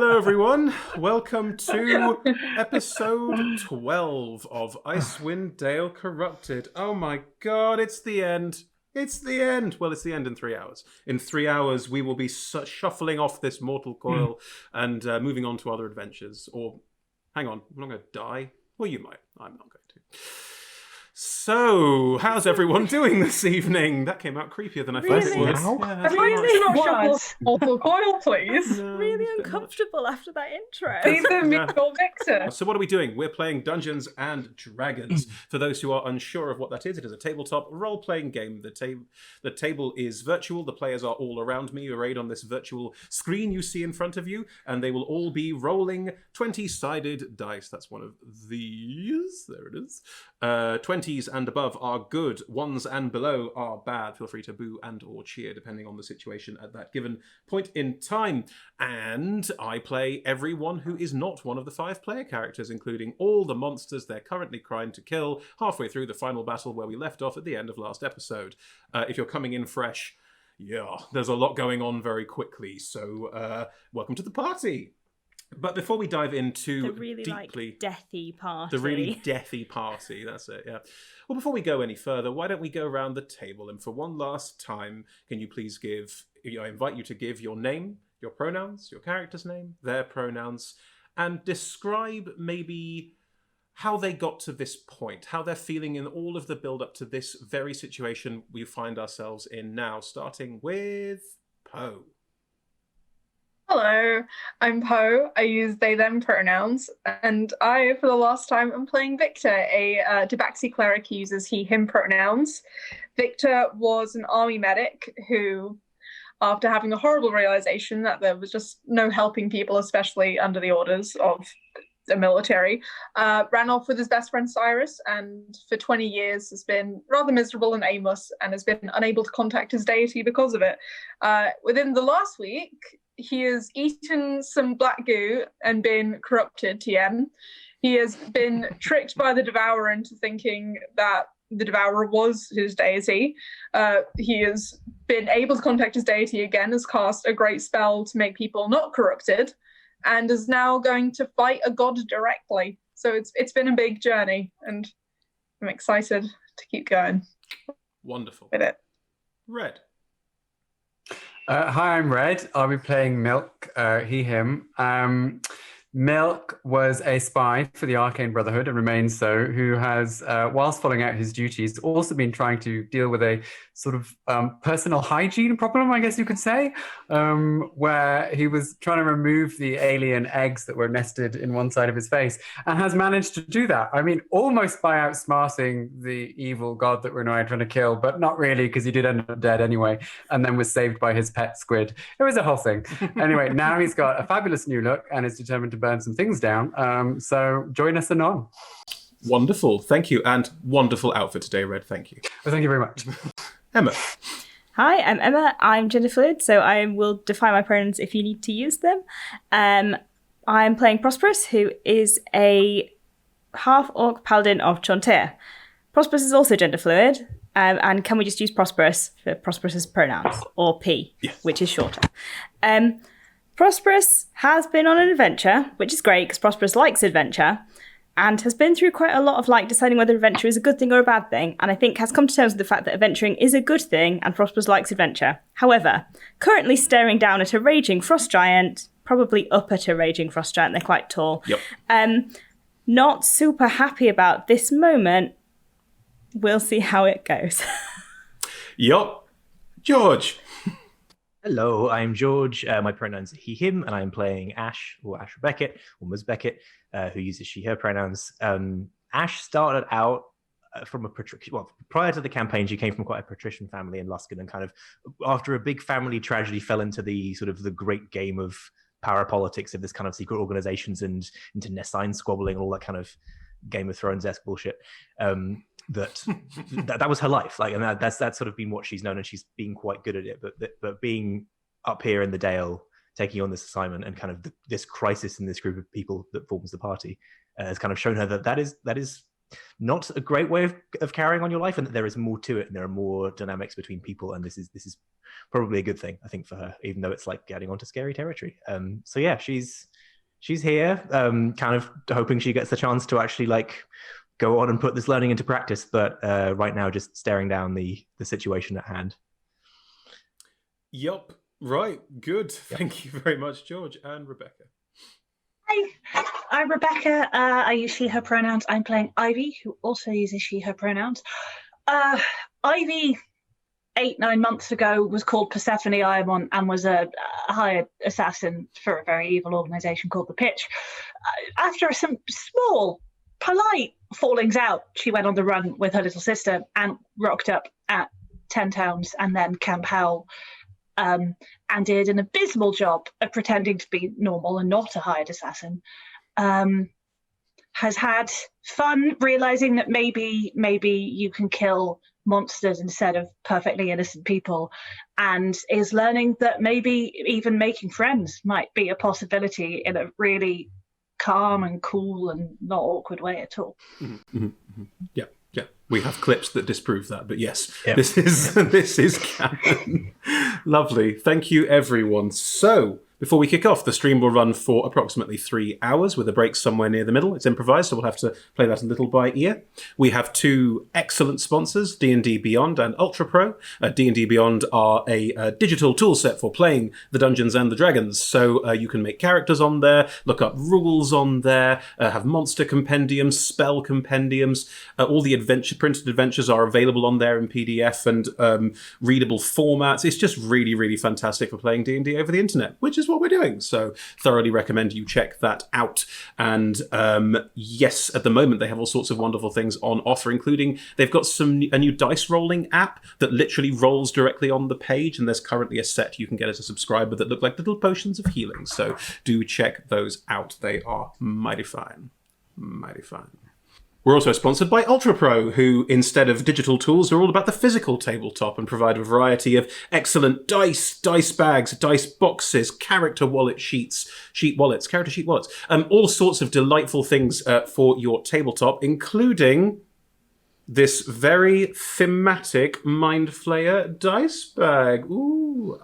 Hello, everyone. Welcome to episode 12 of Icewind Dale Corrupted. Oh my god, it's the end. It's the end. Well, it's the end in 3 hours. In 3 hours, we will be shuffling off this mortal coil and moving on to other adventures. Or, hang on, I'm not going to die. Well, you might. I'm not going to. So, how's everyone doing this evening? That came out creepier than I thought it would. Yeah, please not shuffle mortal coil, please. No, Really it's a bit uncomfortable after that intro. Neither me nor Victor. So what are we doing? We're playing Dungeons and Dragons. For those who are unsure of what that is, it is a tabletop role-playing game. The table is virtual. The players are all around me, arrayed on this virtual screen you see in front of you, and they will all be rolling 20-sided dice. That's one of these. There it is. 20s and above are good. 1s and below are bad. Feel free to boo and or cheer, depending on the situation at that given point in time. And I play everyone who is not one of the 5 player characters, including all the monsters they're currently trying to kill halfway through the final battle where we left off at the end of last episode. If you're coming in fresh, there's a lot going on very quickly. So welcome to the party. But before we dive into the really deeply, deathy party. The really deathy party, that's it, yeah. Well, before we go any further, why don't we go around the table and for one last time, can you please I invite you to give your name, your pronouns, your character's name, their pronouns, and describe maybe how they got to this point, how they're feeling in all of the build-up to this very situation we find ourselves in now, starting with Poe. Hello, I'm Poe. I use they, them pronouns, and I, for the last time, am playing Victor, a Tabaxi cleric who uses he, him pronouns. Victor was an army medic who, after having the horrible realization that there was just no helping people, especially under the orders of the military, ran off with his best friend Cyrus, and for 20 years has been rather miserable and aimless and has been unable to contact his deity because of it. Within the last week, he has eaten some black goo and been corrupted, TM. He has been tricked by the Devourer into thinking that the Devourer was his deity. He has been able to contact his deity again, has cast a great spell to make people not corrupted, and is now going to fight a god directly. So it's been a big journey, and I'm excited to keep going. Wonderful. With it. Red. Hi, I'm Red. I'll be playing Milk, he, him. Milk was a spy for the Arcane Brotherhood and remains so, who has, whilst following out his duties, also been trying to deal with a sort of personal hygiene problem, I guess you could say, where he was trying to remove the alien eggs that were nested in one side of his face and has managed to do that. I mean, almost by outsmarting the evil god that we're now trying to kill, but not really, because he did end up dead anyway, and then was saved by his pet squid. It was a whole thing. Anyway, now he's got a fabulous new look and is determined to burn some things down. So join us anon. Wonderful. Thank you. And wonderful outfit today, Red. Thank you. Well, thank you very much. Emma. Hi, I'm Emma. I'm gender fluid, so I will define my pronouns if you need to use them. I'm playing Prosp'rus, who is a half-orc paladin of Chontir. Prosp'rus is also gender fluid, and can we just use Prosp'rus for Prosp'rus's pronouns, or P, yes, which is shorter. Prosp'rus has been on an adventure, which is great because Prosp'rus likes adventure, and has been through quite a lot of deciding whether adventure is a good thing or a bad thing, and I think has come to terms with the fact that adventuring is a good thing and Prosp'rus likes adventure. However, currently staring down at a raging frost giant, probably up at a raging frost giant, they're quite tall. Yep. Not super happy about this moment. We'll see how it goes. Yup. George. Hello, I'm George. My pronouns are he, him, and I'm playing Ash, or Ashra Beckett, or Ms. Beckett, who uses she, her pronouns. Ash started out from a patrician, well, prior to the campaign, she came from quite a patrician family in Luskan, and kind of, after a big family tragedy, fell into the sort of the great game of power politics of this kind of secret organizations and into Nessine squabbling and all that kind of Game of Thrones-esque bullshit. That was her life, and that's sort of been what she's known, and she's been quite good at it. But being up here in the Dale, taking on this assignment and kind of this crisis in this group of people that forms the party, has kind of shown her that is not a great way of carrying on your life, and that there is more to it, and there are more dynamics between people, and this is probably a good thing, I think, for her, even though it's like getting onto scary territory. So yeah, she's she's here, kind of hoping she gets the chance to actually like go on and put this learning into practice, but right now just staring down the situation at hand. Yup. Right. Good. Yep. Thank you very much, George and Rebecca. Hi, I'm Rebecca. I use she, her pronouns. I'm playing Ivy, who also uses she, her pronouns. Ivy, 8-9 months ago, was called Persephone Iamon and was a hired assassin for a very evil organization called The Pitch. After some small, polite fallings out, she went on the run with her little sister and rocked up at 10 Towns and then Camp Howell. And did an abysmal job of pretending to be normal and not a hired assassin. Has had fun realizing that maybe you can kill monsters instead of perfectly innocent people, and is learning that maybe even making friends might be a possibility in a really calm and cool and not awkward way at all. Mm-hmm, mm-hmm. Yeah. We have clips that disprove that, but yes, yep. This is canon. Lovely. Thank you, everyone. So, before we kick off, the stream will run for approximately 3 hours with a break somewhere near the middle. It's improvised, so we'll have to play that a little by ear. We have 2 excellent sponsors, D&D Beyond and Ultra Pro. D&D Beyond are a digital tool set for playing the Dungeons and the Dragons. So you can make characters on there, look up rules on there, have monster compendiums, spell compendiums. All the printed adventures are available on there in PDF and readable formats. It's just really, really fantastic for playing D&D over the internet, which is what we're doing. So thoroughly recommend you check that out. And yes, at the moment they have all sorts of wonderful things on offer, including they've got a new dice rolling app that literally rolls directly on the page, and there's currently a set you can get as a subscriber that look like little potions of healing. So do check those out. They are mighty fine. We're also sponsored by Ultra Pro, who, instead of digital tools, are all about the physical tabletop and provide a variety of excellent dice bags, dice boxes, character sheet wallets, all sorts of delightful things for your tabletop, including this very thematic Mind Flayer dice bag. Ooh,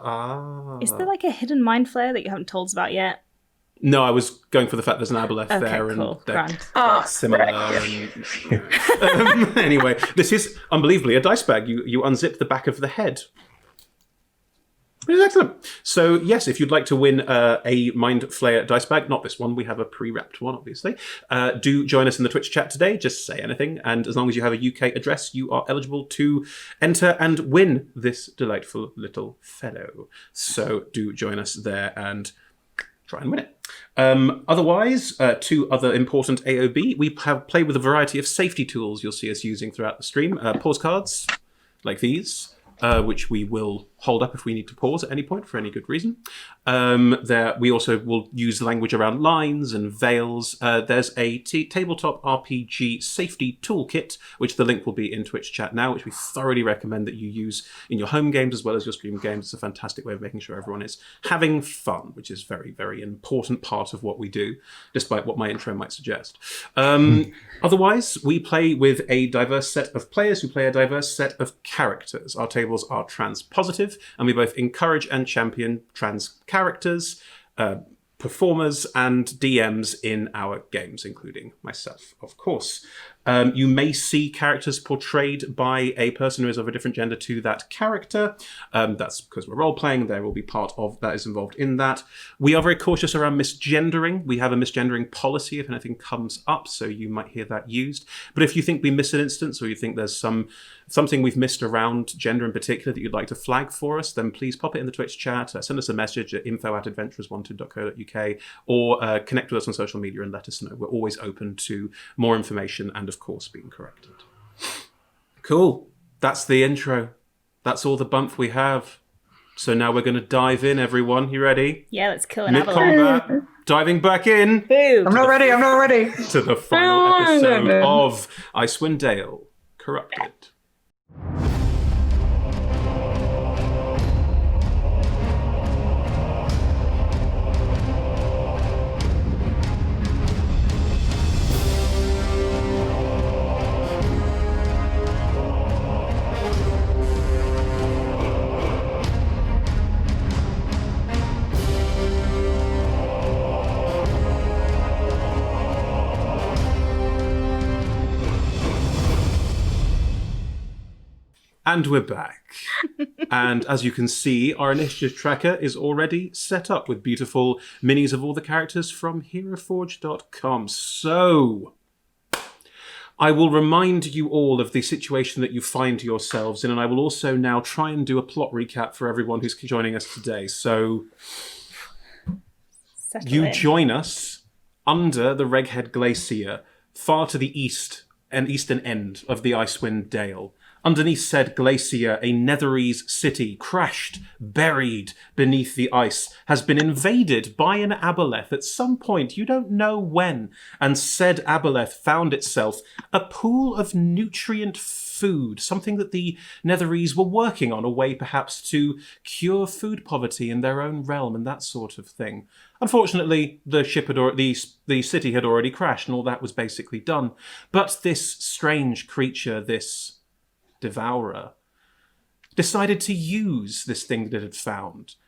Is there like a hidden Mind Flayer that you haven't told us about yet? No, I was going for the fact there's an aboleth there, cool. And they're similar. And, anyway, this is unbelievably a dice bag. You unzip the back of the head. It is excellent. So yes, if you'd like to win a Mind Flayer dice bag, not this one, we have a pre-wrapped one, obviously. Do join us in the Twitch chat today. Just say anything, and as long as you have a UK address, you are eligible to enter and win this delightful little fellow. So do join us there and try and win it. Otherwise, 2 other important AOB. We have played with a variety of safety tools you'll see us using throughout the stream. Pause cards, like these, which we will hold up if we need to pause at any point for any good reason. We also will use language around lines and veils. There's a tabletop RPG safety toolkit, which the link will be in Twitch chat now, which we thoroughly recommend that you use in your home games as well as your stream games. It's a fantastic way of making sure everyone is having fun, which is very, very important part of what we do, despite what my intro might suggest. Otherwise, we play with a diverse set of players who play a diverse set of characters. Our tables are trans-positive, and we both encourage and champion trans characters, performers, and DMs in our games, including myself, of course. You may see characters portrayed by a person who is of a different gender to that character. That's because we're role-playing. There will be part of that is involved in that. We are very cautious around misgendering. We have a misgendering policy if anything comes up, so you might hear that used. But if you think we missed an instance, or you think there's something we've missed around gender in particular that you'd like to flag for us, then please pop it in the Twitch chat, send us a message at info@adventurerswanted.co.uk, or connect with us on social media and let us know. We're always open to more information and, of course, being corrected. Cool. That's the intro. That's all the bump we have. So now we're going to dive in, everyone. You ready? Yeah, let's kill an Mid-combat, diving back in. Boom. I'm not ready. To the final episode of Icewind Dale, Corrupted. And we're back. And as you can see, our initiative tracker is already set up with beautiful minis of all the characters from HeroForge.com. So, I will remind you all of the situation that you find yourselves in, and I will also now try and do a plot recap for everyone who's joining us today. So, you join us under the Reghead Glacier, far to the east and eastern end of the Icewind Dale. Underneath said glacier, a Netherese city, crashed, buried beneath the ice, has been invaded by an aboleth at some point, you don't know when, and said aboleth found itself a pool of nutrient food, something that the Netherese were working on, a way perhaps to cure food poverty in their own realm and that sort of thing. Unfortunately, the ship had the city had already crashed and all that was basically done. But this strange creature, this devourer, decided to use this thing that it had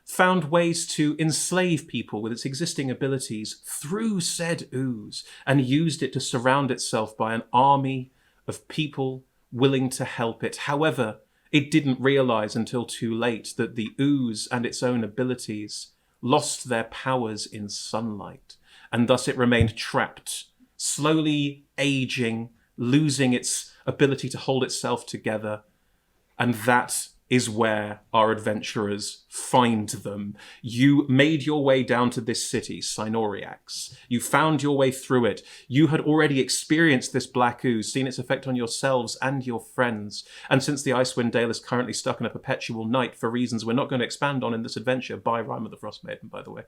found ways to enslave people with its existing abilities through said ooze, and used it to surround itself by an army of people willing to help it. However, it didn't realize until too late that the ooze and its own abilities lost their powers in sunlight, and thus it remained trapped, slowly aging, losing its ability to hold itself together. And that is where our adventurers find them. You made your way down to this city, Sinoriax. You found your way through it. You had already experienced this black ooze, seen its effect on yourselves and your friends. And since the Icewind Dale is currently stuck in a perpetual night for reasons we're not going to expand on in this adventure, by Rime of the Frost Maiden, by the way,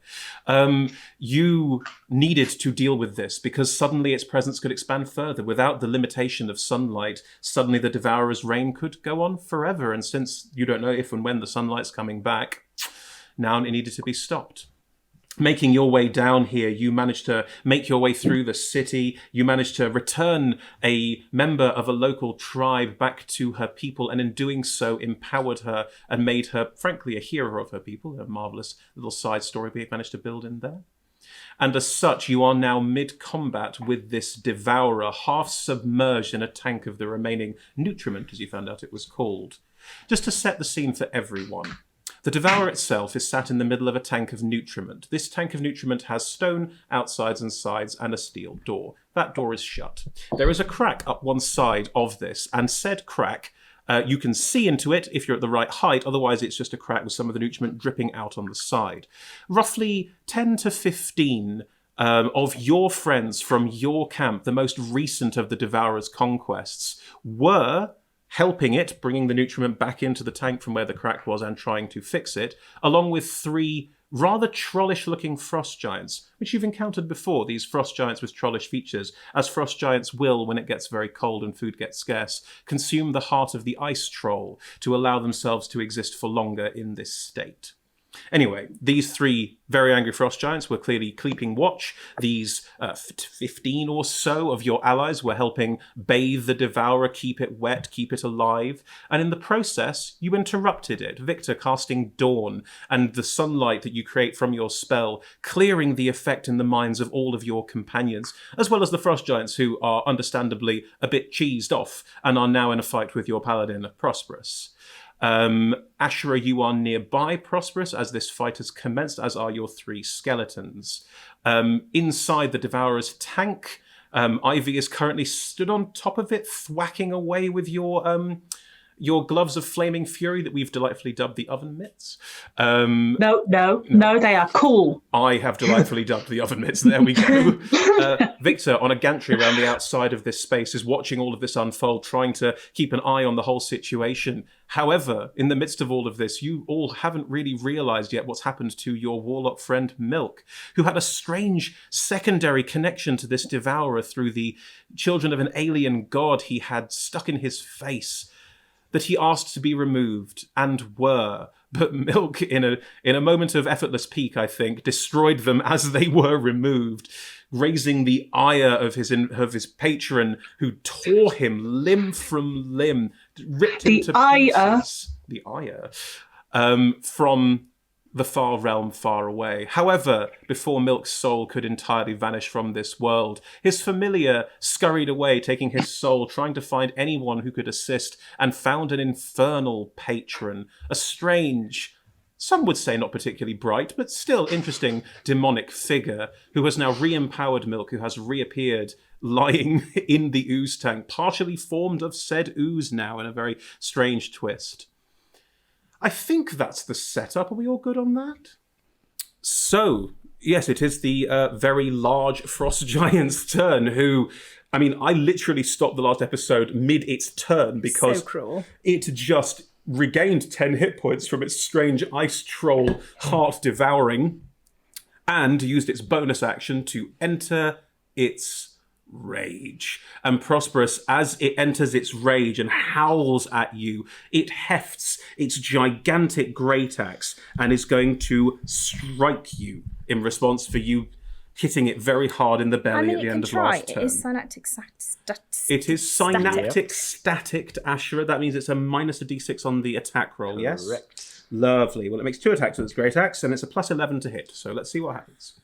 you needed to deal with this because suddenly its presence could expand further. Without the limitation of sunlight, suddenly the Devourer's reign could go on forever. And since you don't know if and when the sunlight's coming back, now it needed to be stopped. Making your way down here, you managed to make your way through the city. You managed to return a member of a local tribe back to her people, and in doing so, empowered her and made her, frankly, a hero of her people. A marvelous little side story we managed to build in there. And as such, you are now mid-combat with this devourer, half submerged in a tank of the remaining nutriment, as you found out it was called. Just to set the scene for everyone, the devourer itself is sat in the middle of a tank of nutriment. This tank of nutriment has stone outsides and sides and a steel door. That door is shut. There is a crack up one side of this, and said crack, you can see into it if you're at the right height, otherwise it's just a crack with some of the nutriment dripping out on the side. Roughly 10 to 15 of your friends from your camp, the most recent of the Devourer's conquests, were helping it, bringing the nutriment back into the tank from where the crack was and trying to fix it, along with 3 rather trollish-looking frost giants, which you've encountered before, these frost giants with trollish features, as frost giants will, when it gets very cold and food gets scarce, consume the heart of the ice troll to allow themselves to exist for longer in this state. Anyway, these 3 very angry frost giants were clearly keeping watch. These 15 or so of your allies were helping bathe the devourer, keep it wet, keep it alive. And in the process, you interrupted it. Viktor casting Dawn and the sunlight that you create from your spell, clearing the effect in the minds of all of your companions, as well as the frost giants who are understandably a bit cheesed off and are now in a fight with your paladin, Prosp'rus. Ashra, you are nearby Prosp'rus as this fight has commenced, as are your 3 skeletons. Inside the Devourer's tank, Ivy is currently stood on top of it, thwacking away with your gloves of flaming fury that we've delightfully dubbed the oven mitts. No, they are cool. I have delightfully dubbed the oven mitts. There we go. Viktor, on a gantry around the outside of this space, is watching all of this unfold, trying to keep an eye on the whole situation. However, in the midst of all of this, you all haven't really realized yet what's happened to your warlock friend Milk, who had a strange secondary connection to this devourer through the children of an alien god he had stuck in his face, that he asked to be removed, and were. But Milk, in a moment of effortless pique, I think, destroyed them as they were removed, raising the ire of his patron, who tore him limb from limb, ripped him to pieces. The ire from the far realm far away. However, before Milk's soul could entirely vanish from this world, his familiar scurried away, taking his soul, trying to find anyone who could assist, and found an infernal patron, a strange, some would say not particularly bright, but still interesting demonic figure who has now re-empowered Milk, who has reappeared lying in the ooze tank, partially formed of said ooze now in a very strange twist. I think that's the setup. Are we all good on that? So, yes, it is the very large frost giant's turn, who, I mean, I literally stopped the last episode mid its turn because So cruel. it just regained 10 hit points from its strange ice troll heart devouring and used its bonus action to enter its rage. And Prosp'rus, as it enters its rage and howls at you, it hefts its gigantic great axe and is going to strike you in response for you hitting it very hard in the belly at the end of last turn. It is synaptic It is synaptic static to Ashra. That means it's a minus a d6 on the attack roll, yes? Correct. Lovely. Well, it makes 2 attacks with its great axe, and it's a plus 11 to hit. So let's see what happens.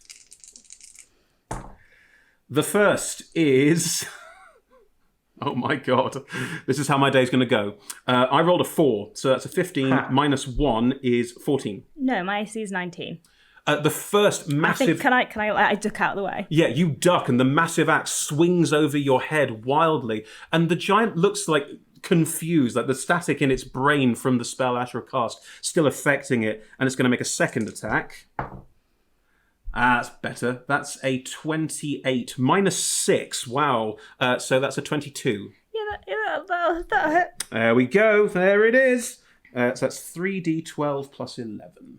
The first is... Oh my god. This is how my day's going to go. I rolled a 4, so that's a 15. Minus 1 is 14. No, my AC is 19. The first massive... I duck out of the way. Yeah, you duck, and the massive axe swings over your head wildly, and the giant looks like confused, like the static in its brain from the spell Ashra cast still affecting it, and it's going to make a second attack. That's better. That's a 28 minus 6. Wow. So that's a 22. Yeah, that hit. There we go. There it is. So that's 3d12 plus 11.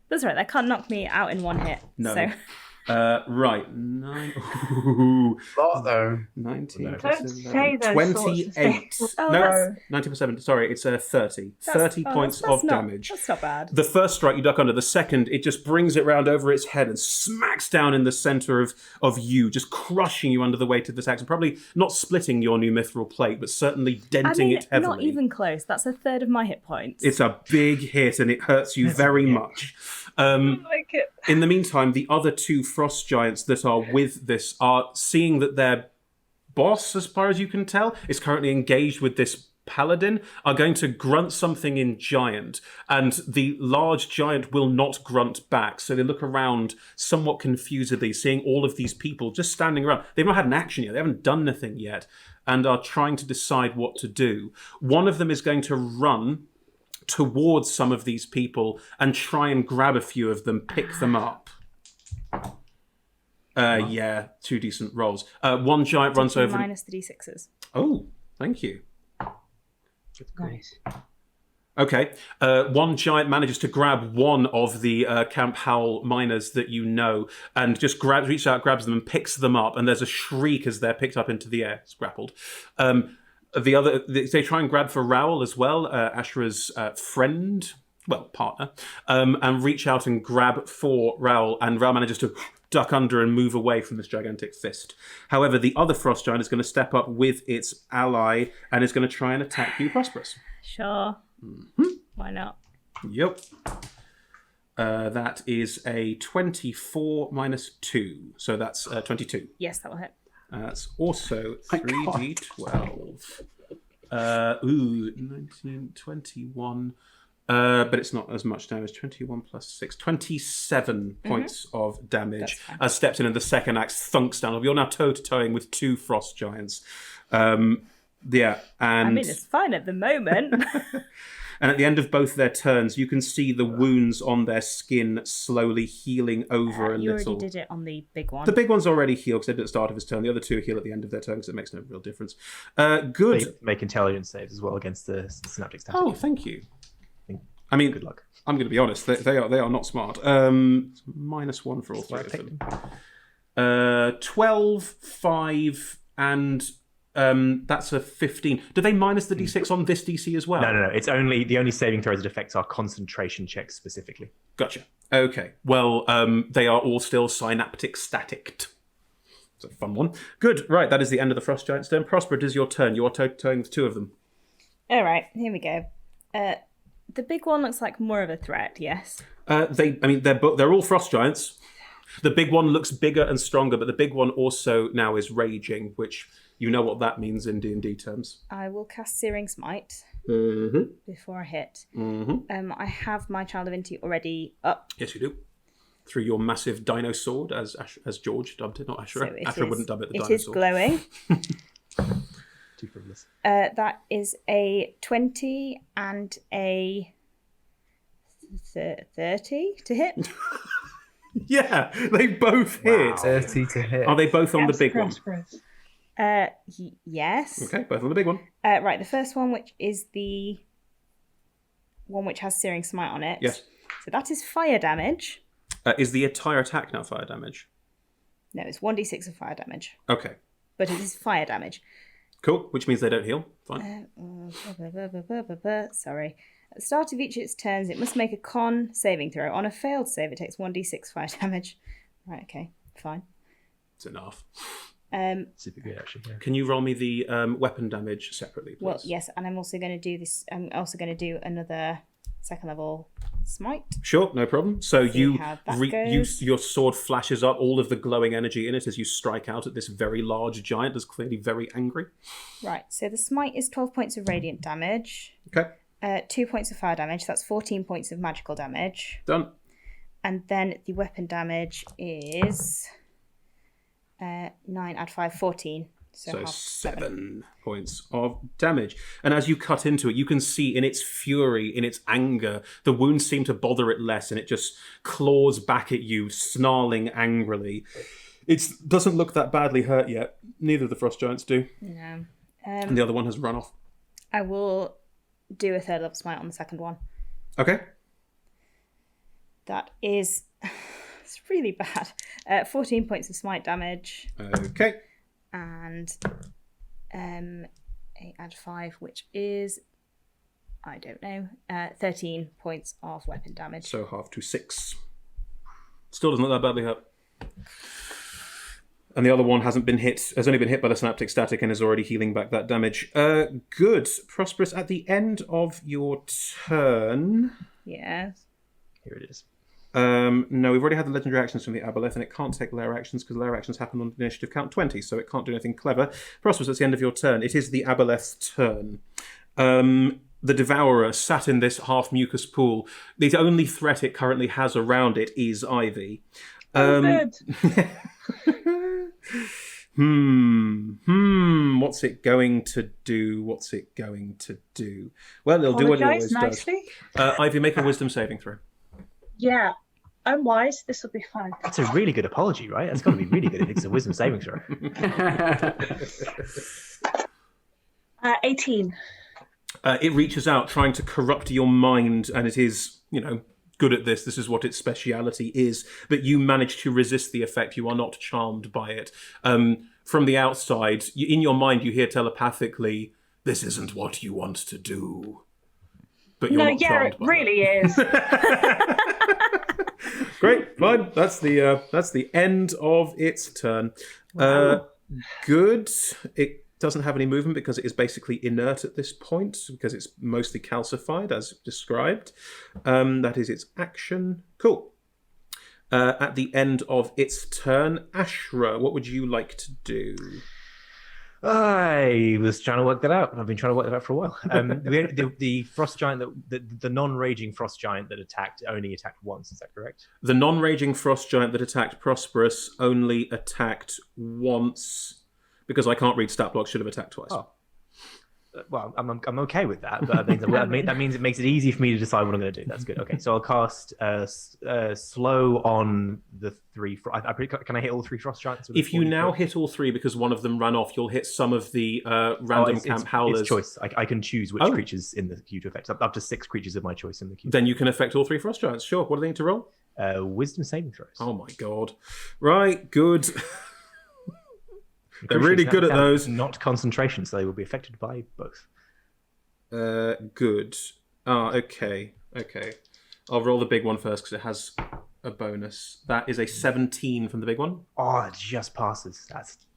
That's right. That can't knock me out in one hit. No. So. Right. 9. Ooh. Lot though. 19 Don't plus say 11. those sorts of 28. things. Oh, No, that's- 19 plus 7. Sorry, it's 30. 30 points that's of not- damage. That's not bad. The first strike you duck under. The second, it just brings it round over its head and smacks down in the centre of you, just crushing you under the weight of this axe, and probably not splitting your new mithril plate, but certainly denting it heavily. Not even close. That's a third of my hit points. It's a big hit, and it hurts you very much. I like it. In the meantime, the other 2 frost giants that are with this are seeing that their boss, as far as you can tell, is currently engaged with this paladin, are going to grunt something in giant, and the large giant will not grunt back. So they look around somewhat confusedly, seeing all of these people just standing around. They've not had an action yet. They haven't done anything yet, and are trying to decide what to do. One of them is going to run towards some of these people and try and grab a few of them, pick them up. Yeah, 2 decent rolls. One giant runs over... Minus the d6s. Oh, thank you. Nice. Okay. One giant manages to grab one of the Camp Howell miners that you know, and just reaches out, grabs them, and picks them up. And there's a shriek as they're picked up into the air. It's grappled. The other, they try and grab for Raoul as well, Ashra's friend, well, partner, and reach out and grab for Raoul. And Raoul manages to duck under and move away from this gigantic fist. However, the other frost giant is going to step up with its ally and is going to try and attack you, Prosp'rus. Sure. Why not? Yep. That is a 24 minus 2. So that's 22. Yes, that will hit. That's also 3d12. 19, 21. But it's not as much damage. 21 plus 6. 27 points of damage. As steps in and the second axe thunks down. You're now toe-to-toeing with 2 frost giants. Yeah, and... I mean, it's fine at the moment. And at the end of both their turns, you can see the wounds on their skin slowly healing over a You little. already did it on the big one. The big one's already healed because they did at the start of his turn. The other 2 heal at the end of their turn because it makes no real difference. Good. Make intelligence saves as well against the synaptic static. Oh, thank you. I mean, Good luck. I'm going to be honest. They are not smart. -1 for all 3 of them. 12, 5, and that's a 15. Do they minus the d6 on this DC as well? No. It's only the only saving throws it affects are concentration checks specifically. Gotcha. Okay. Well, they are all still synaptic static. It's a fun one. Good. Right. That is the end of the frost giant's turn. Prosper, it is your turn. You are toe-to-toeing with 2 of them. All right, here we go. The big one looks like more of a threat, yes. They're all frost giants. The big one looks bigger and stronger, but the big one also now is raging, which you know what that means in D&D terms. I will cast Searing Smite before I hit. I have my Child of Inti already up. Yes, you do. Through your massive dino sword, as George dubbed it, not Ashra. So Ashra wouldn't dub it the It dino is sword. glowing. Too frivolous. That is a 20 and a 30 to hit. Yeah, they both hit. 30 to hit. Are they both on the big one? Prosp'rus. Yes. Okay, both on the big one. Right, the first one, which is the one which has Searing Smite on it. Yes. So that is fire damage. Is the entire attack now fire damage? No, it's 1d6 of fire damage. Okay, But it is fire damage. cool. Which means they don't heal. Fine. Sorry. At the start of each of its turns, it must make a con saving throw. On a failed save, it takes 1d6 fire damage. Right, okay, fine. It's enough. Super good, actually. Yeah. Can you roll me the weapon damage separately, please? Well, yes, and I'm also going to do this. I'm also going to do another second level smite. Sure, no problem. So See how that goes. your sword flashes up, all of the glowing energy in it as you strike out at this very large giant that's clearly very angry. Right, so the smite is 12 points of radiant damage, Okay, 2 points of fire damage, that's 14 points of magical damage. done. And then the weapon damage is 9 add 5, 14. So half 7 points of damage. And as you cut into it, you can see in its fury, in its anger, the wounds seem to bother it less, and it just claws back at you, snarling angrily. It doesn't look that badly hurt yet. Neither of the frost giants do. No. And the other one has run off. I will do a third level smite on the second one. Okay. That is... it's really bad. 14 points of smite damage. Okay. And 8 add 5, which is... I don't know. 13 points of weapon damage. So half to 6. Still doesn't look that badly hurt. And the other one has only been hit by the synaptic static and is already healing back that damage. Good. Prosp'rus, at the end of your turn... Yes. Here it is. No, we've already had the legendary actions from the Aboleth, and it can't take lair actions because lair actions happen on initiative count 20, so it can't do anything clever. Prosp'rus, at the end of your turn, it is the Aboleth's turn. The Devourer sat in this half-mucus pool. The only threat it currently has around it is Ivy. Good. What's it going to do? Well, it'll do what it always nicely. does. Ivy, make a wisdom saving throw. Yeah. I'm wise. This will be fun. That's a really good apology, right? That's got to be really good if it's a wisdom saving throw. 18. It reaches out, trying to corrupt your mind, and it is, good at this. This is what its speciality is. But you manage to resist the effect. You are not charmed by it. From the outside, in your mind, you hear telepathically, "This isn't what you want to do." But you're not charmed by it really is. Great, fine. That's the end of its turn. Wow. Good. It doesn't have any movement because it is basically inert at this point because it's mostly calcified as described. That is its action. Cool. At the end of its turn, Ashra, what would you like to do? I was trying to work that out. I've been trying to work that out for a while. The frost giant, the non-raging frost giant that only attacked once. Is that correct? The non-raging frost giant that attacked Prosp'rus only attacked once because I can't read stat blocks. Should have attacked twice. Oh. Well, I'm okay with that, but that means it makes it easy for me to decide what I'm going to do. That's good. Okay, so I'll cast slow on the 3. Can I hit all 3 frost giants? If you now hit all 3 because one of them ran off, you'll hit some of the random camp howlers. It's choice. I can choose which creatures in the queue to affect. Up to 6 creatures of my choice in the queue. Then you can affect all 3 frost giants. Sure. What do they need to roll? Wisdom saving throws. Oh my god! Right, good. They're really good at those. Not concentration, so they will be affected by both. Good. Okay. I'll roll the big one first because it has a bonus. That is a 17 from the big one. Oh, it just passes.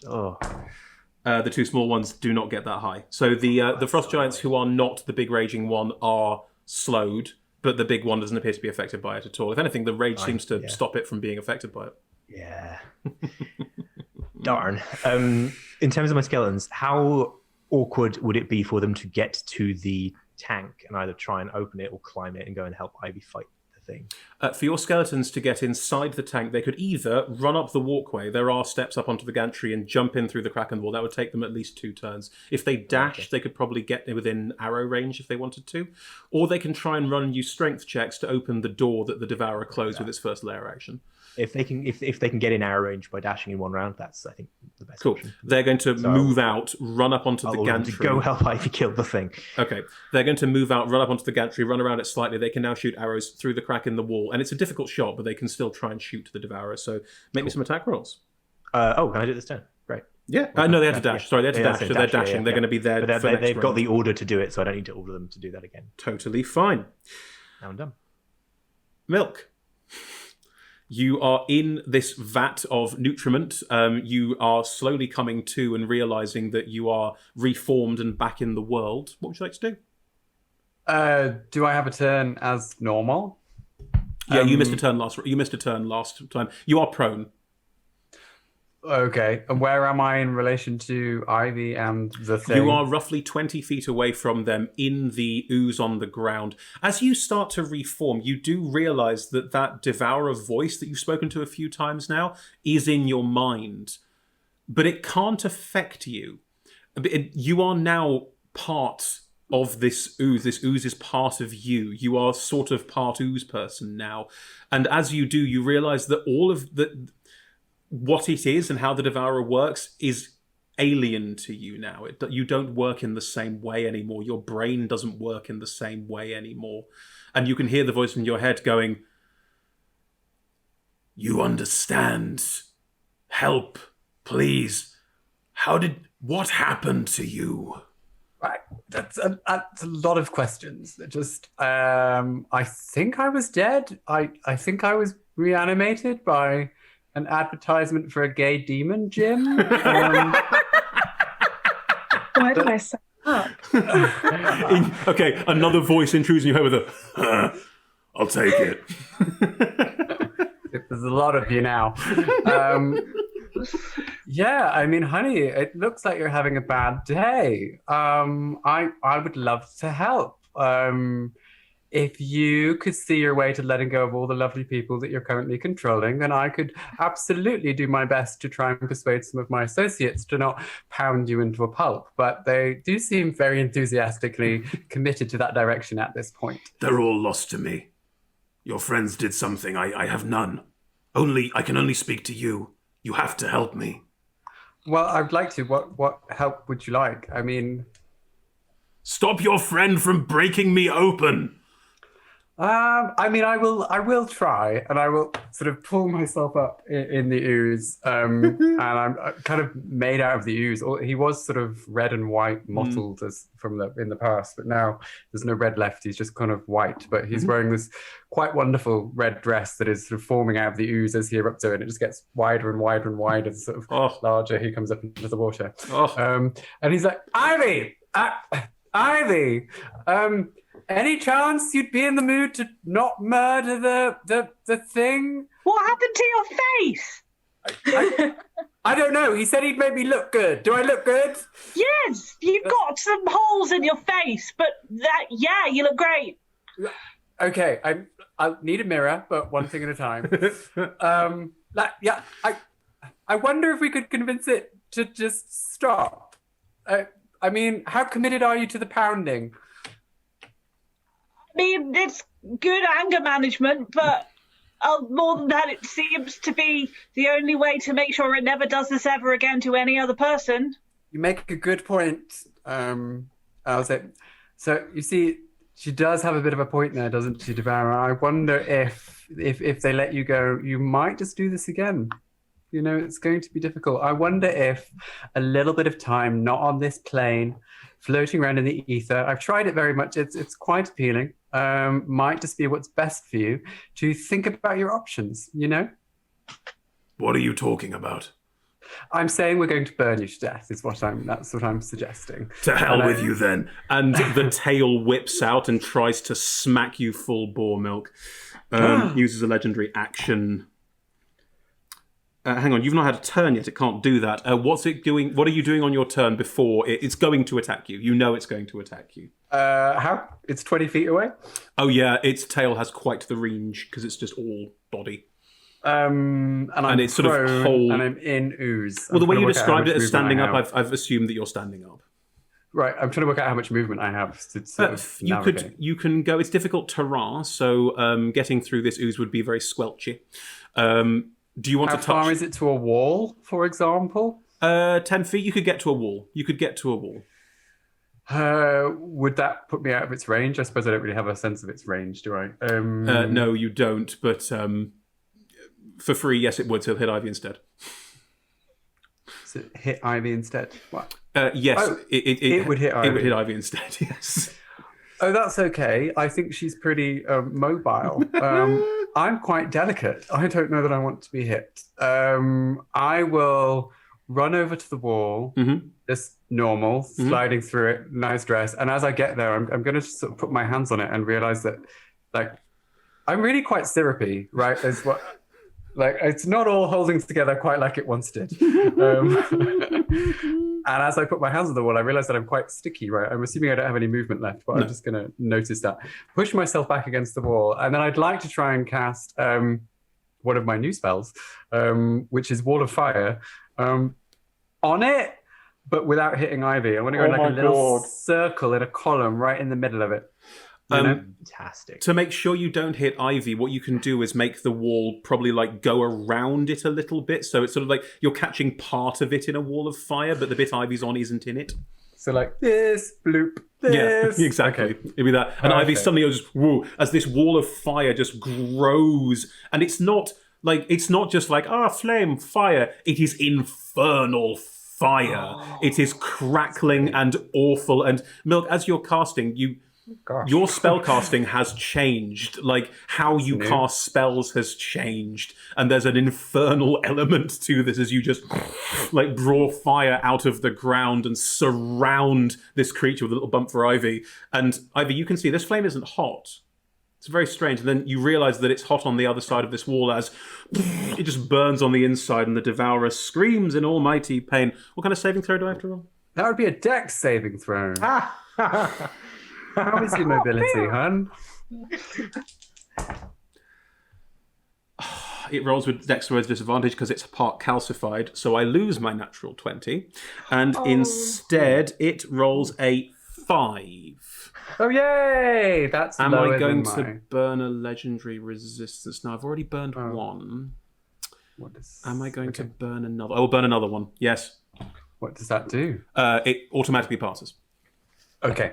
The 2 small ones do not get that high. So the frost giants who are not the big raging one are slowed, but the big one doesn't appear to be affected by it at all. If anything, the rage seems to stop it from being affected by it. Yeah. Darn. In terms of my skeletons, how awkward would it be for them to get to the tank and either try and open it or climb it and go and help Ivy fight the thing? For your skeletons to get inside the tank, they could either run up the walkway. There are steps up onto the gantry and jump in through the crack in the wall. That would take them at least 2 turns. If they dashed, they could probably get within arrow range if they wanted to. Or they can try and run and use strength checks to open the door that the Devourer closed with its first lair action. If they can get in arrow range by dashing in 1 round, that's, I think, the best option. They're going to move out, run up onto the gantry. To go help Ivy kill the thing. Okay. They're going to move out, run up onto the gantry, run around it slightly. They can now shoot arrows through the crack in the wall. And it's a difficult shot, but they can still try and shoot the Devourer. So make me some attack rolls. Can I do it this turn? Great. Yeah. No, they had to dash. Sorry, they had to dash. So they're dashing. They're going to be there but for they've got the order to do it, so I don't need to order them to do that again. Totally fine. Now I'm done. Milk. You are in this vat of nutriment. You are slowly coming to and realizing that you are reformed and back in the world. What would you like to do? Do I have a turn as normal? Yeah, you missed a turn last. You missed a turn last time. You are prone. Okay, and where am I in relation to Ivy and the thing? You are roughly 20 feet away from them in the ooze on the ground. As you start to reform, you do realize that that Devourer voice that you've spoken to a few times now is in your mind. But it can't affect you. You are now part of this ooze. This ooze is part of you. You are sort of part ooze person now. And as you do, you realize that all of what it is and how the Devourer works is alien to you now. You don't work in the same way anymore. Your brain doesn't work in the same way anymore. And you can hear the voice in your head going, "You understand. Help, please. What happened to you?" Right, that's a lot of questions. Just, I think I was dead. I think I was reanimated by an advertisement for a gay demon gym. Why did I say that? Okay, another voice intrudes in your head with a, "I'll take it." There's a lot of you now. Yeah, I mean, honey, it looks like you're having a bad day. I would love to help. If you could see your way to letting go of all the lovely people that you're currently controlling, then I could absolutely do my best to try and persuade some of my associates to not pound you into a pulp. But they do seem very enthusiastically committed to that direction at this point. They're all lost to me. Your friends did something. I have none. I can only speak to you. You have to help me. Well, I'd like to. What help would you like? I mean, stop your friend from breaking me open. I mean, I will try, and I will sort of pull myself up in the ooze, and I'm kind of made out of the ooze. He was sort of red and white, mottled as in the past, but now there's no red left. He's just kind of white, but he's wearing this quite wonderful red dress that is sort of forming out of the ooze as he erupts over, and it just gets wider and wider and wider, sort of larger. He comes up into the water, and he's like, "Ivy, Ivy, any chance you'd be in the mood to not murder the thing?" What happened to your face? I don't know. He said he'd make me look good. Do I look good? Yes, you've got some holes in your face, but you look great. Okay, I'll need a mirror, but one thing at a time. I wonder if we could convince it to just stop. I mean, how committed are you to the pounding? I mean, it's good anger management, but more than that, it seems to be the only way to make sure it never does this ever again to any other person. You make a good point. I'll say. So you see, she does have a bit of a point there, doesn't she, Devourer? I wonder if they let you go, you might just do this again. You know, it's going to be difficult. I wonder if a little bit of time, not on this plane, floating around in the ether. I've tried it very much. It's quite appealing. Might just be what's best for you to think about your options, you know? What are you talking about? I'm saying we're going to burn you to death. That's what I'm suggesting. To hell with you then. And the tail whips out and tries to smack you full bore, Milk. Uses a legendary action. Hang on, you've not had a turn yet. It can't do that. What's it doing? What are you doing on your turn before it's going to attack you? You know it's going to attack you. How? It's 20 feet away? Oh yeah, its tail has quite the range because it's just all body. And it's sort of whole. And I'm in ooze. Well, the way you described it as standing up, I've assumed that you're standing up. Right, I'm trying to work out how much movement I have to sort of navigate. You can go. It's difficult terrain, so getting through this ooze would be very squelchy. Do you want to touch? How far is it to a wall, for example? 10 feet. You could get to a wall. Would that put me out of its range? I suppose I don't really have a sense of its range, do I? No, you don't. But for free, yes, it would. So hit Ivy instead. So hit Ivy instead? What? Yes, oh, it would hit Ivy. It would hit Ivy instead. Yes. Oh, that's okay. I think she's pretty mobile. I'm quite delicate. I don't know that I want to be hit. I will run over to the wall, just normal, sliding through it, nice dress. And as I get there, I'm going to just sort of put my hands on it and realize that, like, I'm really quite syrupy, right? It's not all holding together quite like it once did. And as I put my hands on the wall, I realize that I'm quite sticky, right? I'm assuming I don't have any movement left, but I'm just going to notice that. Push myself back against the wall. And then I'd like to try and cast one of my new spells, which is Wall of Fire, on it, but without hitting Ivy. I want to go in like a little circle in a column right in the middle of it. Fantastic. To make sure you don't hit Ivy, what you can do is make the wall probably like go around it a little bit. So it's sort of like you're catching part of it in a wall of fire, but the bit Ivy's on isn't in it. So like this, bloop, this. Yeah, exactly. Okay. It'd be that. And Ivy suddenly goes, whoa, as this wall of fire just grows. And it's not just like, flame, fire. It is infernal fire. It is crackling and awful. And Milk, as you're casting, your spell casting has changed. Like how you cast spells has changed, and there's an infernal element to this as you just like draw fire out of the ground and surround this creature with a little bump for Ivy. And Ivy, you can see this flame isn't hot. It's very strange. And then you realize that it's hot on the other side of this wall as it just burns on the inside, and the devourer screams in almighty pain. What kind of saving throw do I have to roll? That would be a dex saving throw. How is your mobility, hun? It rolls with dex with disadvantage because it's part calcified, so I lose my natural 20, and instead it rolls a 5. Oh yay! That's Am lower I going than to burn a legendary resistance? No, I've already burned one. Am I going to burn another? I will burn another one. Yes. What does that do? It automatically passes. Okay.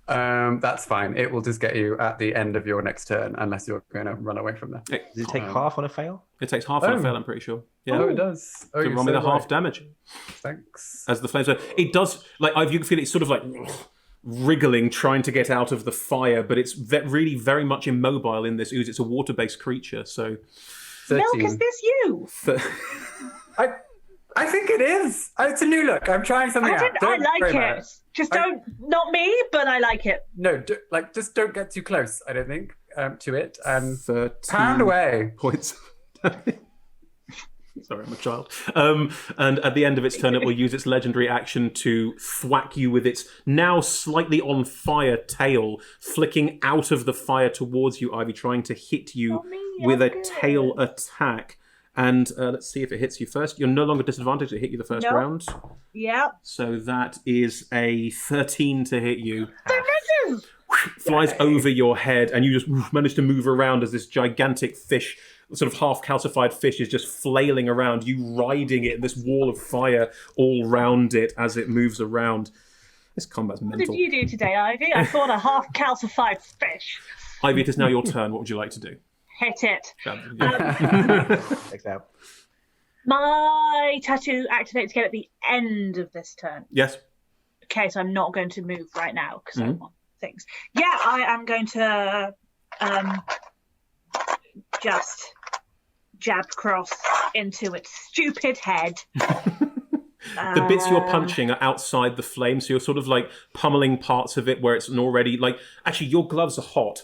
That's fine. It will just get you at the end of your next turn, unless you're going to run away from there. Does it take half on a fail? It takes half on a fail, I'm pretty sure. Yeah. Oh, it does. Oh, roll me the half damage. Thanks. As the flames, it does. Like you can feel it's sort of like wriggling, trying to get out of the fire, but it's really very much immobile in this ooze. It's a water-based creature, so. 13. Milk, is this you? I think it is. It's a new look. I'm trying something out. I like it. Just don't, not me, but I like it. No, just don't get too close, I don't think, to it. And 13 pound away. Points. Sorry, I'm a child. And at the end of its turn, it will use its legendary action to thwack you with its now slightly on fire tail, flicking out of the fire towards you, Ivy, trying to hit you with a tail attack. And let's see if it hits you first. You're no longer disadvantaged. It hit you the first round. Yeah. So that is a 13 to hit you. Flies over your head, and you just manage to move around as this gigantic fish, sort of half calcified fish, is just flailing around. You riding it, this wall of fire all round it as it moves around. This combat's mental. What did you do today, Ivy? I fought a half calcified fish. Ivy, it is now your turn. What would you like to do? Hit it. Check out. My tattoo activates again at the end of this turn. Yes. Okay, so I'm not going to move right now because I want things. Yeah, I am going to just jab cross into its stupid head. The bits you're punching are outside the flame, so you're sort of like pummeling parts of it where it's already like. Actually, your gloves are hot.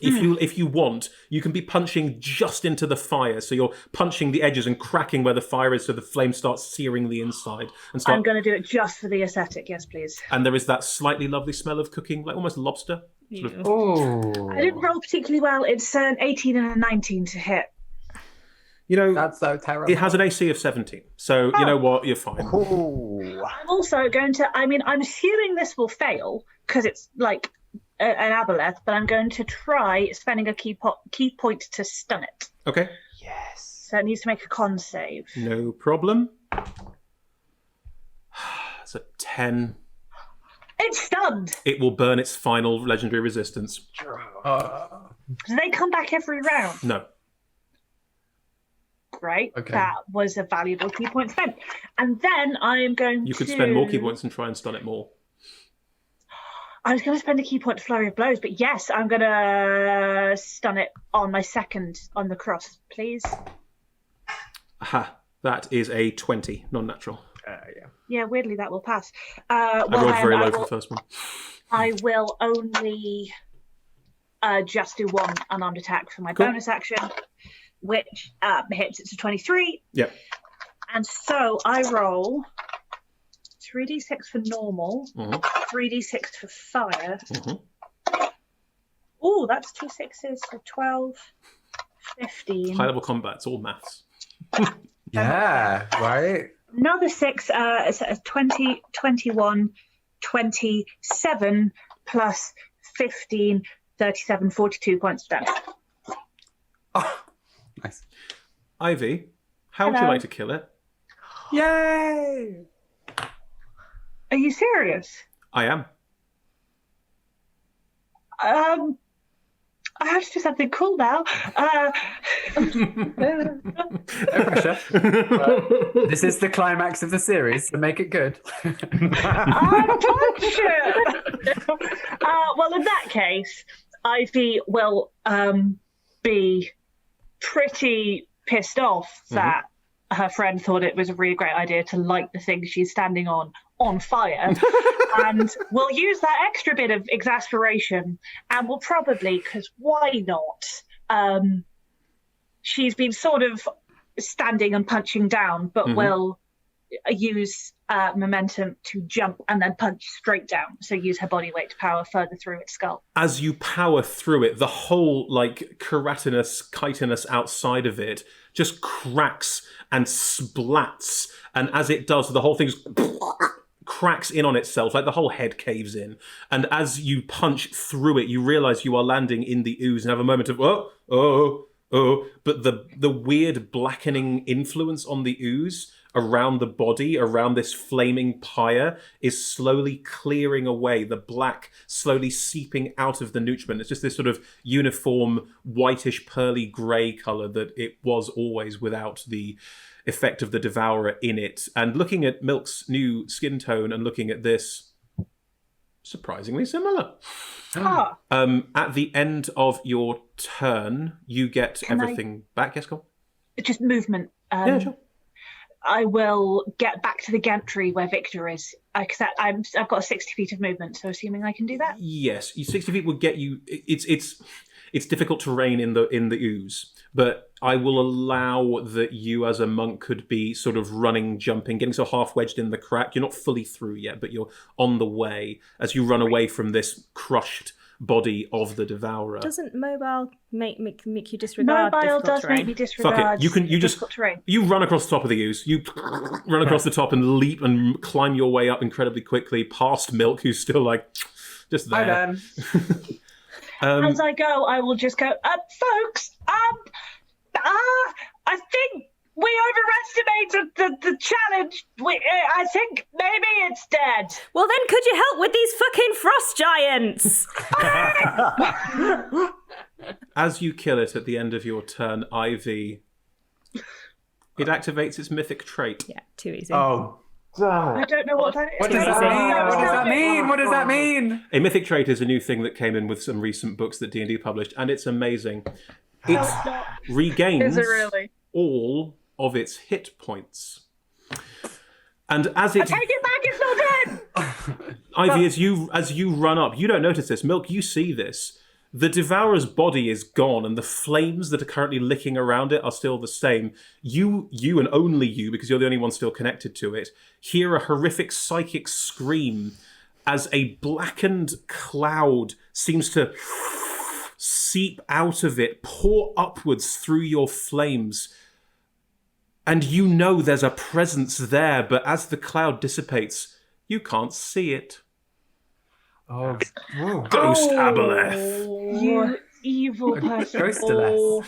If you want, you can be punching just into the fire. So you're punching the edges and cracking where the fire is, so the flame starts searing the inside. And I'm going to do it just for the aesthetic, yes, please. And there is that slightly lovely smell of cooking, like almost lobster. Sort of, Oh, I didn't roll particularly well. It's an 18 and a 19 to hit. you know, that's so terrible. it has an AC of 17. So you know what, you're fine. I'm also going to, I'm assuming this will fail because it's like an aboleth, but I'm going to try spending a key point to stun it. Okay. Yes. So it needs to make a con save. No problem. It's a 10. It's stunned. It will burn its final legendary resistance. Do they come back every round? No. Right. Okay. That was a valuable key point spent. And then I am going You to... could spend more key points and try and stun it more. I was going to spend a key point to flurry of blows, but yes, I'm going to stun it on my second on the cross, please. Aha. That is a 20, non-natural. Yeah, weirdly that will pass. I rolled very low for the first one. I will only just do one unarmed attack for my Cool. bonus action, which hits. It's a 23. Yep. And so I roll 3d6 for normal, 3d6 for fire. Oh, that's 2 6s, so 12, 15. High level combat, it's all maths. Yeah, right? Another 6, so 20, 21, 27, plus 15, 37, 42 points of damage. Oh, nice. Ivy, how would you Hello. like to kill it? Yay! Are you serious? I am. I have to do something cool now. No pressure. This is the climax of the series, so make it good. I'm well, in that case, Ivy will be pretty pissed off that her friend thought it was a really great idea to light the thing she's standing on fire, and we'll use that extra bit of exasperation, and we'll probably, because why not? She's been sort of standing and punching down, but will use momentum to jump and then punch straight down. So use her body weight to power further through its skull. As you power through it, the whole like chitinous outside of it just cracks and splats, and as it does, the whole thing just cracks in on itself, like the whole head caves in. And as you punch through it, you realize you are landing in the ooze and have a moment of oh. But the weird blackening influence on the ooze around the body, around this flaming pyre, is slowly clearing away, the black slowly seeping out of the nutriment. It's just this sort of uniform whitish pearly grey colour that it was always without the effect of the devourer in it. And looking at Milk's new skin tone and looking at this, surprisingly similar. At the end of your turn, you get everything back. Yes, go on. Just movement. Yeah, sure. I will get back to the gantry where Viktor is. I've got 60 feet of movement, so assuming I can do that. Yes, 60 feet would get you. It's difficult terrain in the ooze, but I will allow that you as a monk could be sort of running, jumping, getting so half wedged in the crack. You're not fully through yet, but you're on the way as you run away from this crushed body of the devourer. Doesn't mobile make you disregard Mobile difficult does terrain? make me disregard. Fuck it. You just difficult terrain. you run across the top of the ooze. You run across the top and leap and climb your way up incredibly quickly past Milk, who's still like just there. Hi, Dan. As I go, I will just go, folks, I think we overestimated the challenge. I think maybe it's dead. Well, then could you help with these fucking frost giants? As you kill it at the end of your turn, Ivy, it activates its mythic trait. Yeah, too easy. Oh, I don't know what that is. What does that mean? What does that mean? What does that mean? A mythic trait is a new thing that came in with some recent books that D&D published, and it's amazing. It regains. Is it really? all of its hit points. And as it... I take it back, it's not dead! Ivy, as you run up, you don't notice this. Milk, you see this. The Devourer's body is gone, and the flames that are currently licking around it are still the same. You and only you, because you're the only one still connected to it, hear a horrific psychic scream as a blackened cloud seems to seep out of it, pour upwards through your flames. And you know there's a presence there, but as the cloud dissipates, you can't see it. Oh, Ghost Aboleth. You evil person. Ghostaless.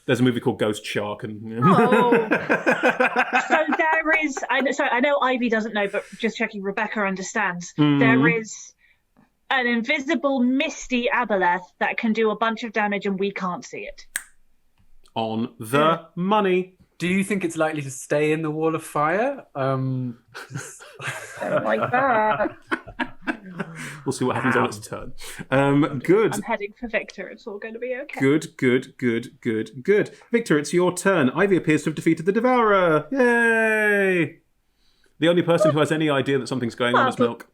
There's a movie called Ghost Shark, and So there is. I know Ivy doesn't know, but just checking, Rebecca understands. There is an invisible, misty aboleth that can do a bunch of damage, and we can't see it. on the money. Do you think it's likely to stay in the wall of fire? Don't like that. We'll see what happens on its turn. Good. I'm heading for Viktor. It's all going to be okay. Good. Victor, it's your turn. Ivy appears to have defeated the Devourer. Yay! The only person who has any idea that something's going on is Milk.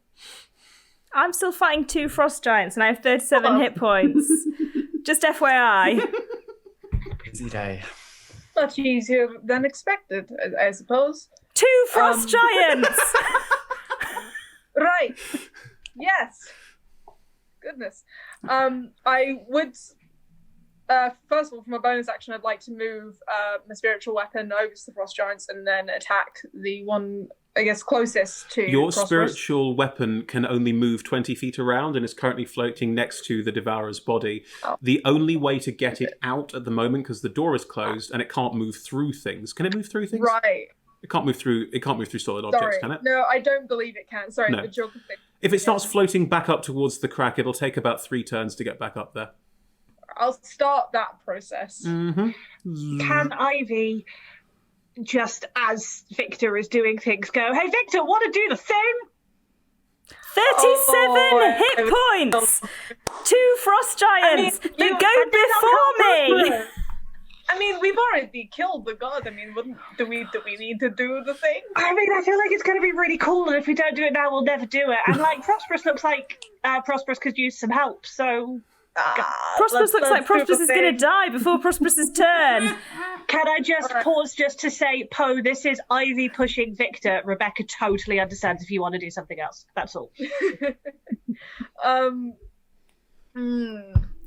I'm still fighting 2 frost giants and I have 37 hit points. Just FYI. Busy day. Much easier than expected, I suppose. 2 frost giants! Right. Yes. Goodness. I would. First of all, for my bonus action, I'd like to move my spiritual weapon over to the frost giants and then attack the one, I guess, closest to Your Prosp'rus. spiritual weapon can only move 20 feet around and is currently floating next to the Devourer's body. Oh. The only way to get it out at the moment, because the door is closed and it can't move through things. Can it move through things? Right. It can't move through solid objects, Sorry. can it? No, I don't believe it can. Sorry, No. the geography. If it starts floating back up towards the crack, it'll take about 3 turns to get back up there. I'll start that process. Mm-hmm. Can Ivy, just as Viktor is doing things, go, "Hey, Viktor, want to do the thing?" 37 hit points! 2 frost giants that go before me! I mean, we've already killed the god. I mean, do we need to do the thing? I mean, I feel like it's going to be really cool, and if we don't do it now, we'll never do it. And like, Prosp'rus looks like Prosp'rus could use some help, so Prosp'rus looks like Prosp'rus is going to die before Prosp'rus's turn. can I just pause just to say, Poe, this is Ivy pushing Viktor. Rebecca totally understands if you want to do something else. That's all.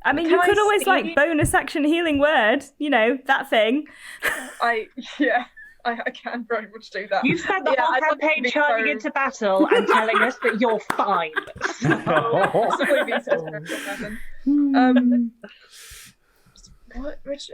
I mean, Can you I could always see- like bonus action healing word, you know, that thing. I can very much do that. You spent the whole I'd like to campaign be charging so- into battle and telling us that you're fine. Possibly be so spiritual weapon. Which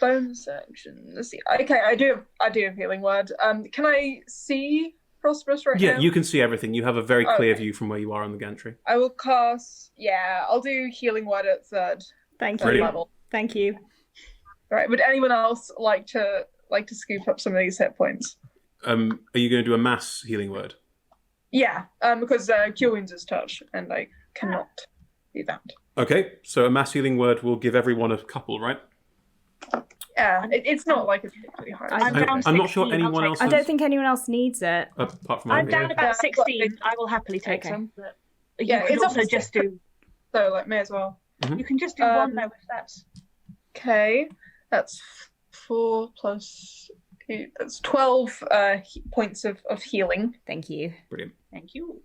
bonus action? Let's see. Okay, I do have healing word. Can I see Prosp'rus right now? Yeah, you can see everything. You have a very clear Okay. view from where you are on the gantry. I will cast. Yeah, I'll do healing word at third Thank Brilliant. you. level. Thank you. Right. Would anyone else like to scoop up some of these hit points? Are you going to do a mass healing word? Yeah. Because Cure Wounds is touch, and I cannot do that. Okay, so a mass healing word will give everyone a couple, right? Yeah. It's not like it's particularly hard. I'm down I'm not sure 16, I'll anyone take else I has, don't think anyone else needs it. apart from I'm Ivy. down about Yeah. 16. I will happily take Okay. some. But Yeah, you can it's also obviously- just do. So may as well. You can just do one though. If that's Okay, that's 4 plus 8. That's 12 points of healing. Thank you. Brilliant. thank you.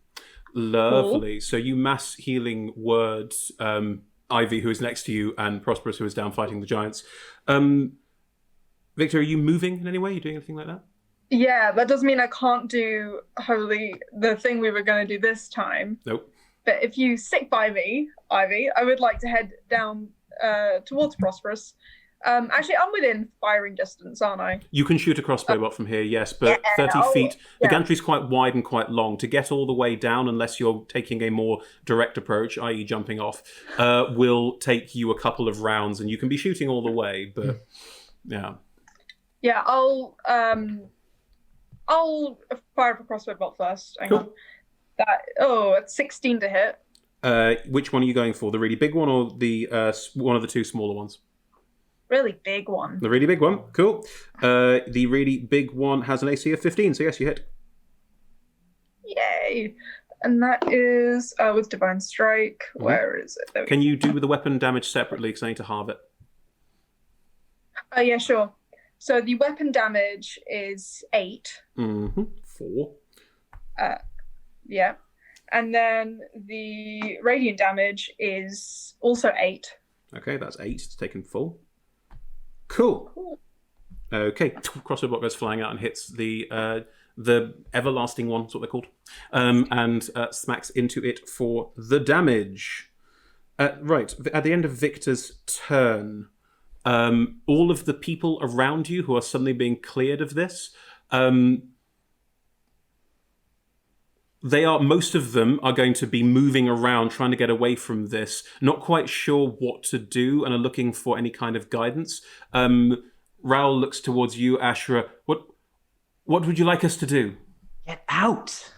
Lovely. So you mass healing words, Ivy, who is next to you, and Prosp'rus, who is down fighting the giants. Victor, are you moving in any way? Are you doing anything like that? Yeah, that does mean I can't do the thing we were going to do this time. Nope. But if you stick by me, Ivy, I would like to head down towards Prosp'rus. Actually, I'm within firing distance, aren't I? You can shoot a crossbow bolt from here, yes, but Yeah, 30 feet. The yeah. gantry's quite wide and quite long. To get all the way down, unless you're taking a more direct approach, i.e. jumping off, will take you a couple of rounds, and you can be shooting all the way, but yeah. Yeah, I'll fire up a crossbow bolt first. Hang Cool. on. It's 16 to hit. Which one are you going for? The really big one or the one of the 2 smaller ones? really big one. The really big one. Cool. The really big one has an AC of 15, so yes, you hit. Yay! And that is with Divine Strike. Where is it? There we Can you do the weapon damage separately, because I need to halve it? Oh, yeah, sure. So the weapon damage is 8. 4. Yeah. And then the radiant damage is also 8. Okay, that's 8. It's taken full. Cool. Okay, crossbow bolt goes flying out and hits the everlasting one, that's what they're called, and smacks into it for the damage. Right, at the end of Victor's turn, all of the people around you who are suddenly being cleared of this, most of them are going to be moving around, trying to get away from this, not quite sure what to do, and are looking for any kind of guidance. Raoul looks towards you, Ashra. What would you like us to do? Get out.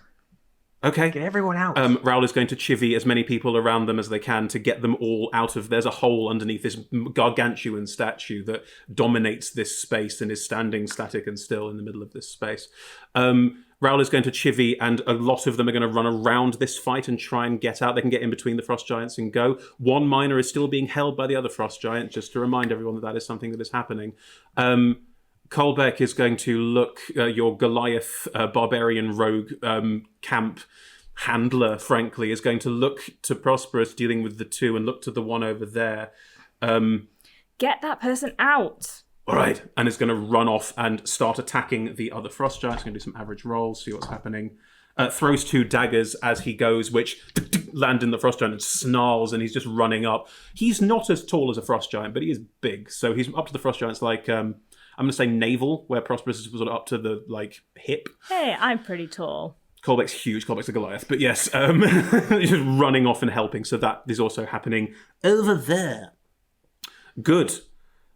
Okay. Get everyone out. Raoul is going to chivvy as many people around them as they can to get them all out of... There's a hole underneath this gargantuan statue that dominates this space and is standing static and still in the middle of this space. Raoul is going to chivvy, and a lot of them are going to run around this fight and try and get out. They can get in between the frost giants and go. One miner is still being held by the other frost giant, just to remind everyone that that is something that is happening. Kolbeck is going to look, your Goliath barbarian rogue camp handler, frankly, is going to look to Prosp'rus dealing with the 2 and look to the one over there. Get that person out. All right, and is going to run off and start attacking the other frost giants. Going to do some average rolls, see what's happening. Throws 2 daggers as he goes, which land in the frost giant and snarls, and he's just running up. He's not as tall as a frost giant, but he is big, so he's up to the frost giants like... I'm going to say navel, where Prosp'rus was sort of up to the hip. Hey, I'm pretty tall. Kolbeck's huge. Kolbeck's a Goliath. But yes, he's just running off and helping. So that is also happening over there. Good.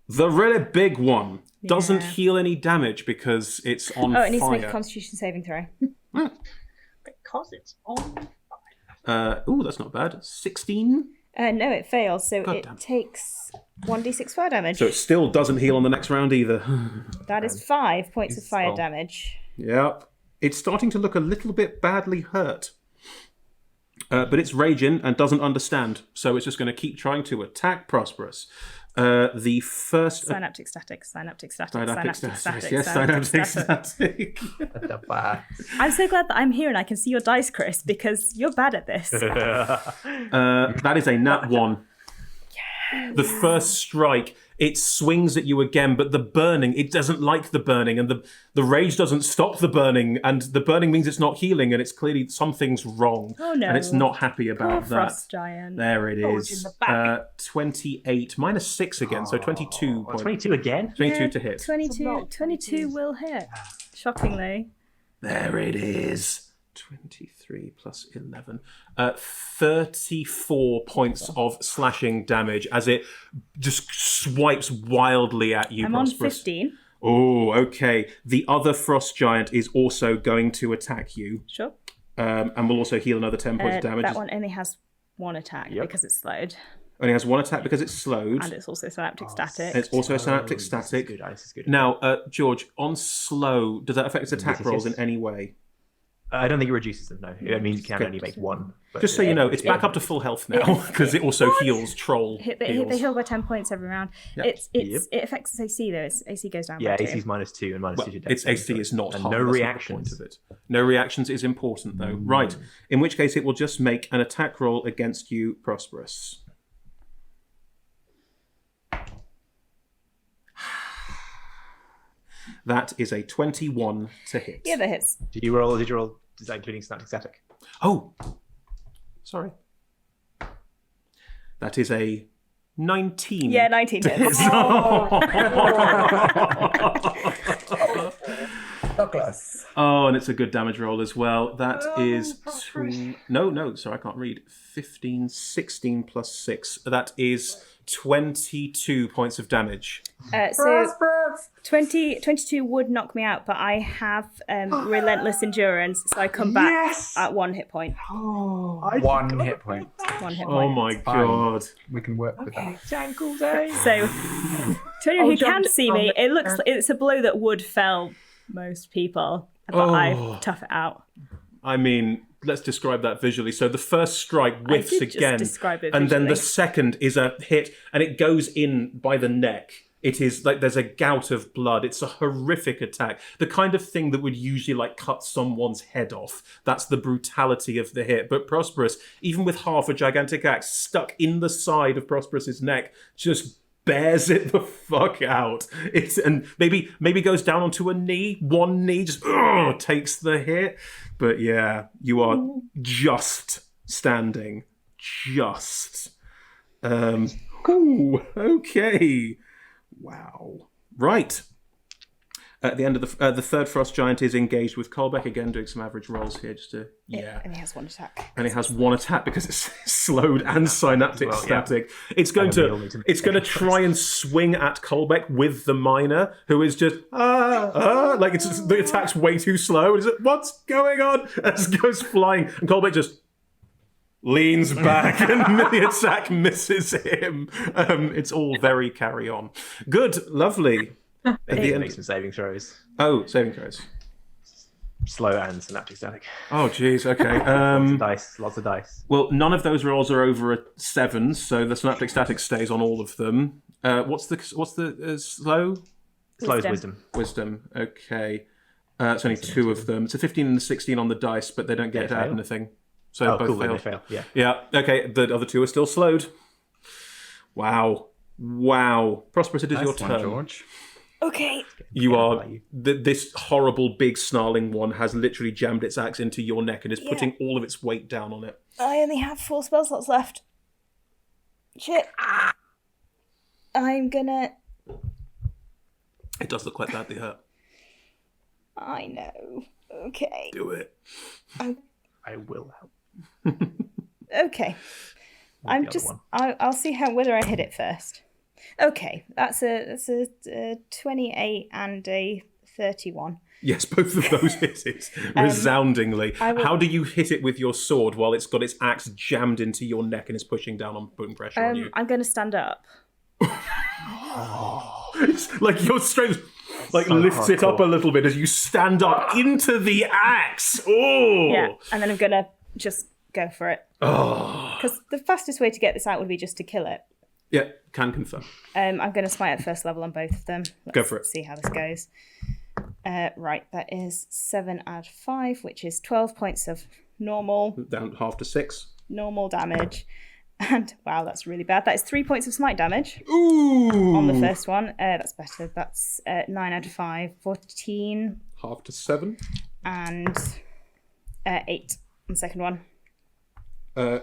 The really big one doesn't heal any damage because it's on fire. Oh, it needs to make a Constitution saving throw. Because it's on fire. Ooh, that's not bad. 16? No, it fails. So God it damn. takes 1d6 fire damage. So it still doesn't heal on the next round either. That is 5 points of fire damage. Yep. It's starting to look a little bit badly hurt. But it's raging and doesn't understand. So it's just going to keep trying to attack Prosp'rus. The first... Synaptic static. Yes, synaptic static. I'm so glad that I'm here and I can see your dice, Chris, because you're bad at this. That is a nat 1. Yes. The first strike, it swings at you again, but the burning, it doesn't like the burning, and the rage doesn't stop the burning, and the burning means it's not healing, and it's clearly something's wrong. Oh no. And it's not happy about Poor that. Frost giant. There it Oh, is. it's in the back. 28 minus 6 again, so 22. 22 again? 22 to hit. 22 will hit. Shockingly. There it is. 23 plus 11. 34 points of slashing damage as it just swipes wildly at you, I'm on Prosp'rus. 15. Oh, okay. The other frost giant is also going to attack you. Sure. And will also heal another 10 points of damage. That one only has 1 attack because it's slowed. Only has 1 attack because it's slowed. And it's also synaptic static. It's also synaptic static. This is good. Now, George, on slow, does that affect its attack Yes, rolls yes. in any way? I don't think it reduces them, no. It means you can only make 1. But Just so you know, it's back up to full health now because it also heals troll. They heal by 10 points every round. Yep. It affects its AC though. Its AC goes down Yeah, by 2. AC is -2 and -2 to dex. Its AC is not and hard. no That's not the reactions. point of it. No reactions is important though. Right. In which case, it will just make an attack roll against you, Prosp'rus. That is a 21 to hit. Yeah, that hits. Did you roll? Is that including synaptic static? Oh, sorry. That is a 19. Yeah, 19 hits. Douglas. Oh, and it's a good damage roll as well. That is... No, sorry, I can't read. 15, 16 plus 6. That is 22 points of damage. So 22 would knock me out, but I have relentless endurance, so I come back at 1 hit point. Oh, 1 hit point. 1 hit point. Oh my god. We can work with that. Jankle day. So To anyone who jump can see me, down it looks it's a blow that would fell most people, but I tough it out. I mean, let's describe that visually. So the first strike whiffs I did just again, describe it and then the visually. second is a hit, and it goes in by the neck. It is like there's a gout of blood. It's a horrific attack. The kind of thing that would usually like cut someone's head off. That's the brutality of the hit. But Prosp'rus, even with half a gigantic axe stuck in the side of Prosp'rus's neck, just bears it the fuck out. And maybe goes down onto a knee. One knee just takes the hit. But yeah, you are just standing. Just. Okay. Wow. Right. At the end of the third frost giant is engaged with Kolbeck, again doing some average rolls here just to And he has one attack. and it has one attack because it's slowed and synaptic static. It's going to try and swing at Kolbeck with the miner, who is just like it's just, the attack's way too slow. Is it what's going on? As it goes flying, and Kolbeck just leans back and the attack misses him. It's all very carry on. Good, lovely. At the end- Make some saving throws. Oh, saving throws. Slow and synaptic static. Oh, jeez. Okay. Lots of dice. Well, none of those rolls are over a 7, so the synaptic static stays on all of them. What's the slow? Slow is wisdom. Wisdom. Okay. It's only 2 of them. It's a 15 and a 16 on the dice, but they don't get to add anything. So both cool. fail. They fail. Yeah. Yeah. Okay. The other 2 are still slowed. Wow. Prosp'rus, it is your Nice one, turn. George. Okay. You are this horrible big snarling one has literally jammed its axe into your neck and is putting all of its weight down on it. I only have 4 spell slots left. Shit. I'm gonna... It does look quite badly hurt. I know. Okay. Do it. I will help. Okay. I'm just... I'll see whether I hit it first. Okay, that's a 28 and a 31. Yes, both of those hit it resoundingly. How do you hit it with your sword while it's got its axe jammed into your neck and is pushing down on bone pressure on you? I'm going to stand up. It's like your strength lifts it up a little bit as you stand up into the axe. Oh, Yeah, and then I'm going to just go for it. Oh. Because the fastest way to get this out would be just to kill it. Yeah, can confirm. I'm going to smite at first level on both of them. Go for it. See how this goes. Right, that is 7 add 5, which is 12 points of normal Down half to 6. normal damage. And wow, that's really bad. That is 3 points of smite damage Ooh. on the first one. That's better. That's 9 out of 5, 14, Half to 7. and 8 on the second one.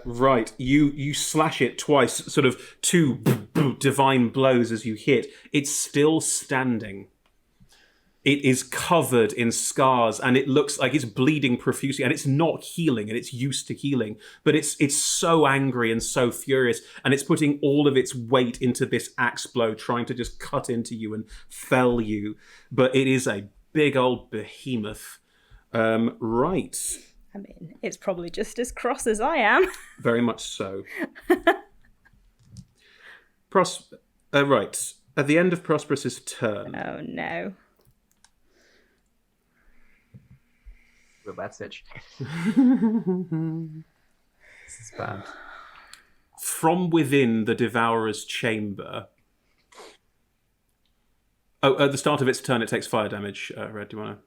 Right, you slash it twice, sort of 2 divine blows as you hit. It's still standing. It is covered in scars, and it looks like it's bleeding profusely, and it's not healing, and it's used to healing. But it's so angry and so furious, and it's putting all of its weight into this axe blow, trying to just cut into you and fell you. But it is a big old behemoth. Right. I mean, it's probably just as cross as I am. Very much so. Right. At the end of Prosp'rus's turn, Oh no. Real bad stitch. This is bad. from within the Devourer's chamber... Oh, at the start of its turn, it takes fire damage. Red, do you want to...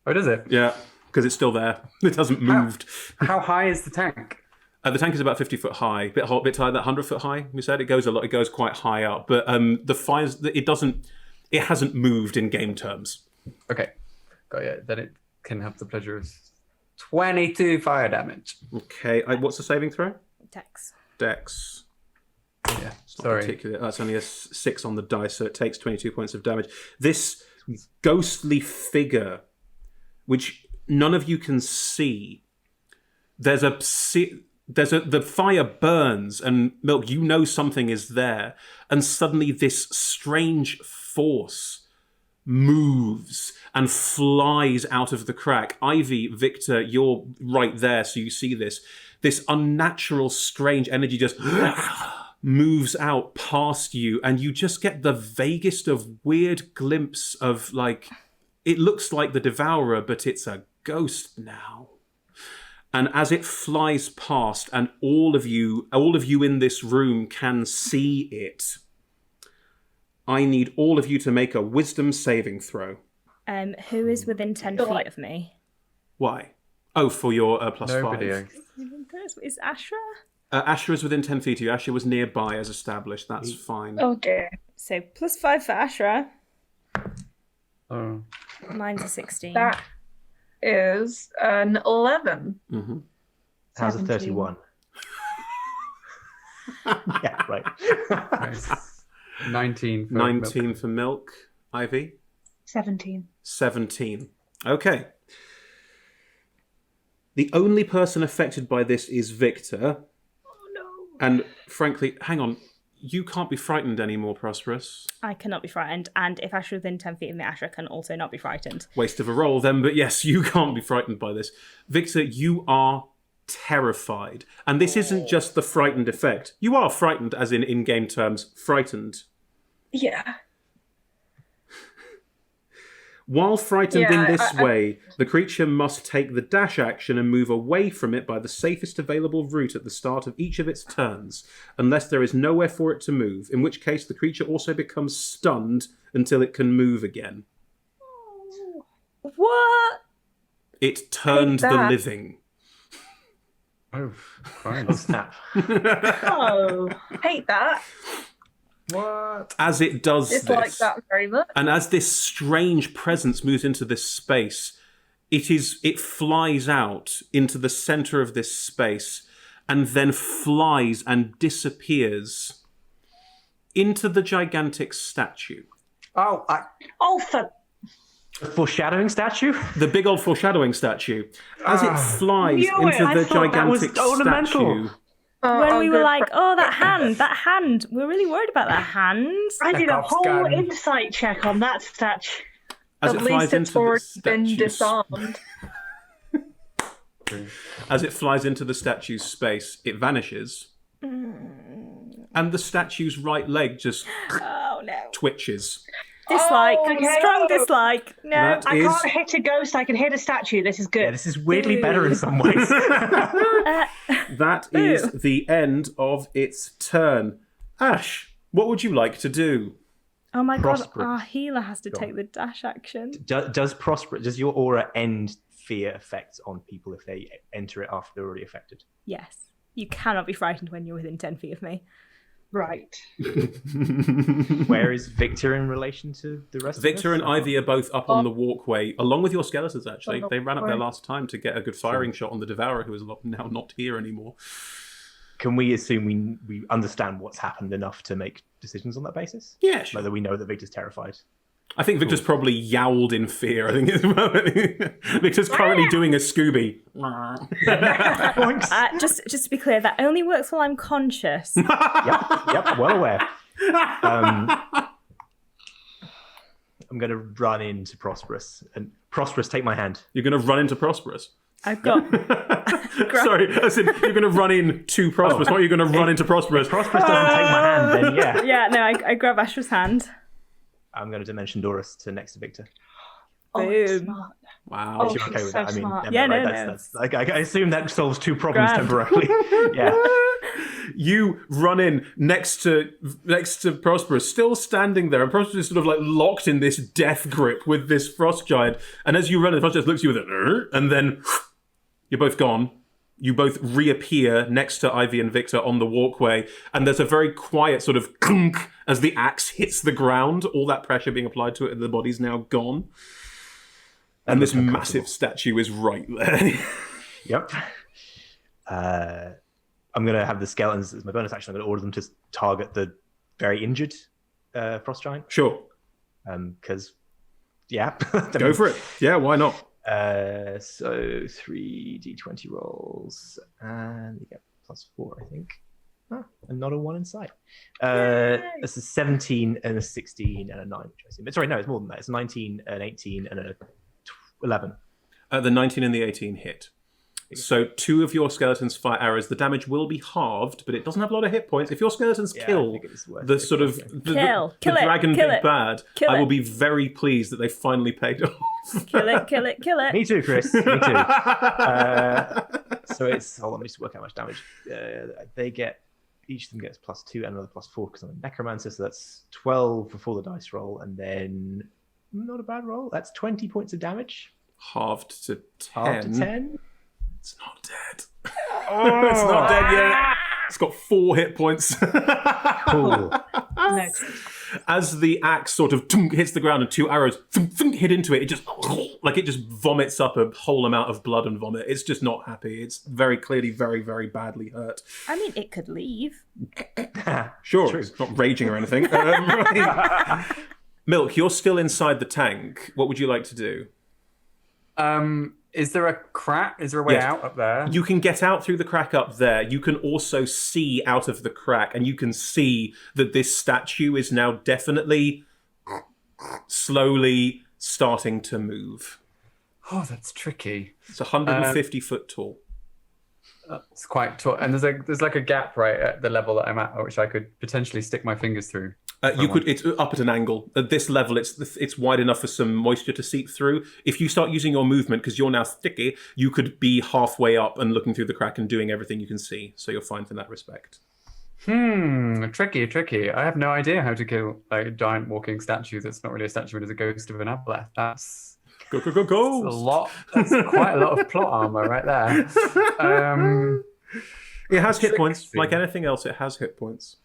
Oh, does it? Yeah, because it's still there. It hasn't moved. How high is the tank? The tank is about 50 foot high, bit higher than 100 foot high. We said it goes a lot. It goes quite high up, but the fires. It doesn't. It hasn't moved in game terms. Okay, got it. Then it can have the pleasure of 22 fire damage. Okay, what's the saving throw? Dex. Dex. Yeah, It's not sorry. particular. That's only a 6 on the dice, so it takes 22 points of damage. This ghostly figure, which none of you can see, the fire burns, and Milk, you know something is there, and suddenly this strange force moves and flies out of the crack. Ivy, Viktor, you're right there, so you see this unnatural, strange energy just moves out past you, and you just get the vaguest of weird glimpse of, like, it looks like the Devourer, but it's a ghost now. And as it flies past, and all of you in this room can see it, I need all of you to make a wisdom saving throw. Who is within 10 feet of me? Why? Oh, for your +5. Is Ashra? Ashra is within 10 feet of you. Ashra was nearby as established. That's fine. Oh dear. So +5 for Ashra. Oh. Mine's a 16. That is an 11. Mm-hmm. How's a 17. 31? Yeah, right. Nice. 19. For 19 milk. for Milk. Ivy? 17. 17. Okay. The only person affected by this is Viktor. Oh no. And frankly, hang on. You can't be frightened anymore, Prosp'rus. I cannot be frightened, and if Ashra is within 10 feet of me, Ashra can also not be frightened. Waste of a roll then, but yes, you can't be frightened by this. Viktor, you are terrified. And this isn't just the frightened effect. You are frightened, as in game terms, frightened. Yeah. While frightened Yeah, in this way, the creature must take the dash action and move away from it by the safest available route at the start of each of its turns, unless there is nowhere for it to move, in which case the creature also becomes stunned until it can move again. What? It turned the that. living. Oh, fine. Snap. Oh. Hate that. What? As it does Dislike this, that very much. and as this strange presence moves into this space, it flies out into the center of this space and then flies and disappears into the gigantic statue. Oh, Oh, for A foreshadowing statue? The big old foreshadowing statue. As it flies Knew it. into I the thought that was gigantic ornamental. statue. When we were good like, for- oh, that hand. We were really worried about that hand. I did a Chekhov's whole gun. insight check on that statue. As At it flies least it's into the already been statue's- disarmed. As it flies into the statue's space, it vanishes. And the statue's right leg just Oh no. twitches. Dislike. Oh, okay. Strong dislike. No. That I is- can't hit a ghost, I can hit a statue. This is Yeah, good. this is weirdly better in some ways. That is the end of its turn. Ash, what would you like to do? Oh my god, Prosp'rus. our healer has to Go take on. the dash action. Does your aura end fear effects on people if they enter it after they're already affected? Yes. You cannot be frightened when you're within 10 feet of me. Right. Where is Viktor in relation to the rest Viktor of and us? Ivy are both up on the walkway, along with your skeletons, actually. On the They ran up there walkway. last time to get a good firing shot on the Devourer, who is now not here anymore. Can we assume we understand what's happened enough to make decisions on that basis? Yeah, sure. Whether we know that Victor's terrified. I think Victor's probably yowled in fear. I think Victor's currently doing a Scooby. Just to be clear, that only works while I'm conscious. Yep, well aware. I'm going to run into Prosp'rus. And Prosp'rus, take my hand. You're going to run into Prosp'rus. I've got. Sorry, I said you're going to run into Prosp'rus. Not you're going to run into Prosp'rus. Prosp'rus doesn't take my hand, then yeah. Yeah, no, I grab Ashra's hand. I'm going to Dimension Doris to next to Victor. Oh, it's Boom. smart. Wow. Oh, If you're okay she's with so that, I mean, smart. Emma, Yeah, right? no, That's I assume that solves two problems Grand. temporarily. Yeah. You run in next to Prosp'rus, still standing there, and Prosp'rus is sort of like locked in this death grip with this frost giant. And as you run, the frost giant looks at you with a, and then you're both gone. You both reappear next to Ivy and Viktor on the walkway, and there's a very quiet sort of clunk as the axe hits the ground. All that pressure being applied to it, and the body's now gone. And this massive statue is right there. Yep. I'm going to have the skeletons as my bonus action. I'm going to order them to target the very injured frost giant. Sure. Because, yeah. Go for it. Yeah, why not? So 3d20 rolls, and you get +4, I think. And not a 1 in sight. It's a 17 and a 16 and a 9, which I assume. Sorry, no, it's more than that. It's 19, an 18, and a 11. The 19 and the 18 hit. So 2 of your skeletons fire arrows. The damage will be halved, but it doesn't have a lot of hit points. If your skeletons Yeah, I kill think it is worth the it. sort of Okay. the Kill it, dragon kill big it, bad, kill I will it. be very pleased that they finally paid off. Kill it, kill it, kill it. Me too, Chris. Me too. So it's, hold on, let me just work out how much damage. They get, each of them gets +2 and another +4 because I'm a necromancer, so that's 12 before the dice roll, and then not a bad roll. That's 20 points of damage. Halved to 10. Half to 10. It's not dead. It's not dead yet. It's got 4 hit points. Cool. Noted. As the axe sort of hits the ground and 2 arrows hit into it, it just vomits up a whole amount of blood and vomit. It's just not happy. It's very clearly very, very badly hurt. I mean, it could leave. Sure, True. it's not raging or anything. Right. Milk, you're still inside the tank. What would you like to do? Is there a crack? Is there a way Yes. out up there? You can get out through the crack up there. You can also see out of the crack, and you can see that this statue is now definitely slowly starting to move. Oh, that's tricky. It's 150 foot tall. It's quite tall, and there's like a gap right at the level that I'm at, which I could potentially stick my fingers through. You could. It's up at an angle. At this level, it's wide enough for some moisture to seep through. If you start using your movement, because you're now sticky, you could be halfway up and looking through the crack and doing everything you can see. So you're fine in that respect. Tricky. I have no idea how to kill a giant walking statue that's not really a statue, but is a ghost of an aboleth. That's Go! a lot. That's quite a lot of plot armor right there. It has hit points. Tricksy. Like anything else, it has hit points.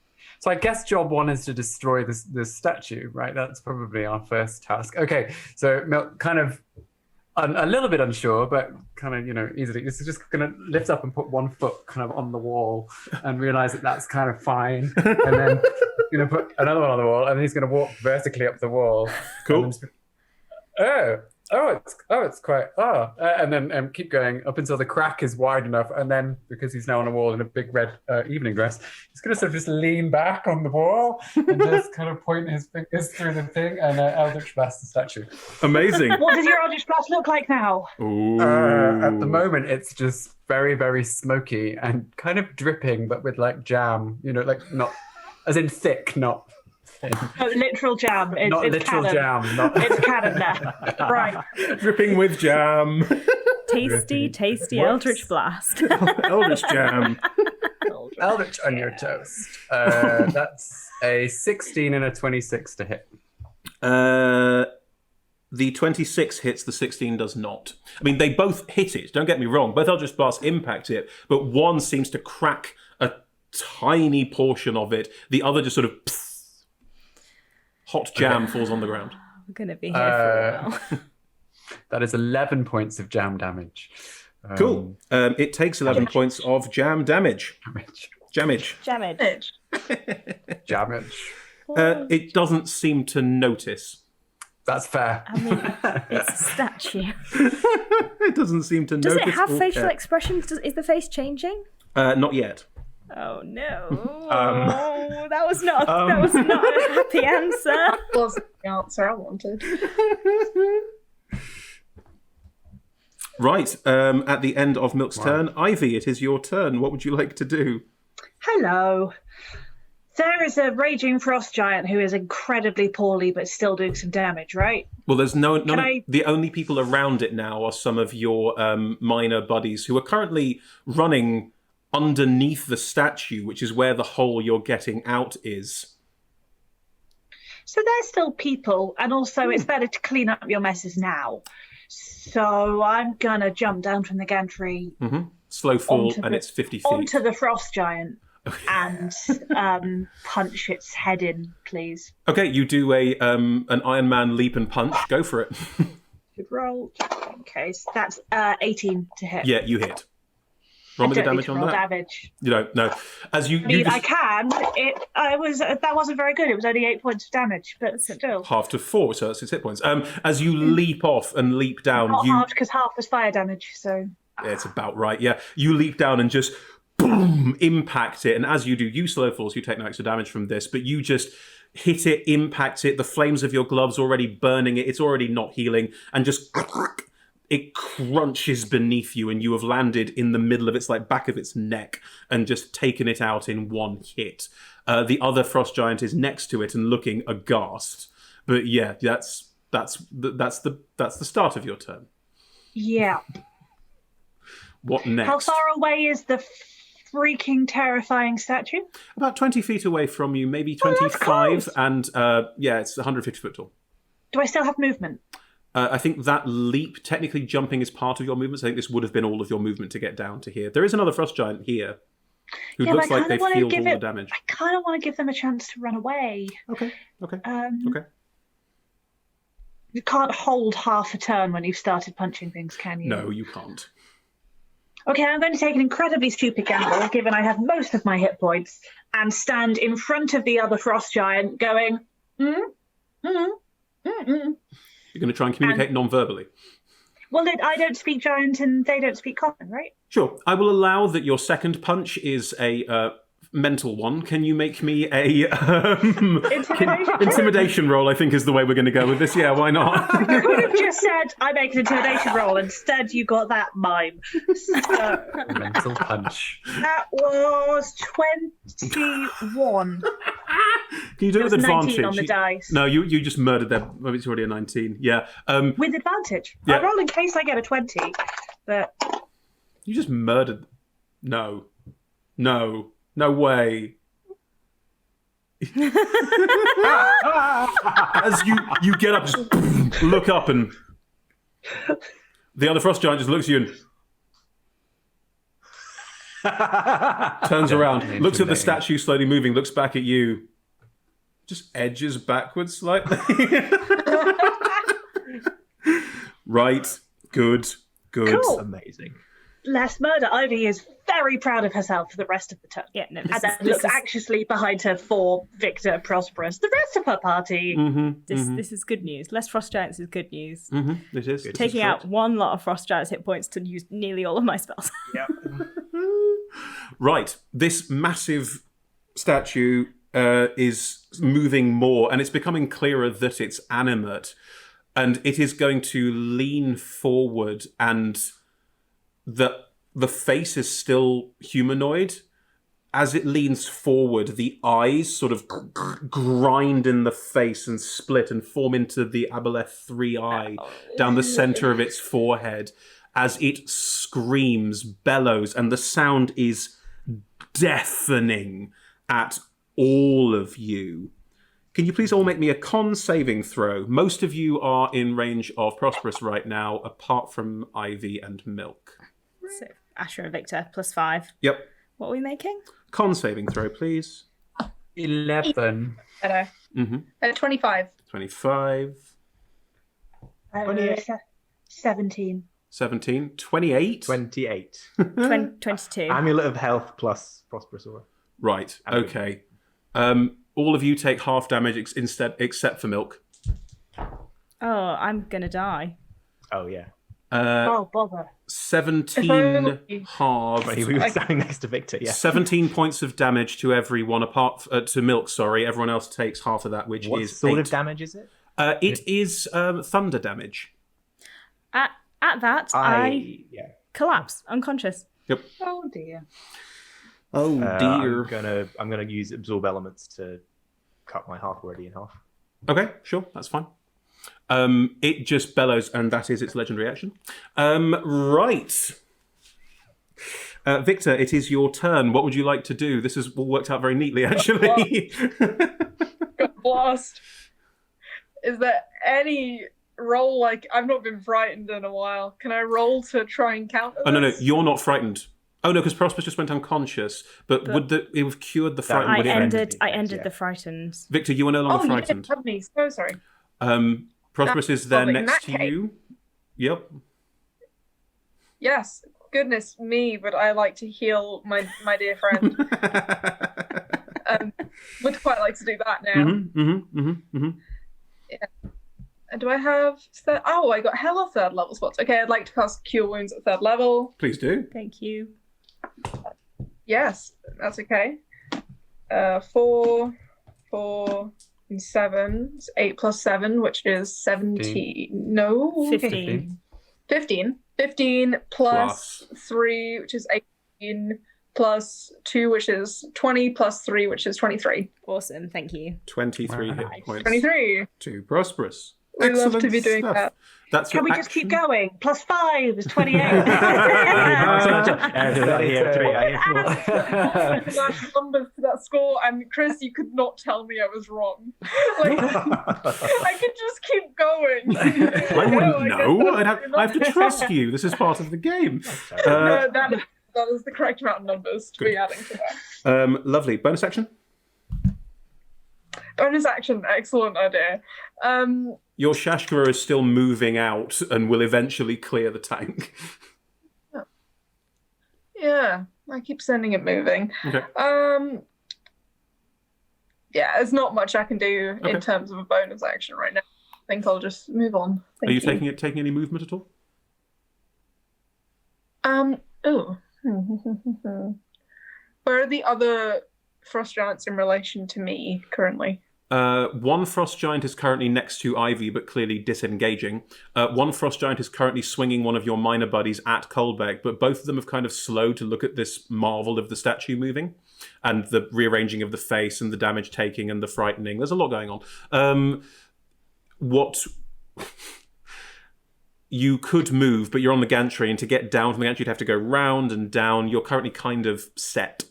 So I guess job 1 is to destroy this statue, right? That's probably our first task. Okay, so Milk kind of a little bit unsure, but kind of, easily. This is just going to lift up and put 1 foot kind of on the wall and realize that that's kind of fine. And then put another one on the wall, and then he's going to walk vertically up the wall. Cool. And it's quite, and then keep going up until the crack is wide enough. And then, because he's now on a wall in a big red evening dress, he's going to sort of just lean back on the wall and just kind of point his fingers through the thing and Eldritch Blast the statue. Amazing. What does your Eldritch Blast look like now? Ooh. At the moment, it's just very, very smoky and kind of dripping, but with like jam, like not, as in thick, not thin. Oh, literal jam. It's literal canon. jam. Not... It's canon now. Right. Dripping with jam. Tasty What? Eldritch Blast. Eldritch jam. Eldritch on your toast. That's a 16 and a 26 to hit. The 26 hits, the 16 does not. I mean, they both hit it, don't get me wrong. Both Eldritch Blasts impact it, but one seems to crack a tiny portion of it. The other just sort of... hot jam falls on the ground. I'm going to be here for a while. That is 11 points of jam damage. Cool. It takes 11 points of jam damage. Jamage. Damage. Damage. It doesn't seem to notice. That's fair. I mean, it's a statue. It doesn't seem to Does notice. it have or facial care. expressions? Is the face changing? Not yet. Oh no! That was not a happy answer. That wasn't the answer I wanted. Right. At the end of Milk's turn, Ivy, it is your turn. What would you like to do? Hello. There is a raging frost giant who is incredibly poorly but still doing some damage, right? Well, there's the only people around it now are some of your minor buddies who are currently running underneath the statue, which is where the hole you're getting out is. So they're still people, and also it's better to clean up your messes now. So I'm gonna jump down from the gantry Slow fall, Onto and the- it's 50 feet. onto the frost giant and punch its head in, please. Okay, you do an Iron Man leap and punch. Go for it. Good roll. Okay, so that's 18 to hit. Yeah, you hit. Roll me the I don't need damage to on roll that. damage. You don't know. As you, I you mean, just I can. That wasn't very good. It was only 8 points of damage, but still. half to 4, so that's 6 hit points. As you leap off and leap down, Not you half, because half was fire damage, so... yeah, it's about right. Yeah, you leap down and just boom, impact it, and as you do, you slow falls. You take no extra damage from this, but you just hit it, impact it. The flames of your gloves already burning it. It's already not healing, and just it crunches beneath you, and you have landed in the middle of its back of its neck and just taken it out in one hit. The other frost giant is next to it and looking aghast. But yeah, that's the start of your turn. Yeah. What next? How far away is the freaking terrifying statue? About 20 feet away from you, maybe that's 25, close. and it's 150 foot tall. Do I still have movement? I think that leap, technically jumping is part of your movement, so I think this would have been all of your movement to get down to here. There is another frost giant here who Yeah, looks but I like kinda they've wanna healed give all it- the damage. I kind of want to give them a chance to run away. Okay. You can't hold half a turn when you've started punching things, can you? No, you can't. Okay, I'm going to take an incredibly stupid gamble, given I have most of my hit points, and stand in front of the other frost giant going, You're going to try and communicate non-verbally. Well, I don't speak giant and they don't speak common, right? Sure. I will allow that your second punch is a mental one. Can you make me a intimidation roll? I think is the way we're going to go with this. Yeah, why not? You could have just said, I make an intimidation roll. Instead, you got that mime. So, Mental punch. that was 21. Can you do it with It was 19 advantage? on the dice. No, you just murdered them. Well, it's already a 19. Yeah. With advantage. Yeah. I roll in case I get a 20. But You just murdered. No way. As you get up, just look up, and the other frost giant just looks at you and turns around, looks at the statue slowly moving, looks back at you, just edges backwards slightly. Right. Good. Cool. Amazing. less murder. Ivy is very proud of herself for the rest of the turn. Yeah, no, And then looks anxiously behind her for Viktor, Prosp'rus, the rest of her party. This is good news. Less frost giants is good news. It is. Taking out one lot of frost giants hit points to use nearly all of my spells. Yeah. Right. This massive statue is moving more, and it's becoming clearer that it's animate. And it is going to lean forward, and the face is still humanoid. As it leans forward, the eyes sort of grind in the face and split and form into the Aboleth 3 eye down the center of its forehead as it screams, bellows, and the sound is deafening at all of you. Can you please all make me a con saving throw? Most of you are in range of Prosp'rus right now, apart from Ivy and Milk. So, Ashra and Viktor, +5. Yep. What are we making? Con saving throw, please. 11. I know. 25. 25. 17. 17. 28. 28. 22. Amulet of Health plus Prosperous Aura. Right, okay. All of you take half damage instead, except for Milk. Oh, I'm gonna die. Oh, yeah. Oh, bother. 17 halved. He was standing next to Viktor, yeah. 17 points of damage to everyone, apart to Milk, sorry. Everyone else takes half of that, which What is sort 8. of damage is it? It is thunder damage. At that, I collapse, unconscious. Yep. Oh, dear. Oh, dear. I'm gonna use Absorb Elements to cut my half already in half. Okay, sure, that's fine. It just bellows, and that is its legendary action. Right. Viktor, it is your turn. What would you like to do? This has all worked out very neatly, actually. Got blast. Is there any roll, like, I've not been frightened in a while. Can I roll to try and counter Oh, no, this? you're not frightened. Oh, no, because Prosp'rus just went unconscious. But would it have cured the frightened? I would it have- ended yeah. the frightened. Victor, you are no longer Oh, you frightened. didn't have me. So sorry. Prosp'rus is there in next that to case- you. Yep. Yes, goodness me, but I like to heal my dear friend. Would quite like to do that now. Do I have... Oh, I got hella third level spots. Okay, I'd like to cast Cure Wounds at 3rd level. Please do. Thank you. Yes, that's okay. 4, and 7. It's 8 plus 7, which is 17. No, 15. 15. 15 plus 3, which is 18, plus 2, which is 20, plus 3, which is 23. Awesome, thank you. 23 hit points 23. to Prosp'rus. We love to be Excellent doing stuff. that. That's Can your we just keep action. going? Plus 5 is 28. Numbers to that score, and Chris, you could not tell me I was wrong. Like, I could just keep going. I wouldn't know. I have to trust you. This is part of the game. No, that is the correct amount of numbers to be adding to that. Lovely. Bonus action? Bonus action, excellent idea. Your Shashkara is still moving out and will eventually clear the tank. Yeah, I keep sending it moving. Okay. Yeah, there's not much I can do Okay. in terms of a bonus action right now. I think I'll just move on. Are you taking any movement at all? Oh. Where are the other frost giants in relation to me currently? One frost giant is currently next to Ivy, but clearly disengaging. One frost giant is currently swinging one of your minor buddies at Kolbeck, but both of them have kind of slowed to look at this marvel of the statue moving, and the rearranging of the face, and the damage taking, and the frightening. There's a lot going on. What you could move, but you're on the gantry, and to get down from the gantry, you'd have to go round and down. You're currently kind of set.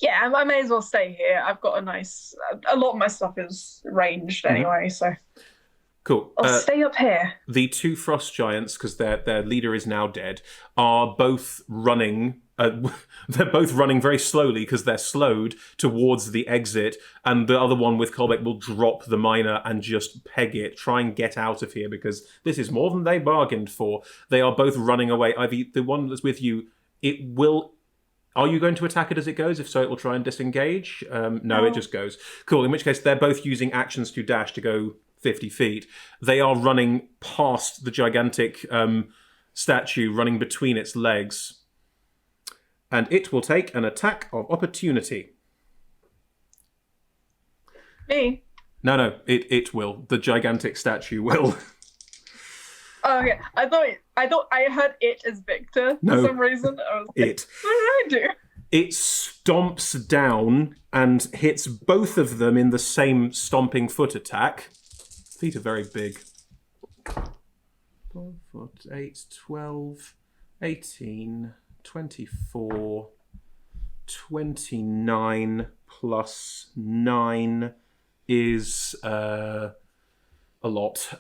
Yeah, I may as well stay here. I've got a lot of my stuff is ranged anyway, so Cool. I'll stay up here. The two frost giants, because their leader is now dead, are both running. They're both running very slowly because they're slowed towards the exit, and the other one with Kolbeck will drop the miner and just peg it, try and get out of here because this is more than they bargained for. They are both running away. Ivy, the one that's with you, it will. Are you going to attack it as it goes? If so, it will try and disengage. No, it just goes. Cool. In which case, they're both using actions to dash to go 50 feet. They are running past the gigantic statue, running between its legs. And it will take an attack of opportunity. Me? No, it will. The gigantic statue will. Oh, okay. I thought I heard it as Viktor No. for some reason. I was like, It. what did I do? It stomps down and hits both of them in the same stomping foot attack. Feet are very big. 12, 14, 8, 12, 18, 24, 29 plus 9 is a lot.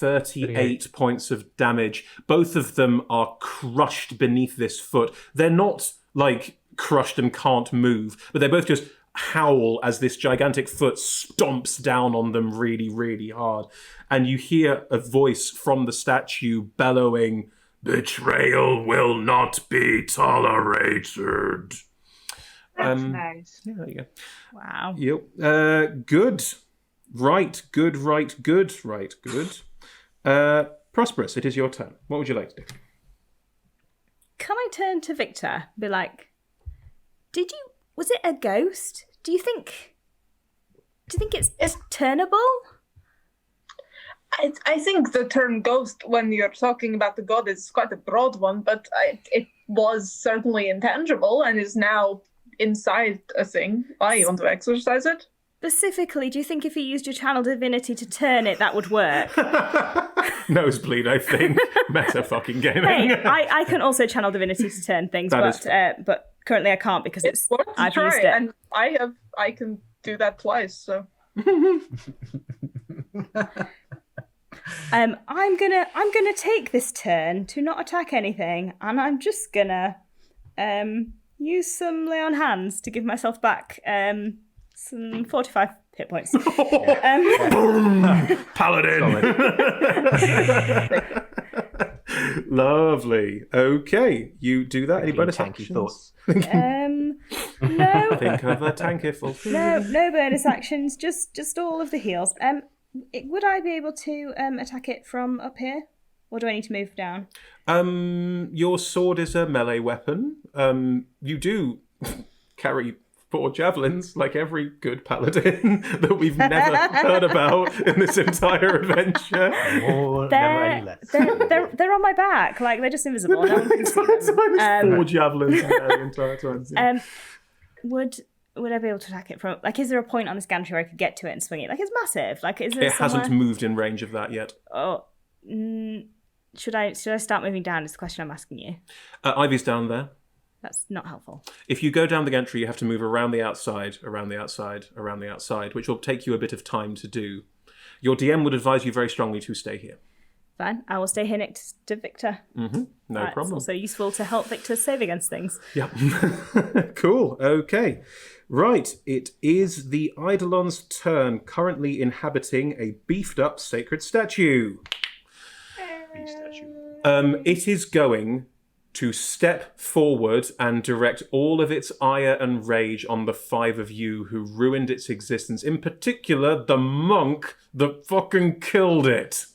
38 points of damage. Both of them are crushed beneath this foot. They're not like crushed and can't move, but they both just howl as this gigantic foot stomps down on them really, really hard. And you hear a voice from the statue bellowing, "Betrayal will not be tolerated." That's nice. Yeah, there you go. Wow. Yep. Good. Right. Good. Prosp'rus, it is your turn. What would you like to do? Can I turn to Viktor? Be like, was it a ghost? Do you think it's turnable? I think the term ghost, when you're talking about the god, is quite a broad one, but it was certainly intangible and is now inside a thing. Why, you want to exorcise it? Specifically, do you think if you used your channel divinity to turn it, that would work? Nosebleed, I think. Meta fucking gaming. Hey, I can also channel divinity to turn things, but currently I can't because I've used it. And I can do that twice, so. I'm gonna take this turn to not attack anything, and I'm just gonna use some lay on hands to give myself back some 45 hit points. Boom! Paladin! Lovely. Okay, you do that. Any bonus tanky actions? thoughts. No. Think of a tankiful. No bonus actions. Just all of the heals. Would I be able to attack it from up here, or do I need to move down? Your sword is a melee weapon. You do carry 4 javelins, like every good paladin that we've never heard about in this entire adventure. Or never any less. They're on my back. Like, they're just invisible. No one can see them. 4 javelins there the entire time. Would I be able to attack it from... Like, is there a point on this gantry where I could get to it and swing it? Like, it's massive. Like, is there It somewhere... hasn't moved in range of that yet. Oh, should I start moving down is the question I'm asking you. Ivy's down there. That's not helpful. If you go down the gantry, you have to move around the outside, around the outside, around the outside, which will take you a bit of time to do. Your DM would advise you very strongly to stay here. Fine. I will stay here next to Victor. Mm-hmm. No problem. It's also useful to help Victor save against things. Yeah. Cool. Okay. Right. It is the Eidolon's turn, currently inhabiting a beefed up sacred statue. It is going to step forward and direct all of its ire and rage on the 5 of you who ruined its existence. In particular, the monk that fucking killed it.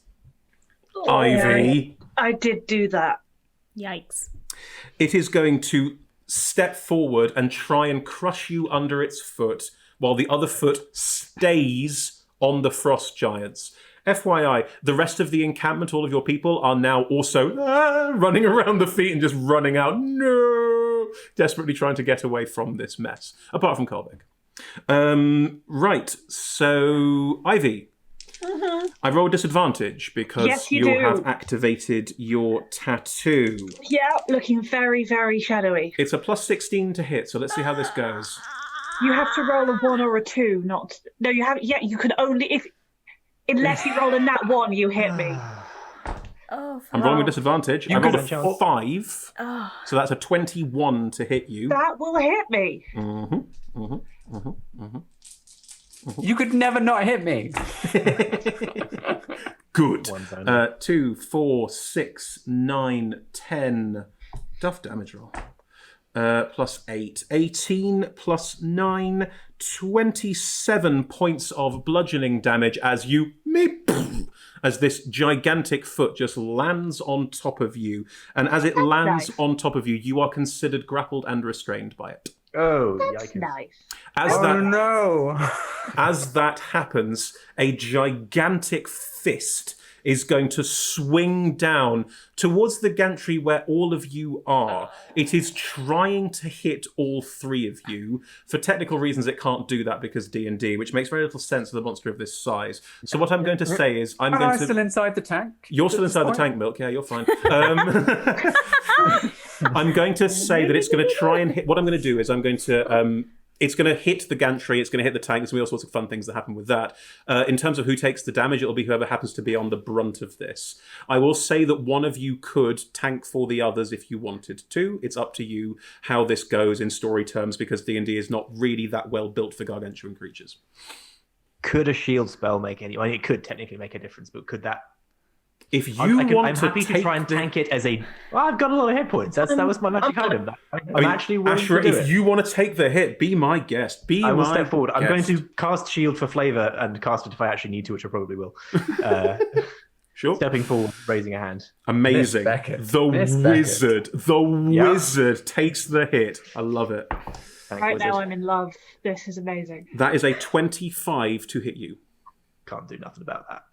Ivy. I did do that. Yikes. It is going to step forward and try and crush you under its foot while the other foot stays on the frost giants. FYI, the rest of the encampment, all of your people, are now also running around the feet and just running out, no, desperately trying to get away from this mess, apart from Kolbeck. Right, so Ivy, I roll disadvantage because Yes, you do. have activated your tattoo. Yeah, looking very, very shadowy. It's a plus 16 to hit, so let's see how this goes. You have to roll a 1 or a 2, not... No, you have... Yeah, you can only... Unless you roll a nat 1, you hit me. Oh, I'm rolling with disadvantage. I rolled a 5, Oh. so that's a 21 to hit you. That will hit me. You could never not hit me. Good. One's only. 2, 4, 6, 9, 10. Duff damage roll. Plus 8. 18 plus 9. 27 points of bludgeoning damage as you... As this gigantic foot just lands on top of you. And as it lands nice. on top of you, you are considered grappled and restrained by it. Oh, That's yikes. nice. No. As that happens, a gigantic fist is going to swing down towards the gantry where all of you are. It is trying to hit all 3 of you. For technical reasons, it can't do that because D&D, which makes very little sense for the monster of this size. So what I'm going to say is I'm Am going I to... still inside the tank? You're still inside the tank, Milk. Yeah, you're fine. I'm going to say that it's going to try and hit... What I'm going to do is I'm going to... it's going to hit the gantry, it's going to hit the tank, there's going to be all sorts of fun things that happen with that. In terms of who takes the damage, it'll be whoever happens to be on the brunt of this. I will say that one of you could tank for the others if you wanted to. It's up to you how this goes in story terms, because D&D is not really that well built for gargantuan creatures. Could a shield spell make any... I mean, it could technically make a difference, but could that... If you I'm want happy to try and tank it as a... Well, I've got a lot of hit points. That was my magic item. I'm actually willing Ashra, to do if it. you want to take the hit, be my guest. I will step forward. I'm going to cast Shield for flavor and cast it if I actually need to, which I probably will. Sure. Stepping forward, raising a hand. Amazing. Miss Beckett. The Miss wizard. The wizard takes the hit. I love it. Thank Right wizard. now I'm in love. This is amazing. That is a 25 to hit you. Can't do nothing about that.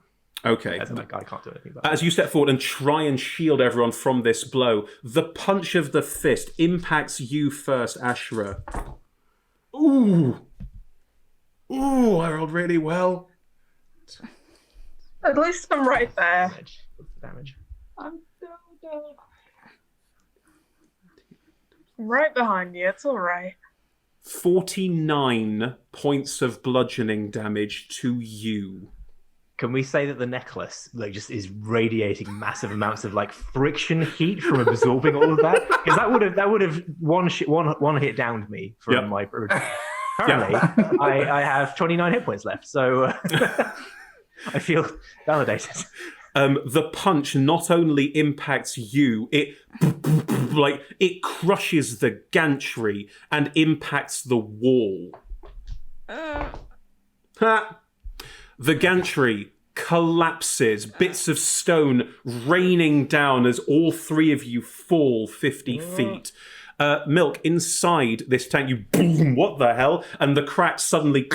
Okay. As in, like, I can't do anything about that. As you step forward and try and shield everyone from this blow, the punch of the fist impacts you first, Ashra. Ooh. Ooh, I rolled really well. At least I'm right there. Damage. What's the damage? I'm right behind you. It's all right. 49 points of bludgeoning damage to you. Can we say that the necklace just is radiating massive amounts of friction heat from absorbing all of that? Because that would have one hit downed me from my. Apparently, I have 29 hit points left, so I feel validated. The punch not only impacts you, it crushes the gantry and impacts the wall. The gantry collapses, bits of stone raining down as all 3 of you fall 50 feet. Milk, inside this tank, you boom, what the hell? And the crack suddenly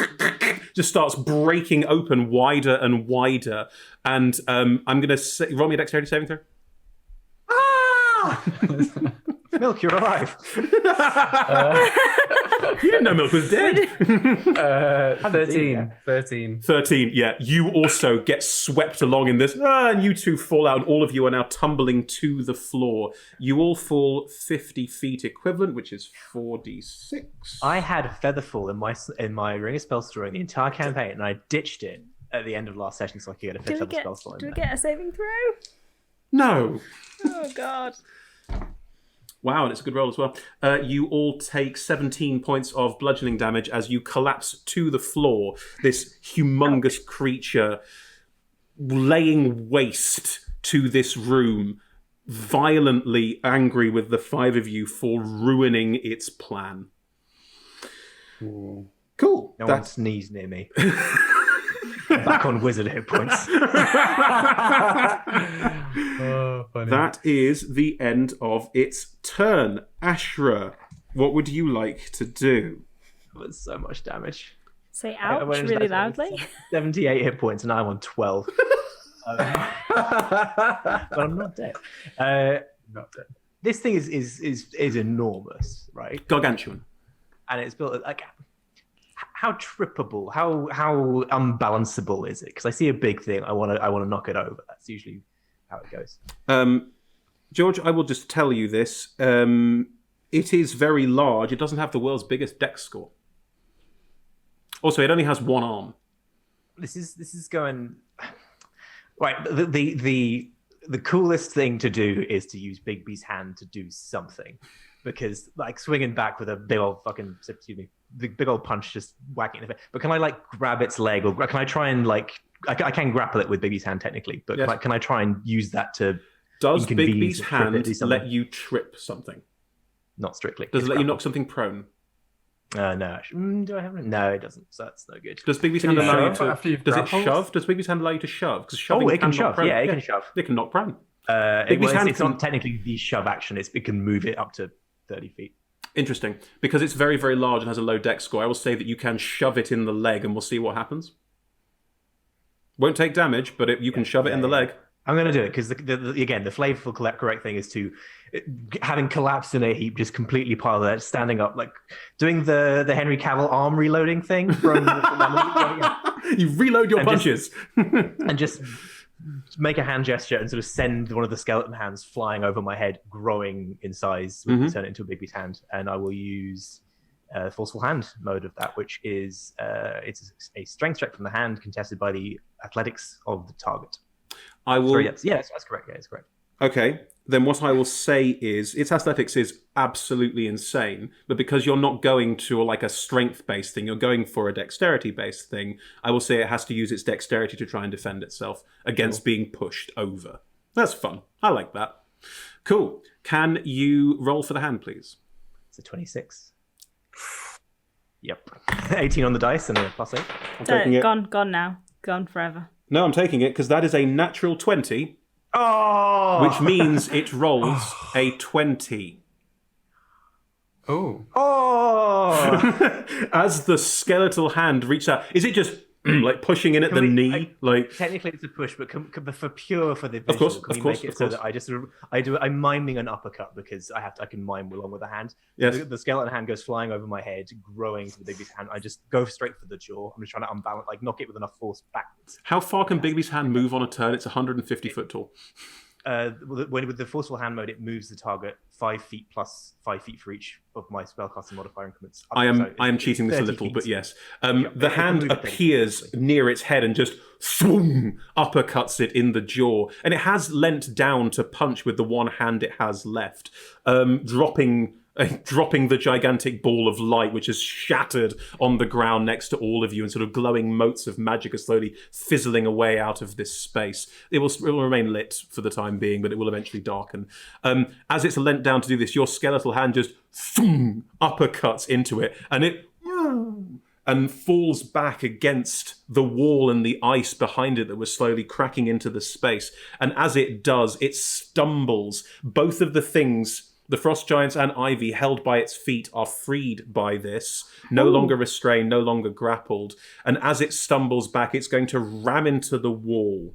just starts breaking open wider and wider. And I'm going to say, roll me a dexterity saving throw. Ah! Milk, you're alive. You didn't know Milk was dead. 13. 13. 13, yeah. You also get swept along in this, and you two fall out, and all of you are now tumbling to the floor. You all fall 50 feet equivalent, which is 4d6. I had Featherfall in my Ring of Spells during the entire campaign, and I ditched it at the end of last session so I could get a fifth level spell slot. Do we get a saving throw? No. Oh, God. Wow, and it's a good roll as well. You all take 17 points of bludgeoning damage as you collapse to the floor. This humongous creature laying waste to this room, violently angry with the five of you for ruining its plan. Ooh. Cool. No one sneezed near me. Back on wizard hit points. Oh, funny. That is the end of its turn. Ashra, what would you like to do? That was so much damage. Say I ouch went really into that loudly. 78 hit points, and I'm on 12. But I'm not dead. Not dead. This thing is enormous, right? Gargantuan. And it's built like how trippable, how unbalanceable is it? Because I see a big thing, I want to knock it over. That's usually how it goes. George, I will just tell you this. It is very large. It doesn't have the world's biggest dex score. Also, it only has one arm. This is going right. The coolest thing to do is to use Bigby's hand to do something, because like swinging back with a big old fucking the big old punch just whacking in the face. But can I like grab its leg, or can I try and like I can grapple it with Bigby's hand technically, but Yes. can I try and use that to? Does inconvenience Bigby's or trip it, hand do something? let you trip something? Not strictly. Does It's it let you grapple. knock something prone? No, actually. Do I have it? No, it doesn't. So that's no good. Does Bigby's Can hand you allow you shove to... after you've Does it grappled? shove? Does Bigby's hand allow you to shove? Because Oh, shoving it can knock shove. prone. Yeah, it can shove. It can knock prone. Bigby's hand it's can- not technically the shove action. It can move it up to 30 feet. Interesting. Because it's very, very large and has a low dex score, I will say that you can shove it in the leg and we'll see what happens. Won't take damage, but you can shove it in the leg. I'm going to do it because, again, the flavorful correct thing is to, having collapsed in a heap, just completely pile there, standing up, like doing the Henry Cavill arm reloading thing from that movie. You reload your And punches. And just make a hand gesture and sort of send one of the skeleton hands flying over my head, growing in size, turn it into a Bigby's hand. And I will use forceful hand mode of that, which is it's a strength check from the hand contested by the athletics of the target. I will... Sorry, yes, that's correct. Yeah, it's correct. Okay, then what I will say is, its athletics is absolutely insane, but because you're not going to like a strength-based thing, you're going for a dexterity-based thing, I will say it has to use its dexterity to try and defend itself against being pushed over. That's fun. I like that. Cool. Can you roll for the hand, please? It's a 26. Yep. 18 on the dice and a +8. I'm taking it. Gone now. Gone forever. No, I'm taking it because that is a natural 20, Oh! which means it rolls a 20. Oh. Oh! As the skeletal hand reaches out, is it just like pushing in at the Can we- knee? Like Technically, it's a push, but for the Of course, visual, can of we course, make it of so course. that I just sort of I'm miming an uppercut because I can mime along with the hand. Yes. The skeleton hand goes flying over my head, growing to the Bigby's hand. I just go straight for the jaw. I'm just trying to unbalance, like knock it with enough force backwards. how far can Bigby's hand move on a turn? It's 150 foot tall. With the forceful hand mode, it moves the target 5 feet plus 5 feet for each of my spellcasting modifier increments. I So am it's cheating this a 30 little, feet. but yes. Yeah, The it can hand move at 30 appears feet. near its head and just swoom, uppercuts it in the jaw. And it has leant down to punch with the one hand it has left, dropping the gigantic ball of light, which is shattered on the ground next to all of you, and sort of glowing motes of magic are slowly fizzling away out of this space. It will remain lit for the time being, but it will eventually darken. As it's leant down to do this, your skeletal hand just thum, uppercuts into it, and it and falls back against the wall and the ice behind it that was slowly cracking into the space. And as it does, it stumbles. Both of the things The frost giants and Ivy, held by its feet, are freed by this, no longer restrained, no longer grappled. And as it stumbles back, it's going to ram into the wall.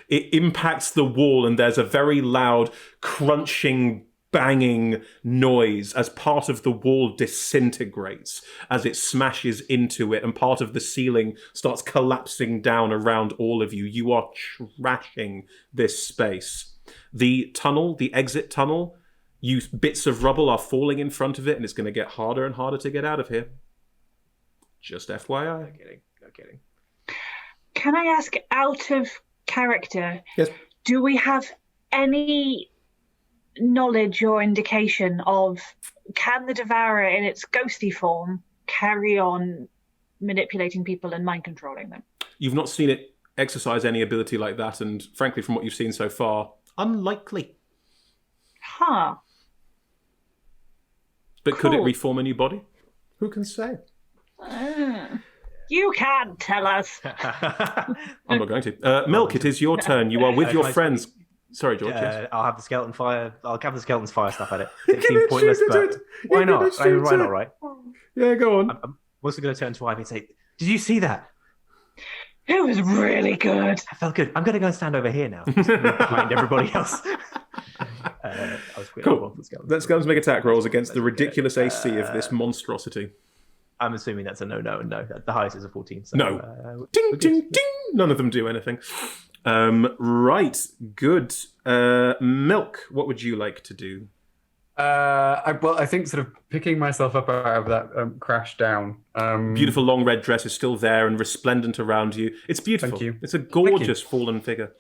It impacts the wall, and there's a very loud crunching, banging noise as part of the wall disintegrates as it smashes into it, and part of the ceiling starts collapsing down around all of you. You are trashing this space. The tunnel, the exit tunnel, bits of rubble are falling in front of it, and it's going to get harder and harder to get out of here. Just FYI. No kidding. Can I ask, out of character, Yes. do we have any knowledge or indication of, can the Devourer in its ghosty form carry on manipulating people and mind controlling them? You've not seen it exercise any ability like that, and frankly, from what you've seen so far, unlikely. Huh. But could it Cool. reform a new body? Who can say? You can't tell us. I'm not going to. Milk, it is your turn. You are with your friends. Sorry, George. Yes. I'll have the skeleton fire. I'll have the skeleton's fire stuff at it. It seems pointless, but why not? I mean, why not, right? Yeah, go on. I'm also going to turn to Ivy and say, "Did you see that? It was really good. I felt good. I'm going to go and stand over here now, just behind everybody else." I was Cool. Let's go and make attack rolls against the ridiculous AC of this monstrosity. I'm assuming that's a no. No, the highest is a 14. So, No. Ding, ding, ding. None of them do anything. Right. Good. Milk, what would you like to do? I think sort of picking myself up out of that crash down. Beautiful long red dress is still there and resplendent around you. It's beautiful. Thank you. It's a gorgeous fallen figure.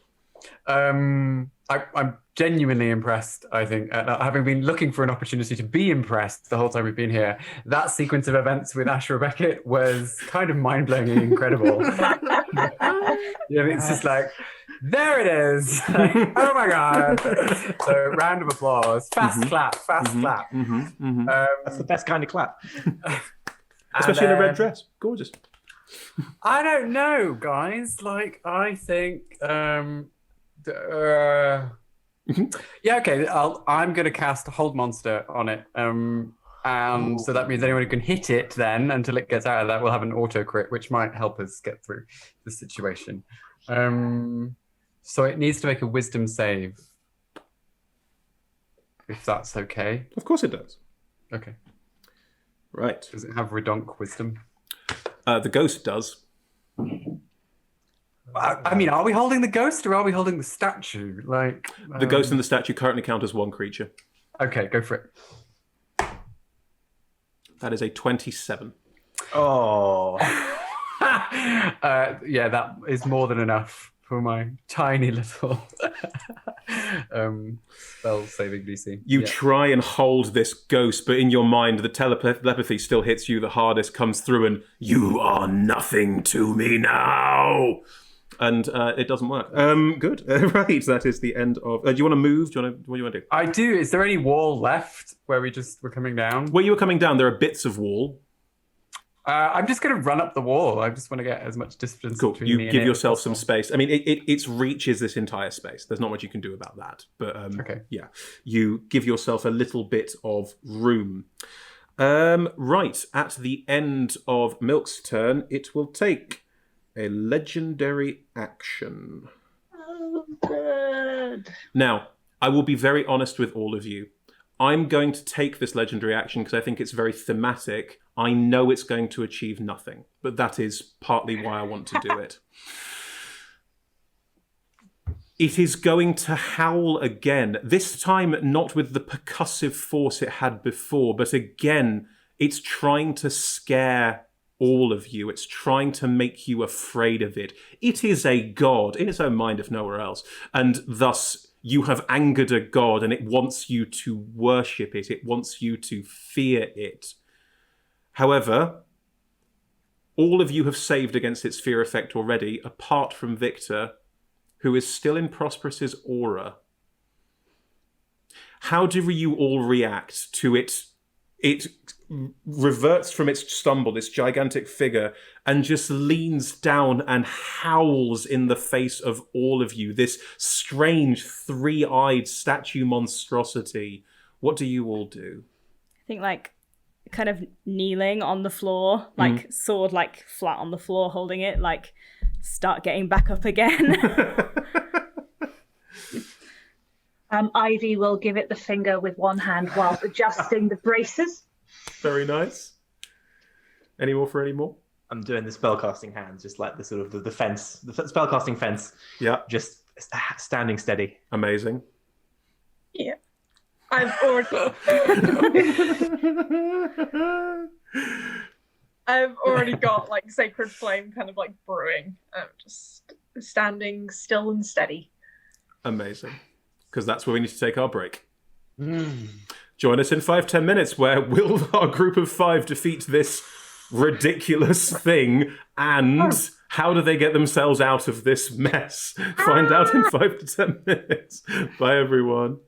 I'm genuinely impressed, I think, having been looking for an opportunity to be impressed the whole time we've been here. That sequence of events with Ashra Beckett was kind of mind-blowingly incredible. It's just like, there it is. Like, oh my God. So round of applause. Fast clap. That's the best kind of clap. Especially in a red dress. Gorgeous. I don't know, guys. Like, I think... yeah, okay. I'm going to cast Hold Monster on it. And so that means anyone who can hit it then until it gets out of that will have an auto crit, which might help us get through the situation. So it needs to make a wisdom save. If that's okay. Of course it does. Okay. Right. Does it have redonk wisdom? The ghost does. I mean, are we holding the ghost or are we holding the statue? Like The ghost and the statue currently count as one creature. Okay, go for it. That is a 27. Oh. Yeah, that is more than enough for my tiny little spell saving DC. You try and hold this ghost, but in your mind, the telepathy still hits you the hardest, comes through, and you are nothing to me now. And it doesn't work. Good. Right, that is the end of... do you want to move? What do you want to do? I do. Is there any wall left where we just were coming down? Where you were coming down, there are bits of wall. I'm just going to run up the wall. I just want to get as much distance between me and You give it yourself as some possible. space. I mean, it reaches this entire space. There's not much you can do about that. But Okay. yeah, you give yourself a little bit of room. Right, at the end of Milk's turn, it will take a legendary action. Oh, good. Now, I will be very honest with all of you. I'm going to take this legendary action because I think it's very thematic. I know it's going to achieve nothing, but that is partly why I want to do it. It is going to howl again, this time not with the percussive force it had before, but again, it's trying to scare all of you. It's trying to make you afraid of it. It is a god in its own mind, if nowhere else, and thus you have angered a god and it wants you to worship it. It wants you to fear it. However, all of you have saved against its fear effect already, apart from Viktor, who is still in Prosp'rus's aura. How do you all react to it reverts from its stumble, this gigantic figure, and just leans down and howls in the face of all of you. This strange, three-eyed statue monstrosity. What do you all do? I think like kind of kneeling on the floor, like sword like flat on the floor, holding it, like start getting back up again. Ivy will give it the finger with one hand while adjusting the braces. Very nice. Any more for any more? I'm doing the spellcasting hands, just like the sort of the fence, the spellcasting fence. Yeah. Just standing steady. Amazing. Yeah. I've already got like Sacred Flame kind of like brewing. I'm just standing still and steady. Amazing. Because that's where we need to take our break. Join us in 5-10 minutes where will our group of 5 defeat this ridiculous thing, and how do they get themselves out of this mess? Find out in 5 to 10 minutes. Bye, everyone.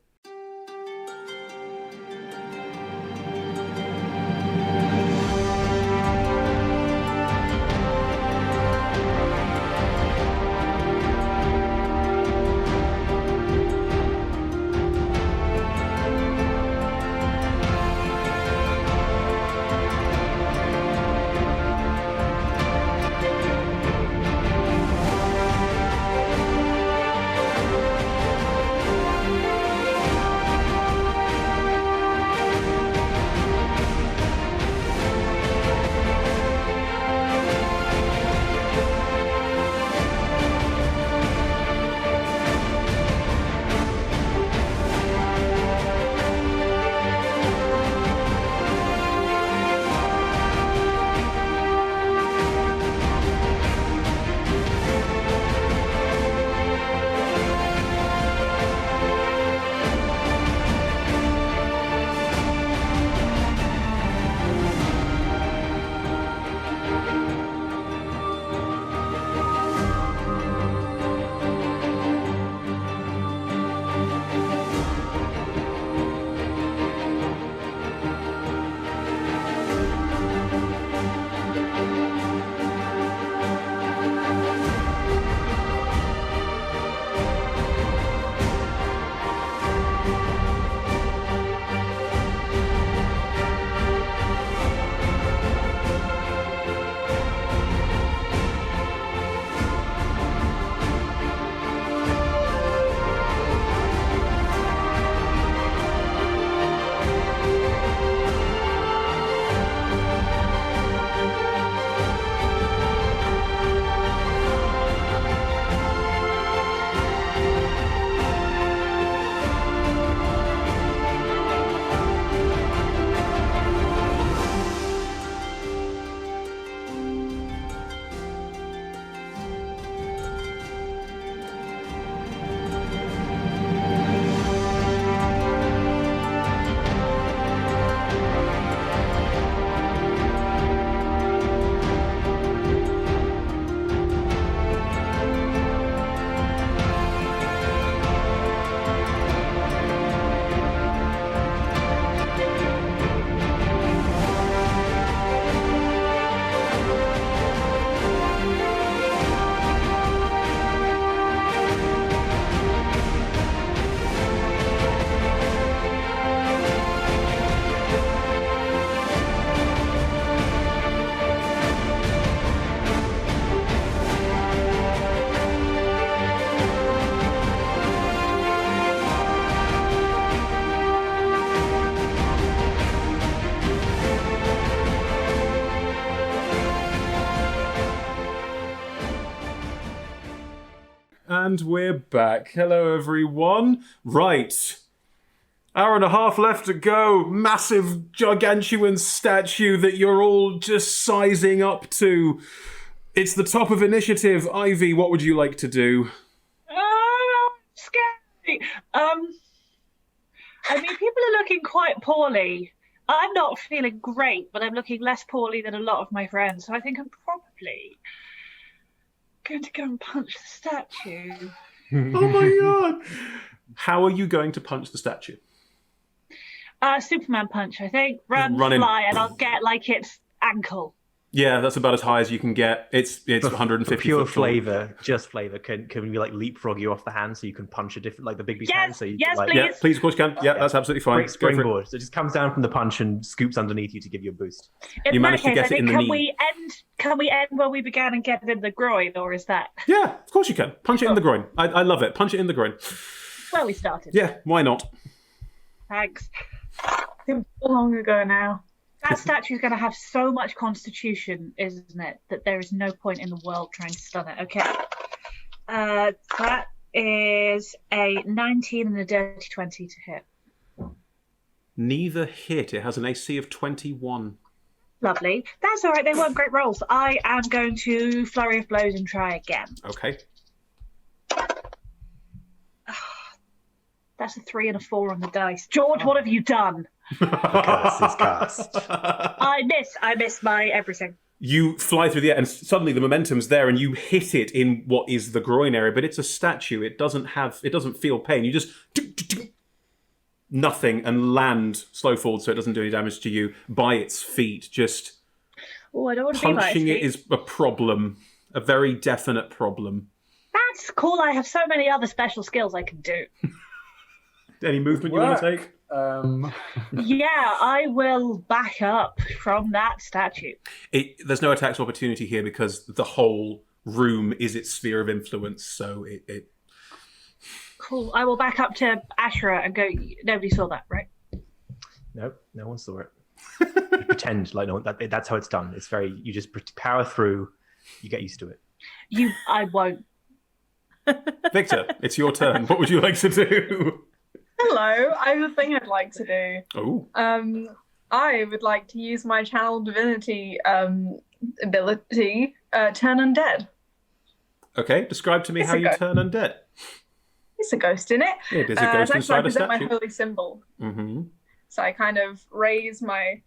And we're back. Hello, everyone. Right. Hour and a half left to go. Massive, gargantuan statue that you're all just sizing up to. It's the top of initiative. Ivy, what would you like to do? Oh, scary. I mean, people are looking quite poorly. I'm not feeling great, but I'm looking less poorly than a lot of my friends. So I think I'm probably going to go and punch the statue. Oh my god! How are you going to punch the statue? Superman punch, I think. Run, Running. fly, and I'll get like its ankle. Yeah, that's about as high as you can get. It's 150 For pure foot tall. flavor, just flavor. Can we like leapfrog you off the hand so you can punch a different like the Bigby's hand? Yes, So you yes, like, please. Yeah, please, of course you can. Yeah, that's absolutely fine. Great Go for it. springboard. So it just comes down from the punch and scoops underneath you to give you a boost. In You that managed to case, get I it in think the knee. can we end where we began and get it in the groin, or is that Yeah, of course you can. Punch it in the groin. I love it. Punch it in the groin. where we started? Yeah, why not? Thanks. Seems so long ago now. That statue is going to have so much constitution, isn't it, that there is no point in the world trying to stun it. Okay. That is a 19 and a dirty 20 to hit. Neither hit. It has an AC of 21. Lovely. That's all right. They weren't great rolls. I am going to flurry of blows and try again. Okay. That's a 3 and a 4 on the dice. George, what have you done? Curse is cast. I miss my everything. You fly through the air, and suddenly the momentum's there, and you hit it in what is the groin area. But it's a statue; it doesn't feel pain. You just nothing and land slow forward, so it doesn't do any damage to you by its feet. Just Oh, I don't want to be punching it is a problem, a very definite problem. That's cool. I have so many other special skills I can do. Any movement you want to take? Yeah, I will back up from that statue. There's no attacks opportunity here because the whole room is its sphere of influence. So it Cool. I will back up to Ashra and go, nobody saw that, right? Nope, no one saw it. You pretend like no one, that's how it's done. It's very, you just power through, you get used to it. I won't. Victor, it's your turn. What would you like to do? Hello, I have a thing I'd like to do. Oh. I would like to use my channel divinity ability, turn undead. Okay, describe to me It's how a you ghost. turn undead. It's a ghost in it. It is a ghost I'd inside a present my statue. holy symbol. Mm-hmm. So I kind of raise my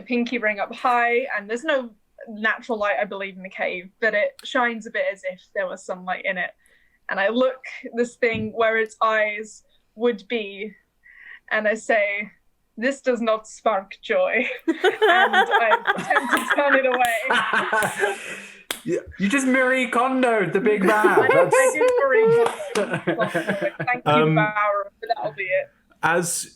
pinky ring up high, and there's no natural light, I believe, in the cave, but it shines a bit as if there was sunlight in it. And I look this thing where its eyes would be, and I say, "This does not spark joy." And I attempt to turn it away. You just Marie Kondo'd the big bad. I did worry. Thank you, Bauer, but that'll be it. As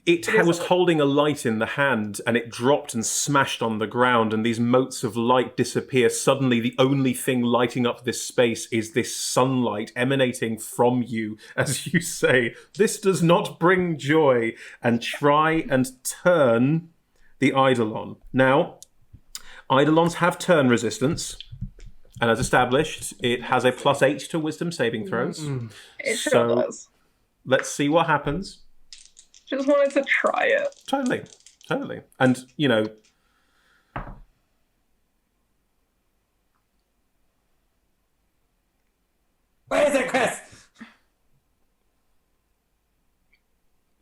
it was holding a light in the hand and it dropped and smashed on the ground and these motes of light disappear, suddenly the only thing lighting up this space is this sunlight emanating from you as you say, "This does not bring joy," and try and turn the Eidolon. Now, Eidolons have turn resistance, and as established, it has a +8 to wisdom saving throws. It sure So- does. Let's see what happens. Just wanted to try it. Totally. And, Where is it, Chris?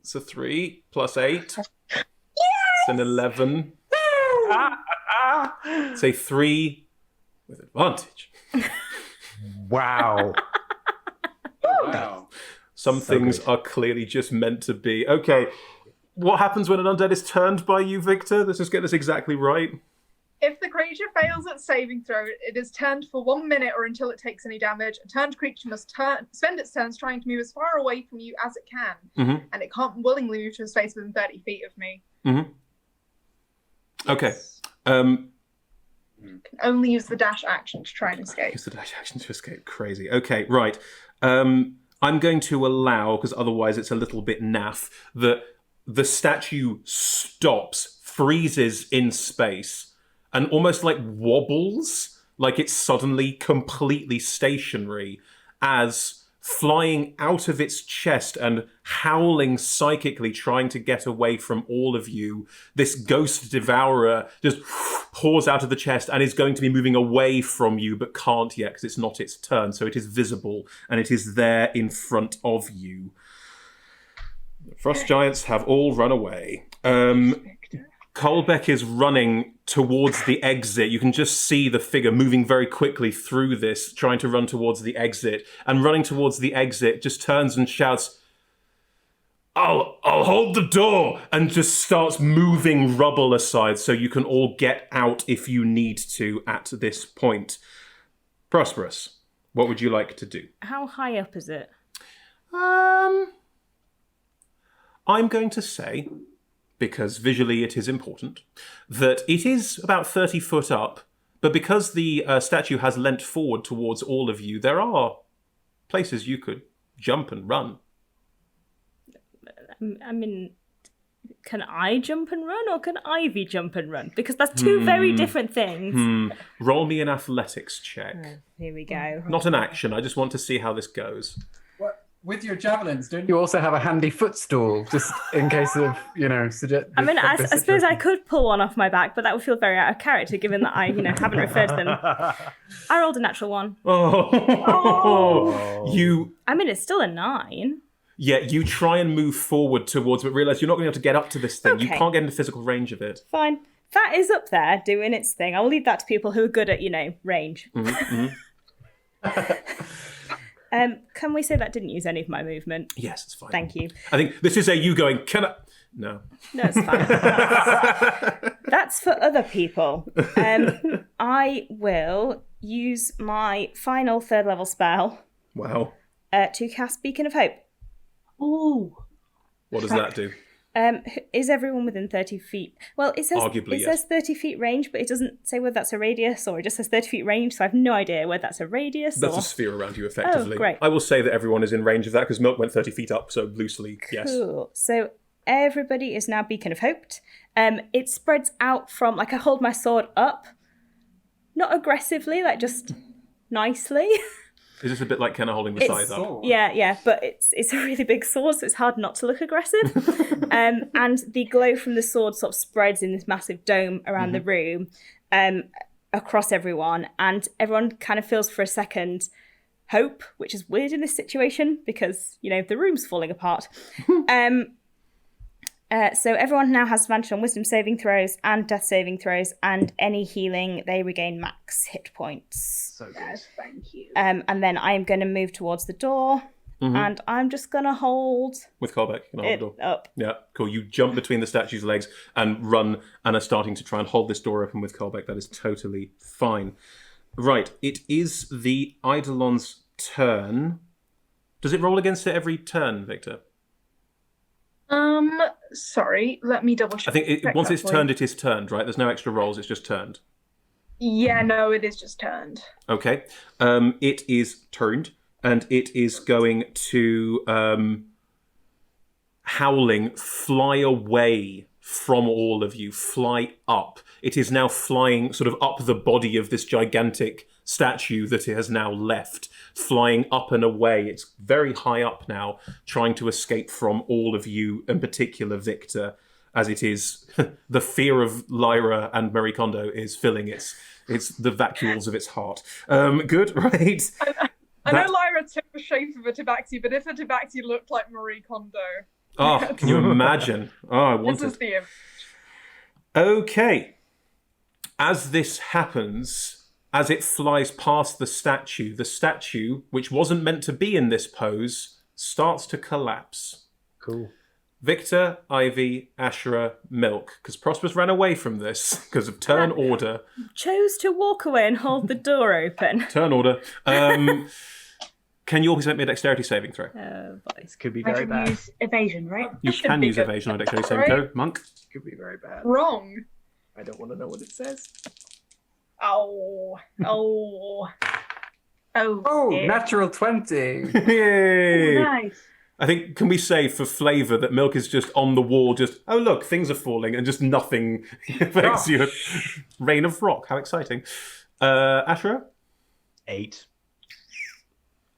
it's a 3 + 8. It's an 11. It's a 3 with advantage. Wow. Wow. Some things are clearly just meant to be. Okay, what happens when an undead is turned by you, Victor? Let's just get this exactly right. If the creature fails its saving throw, it is turned for 1 minute or until it takes any damage. A turned creature must spend its turns trying to move as far away from you as it can, and it can't willingly move to a space within 30 feet of me. Okay. Can only use the dash action to try and escape. Use the dash action to escape. Crazy. Okay, right. I'm going to allow, because otherwise it's a little bit naff, that the statue stops, freezes in space, and almost like wobbles, like it's suddenly completely stationary, as flying out of its chest and howling psychically, trying to get away from all of you, this ghost devourer just pours out of the chest and is going to be moving away from you, but can't yet because it's not its turn. So it is visible and it is there in front of you. The frost giants have all run away. Kolbeck is running towards the exit. You can just see the figure moving very quickly through this, trying to run towards the exit. And running towards the exit, just turns and shouts, I'll hold the door, and just starts moving rubble aside so you can all get out if you need to at this point. Prosp'rus, what would you like to do? How high up is it? I'm going to say, because visually it is important, that it is about 30 foot up, but because the statue has leant forward towards all of you, there are places you could jump and run. I mean, can I jump and run or can Ivy jump and run? Because that's two very different things. Roll me an athletics check. Oh, here we go. Not an action, I just want to see how this goes. With your javelins, don't you also have a handy footstool, just in case of, I mean, I suppose I could pull one off my back, but that would feel very out of character given that I, haven't referred to them. I rolled a natural one. Oh. You... I mean, it's still a 9. Yeah, you try and move forward towards, but realise you're not going to be able to get up to this thing. Okay. You can't get into physical range of it. Fine. That is up there doing its thing. I'll leave that to people who are good at, range. Can we say that didn't use any of my movement? Yes, it's fine. Thank you. I think this is you going, can I... No. No, it's fine. That's for other people. I will use my final 3rd level spell Wow. to cast Beacon of Hope. Ooh. What does that do? Is everyone within 30 feet? Well, it says Arguably, it says 30 feet range, but it doesn't say whether that's a radius or it just says 30 feet range, so I have no idea whether that's a radius That's or... a sphere around you, effectively. Oh, great. I will say that everyone is in range of that, because Milk went 30 feet up, so loosely, yes. Cool. So everybody is now Beacon of Hoped. It spreads out from, I hold my sword up, not aggressively, just nicely. Is this a bit like Kenna holding the scythe up? Yeah, but it's a really big sword, so it's hard not to look aggressive. And the glow from the sword sort of spreads in this massive dome around the room, across everyone, and everyone kind of feels for a second hope, which is weird in this situation because, the room's falling apart. So everyone now has advantage on wisdom saving throws and death saving throws, and any healing, they regain max hit points. So good. Yes, thank you. And then I'm going to move towards the door, and I'm just going to hold With Colbeck, you can hold it the door. up. Yeah, cool. You jump between the statue's legs and run and are starting to try and hold this door open with Colbeck. That is totally fine. Right, it is the Eidolon's turn. Does it roll against it every turn, Victor? Sorry, let me double check. I think once it's that for turned, you. it is turned, right? There's no extra rolls, it's just turned. Yeah, no, it is just turned. Okay. It is turned, and it is going to, howling, fly away from all of you, fly up. It is now flying sort of up the body of this gigantic statue that it has now left, flying up and away. It's very high up now, trying to escape from all of you, in particular Victor, as it is the fear of Lyra and Marie Kondo is filling its the vacuoles of its heart. Good, right? I know Lyra took the shape of a tabaxi, but if a tabaxi looked like Marie Kondo... Oh, can you imagine? Oh, I want This is it. the image. Okay. As this happens, as it flies past the statue, which wasn't meant to be in this pose, starts to collapse. Cool. Victor, Ivy, Ashra, Milk, because Prosp'rus ran away from this because of turn order. Chose to walk away and hold the door open. Turn order. Can you always make me a dexterity saving throw? Oh, boy. This could be I very can bad. use evasion, right? You should can be use good. evasion on a dexterity saving throw. Monk? Could be very bad. Wrong. I don't want to know what it says. Oh. Oh. Oh. Oh, dear. natural 20. Yay! Nice. I think, can we say for flavour that Milk is just on the wall, just, oh look, things are falling, and just nothing affects you. Rain of rock, how exciting. Ashra? 8.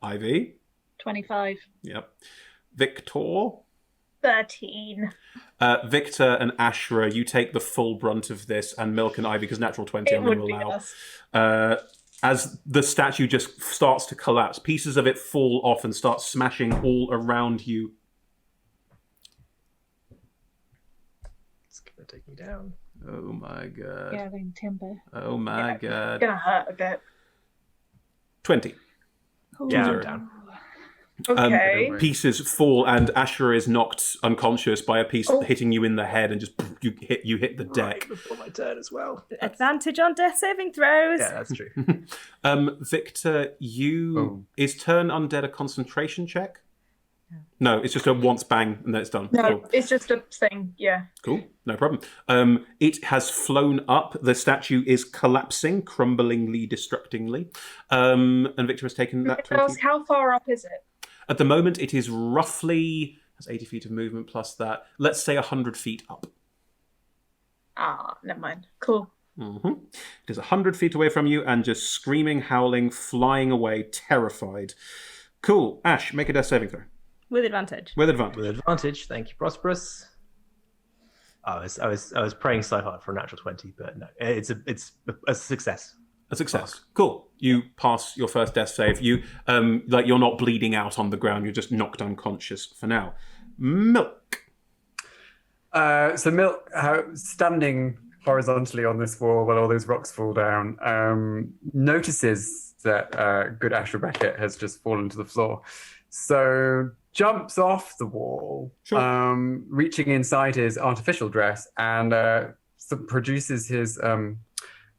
Ivy? 25. Yep. Victor? 13. Victor and Ashra, you take the full brunt of this, and Milk and Ivy, because natural 20 It I'm going would to be allow. us. As the statue just starts to collapse, pieces of it fall off and start smashing all around you. It's going to take me down. Oh my god. Gathering timber. Oh my It's god. gonna hurt a bit. 20. Yeah, Zero. I'm down. Okay. Pieces fall, and Ashra is knocked unconscious by a piece hitting you in the head, and just you hit the deck. Right before my turn as well. Advantage on death saving throws. Yeah, that's true. Victor, is turn undead a concentration check? No, it's just a once bang and then it's done. No, Cool. it's just a thing. Yeah. Cool, no problem. It has flown up. The statue is collapsing, crumblingly, destructingly. And Victor has taken that 20. How far up is it? At the moment, it is roughly, has 80 feet of movement plus that. Let's say 100 feet up. Never mind. Cool. Mm-hmm. It is 100 feet away from you and just screaming, howling, flying away, terrified. Cool. Ash, make a death saving throw. With advantage. With advantage. With advantage, thank you, Prosp'rus. I was praying so hard for a natural 20, but no, it's a success. A success. Cool. You pass your first death save. You you're not bleeding out on the ground. You're just knocked unconscious for now. Milk. So Milk, standing horizontally on this wall while all those rocks fall down, notices that good Ashra Beckett has just fallen to the floor. So jumps off the wall, reaching inside his artificial dress, and produces his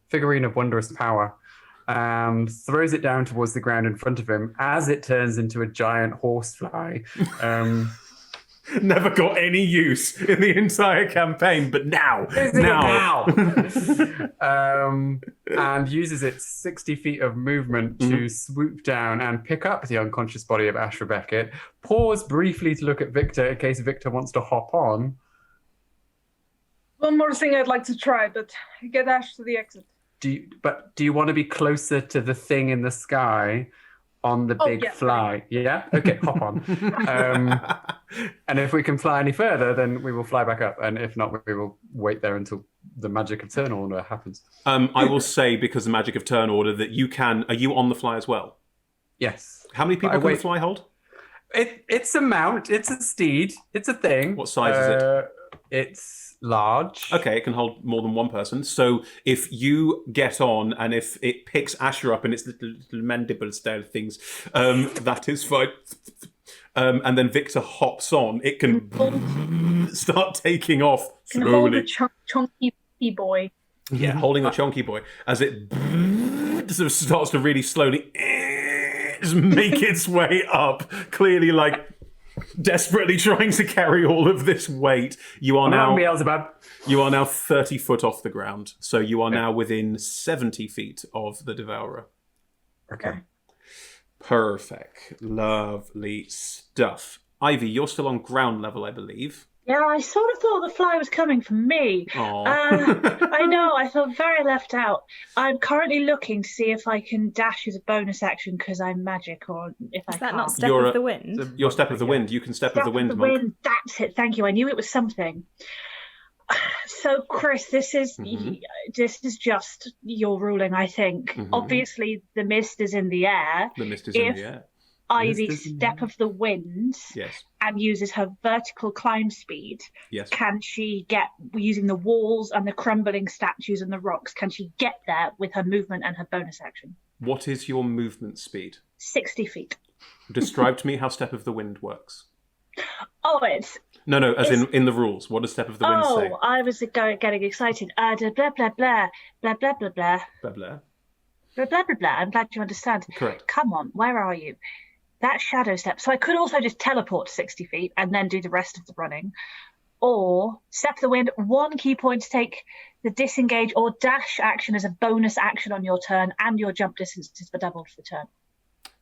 figurine of wondrous power and throws it down towards the ground in front of him as it turns into a giant horsefly. Never got any use in the entire campaign, but now. And uses its 60 feet of movement to swoop down and pick up the unconscious body of Ashra Beckett, pause briefly to look at Victor in case Victor wants to hop on. One more thing I'd like to try, but get Ash to the exit. Do you want to be closer to the thing in the sky on the big fly? Yeah? Okay, hop on. And if we can fly any further, then we will fly back up. And if not, we will wait there until the magic of turn order happens. I will say, because the magic of turn order, that you can... Are you on the fly as well? Yes. How many people can the fly hold? It's a mount. It's a steed. It's a thing. What size is it? It's large. Okay, it can hold more than one person. So if you get on and if it picks Asher up in its little mandible style things, that is fine. And then Victor hops on, it can start taking off slowly. Hold the chunky boy. Yeah, holding the chunky boy as it sort of starts to really slowly just make its way up, clearly like desperately trying to carry all of this weight. You are now 30 foot off the ground, so you are now within 70 feet of the Devourer. Okay. Perfect. Lovely stuff. Ivy, you're still on ground level, I believe. Yeah, I sort of thought the fly was coming for me. I know, I felt very left out. I'm currently looking to see if I can dash as a bonus action because I'm magic, or if I can't. Is that not Step of the Wind? Your Step of the Wind. You can Step of the Wind, Monk. Wind. That's it. Thank you. I knew it was something. So, Chris, this is just your ruling, I think. Obviously, the mist is in the air. The mist is in the air. Ivy Step of the Wind and uses her vertical climb speed. Yes. Can she get, using the walls and the crumbling statues and the rocks, can she get there with her movement and her bonus action? What is your movement speed? 60 feet. Describe to me how Step of the Wind works. Oh, it's... No, as in the rules. What does Step of the Wind say? Oh, I was getting excited. Blah, blah, blah, blah, blah, blah, blah, blah. Blah, blah. Blah, blah, blah, blah. I'm glad you understand. Correct. Come on, where are you? That shadow step. So I could also just teleport to 60 feet and then do the rest of the running. Or Step of the Wind, 1 key point to take the disengage or dash action as a bonus action on your turn, and your jump distances were doubled for the turn.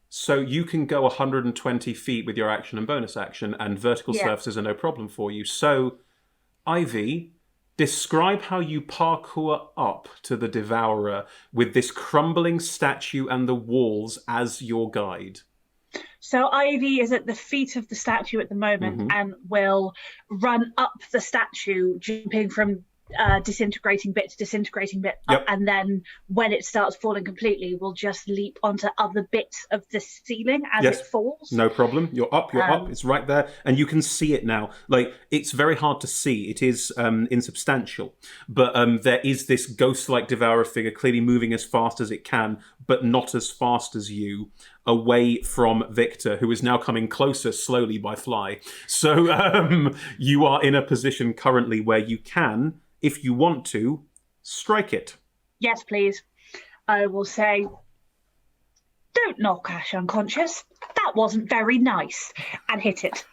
So you can go 120 feet with your action and bonus action, and vertical surfaces are no problem for you. So, Ivy, describe how you parkour up to the Devourer with this crumbling statue and the walls as your guide. So Ivy is at the feet of the statue at the moment and will run up the statue, jumping from disintegrating bit to disintegrating bit, and then when it starts falling completely, we'll just leap onto other bits of the ceiling as it falls. No problem. You're up. It's right there, and you can see it now. Like, it's very hard to see. It is insubstantial, but there is this ghost-like Devourer figure clearly moving as fast as it can, but not as fast as you. away from Viktor, who is now coming closer slowly by fly. So you are in a position currently where you can, if you want to, strike it. Yes, please. I will say, don't knock Ash unconscious. That wasn't very nice. And hit it.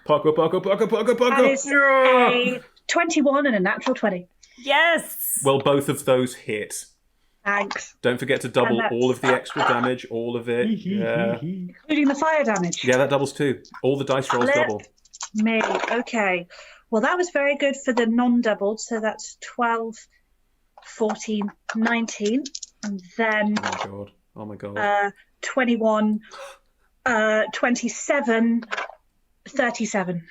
Parker. That is a 21 and a natural 20. Yes! Well, both of those hit. Thanks. Don't forget to double all of the extra damage, all of it. Yeah. Including the fire damage. Yeah, that doubles too. All the dice rolls double. Me. Okay. Well, that was very good for the non-doubled. So that's 12, 14, 19. And then Oh my god. 21, 27, 37.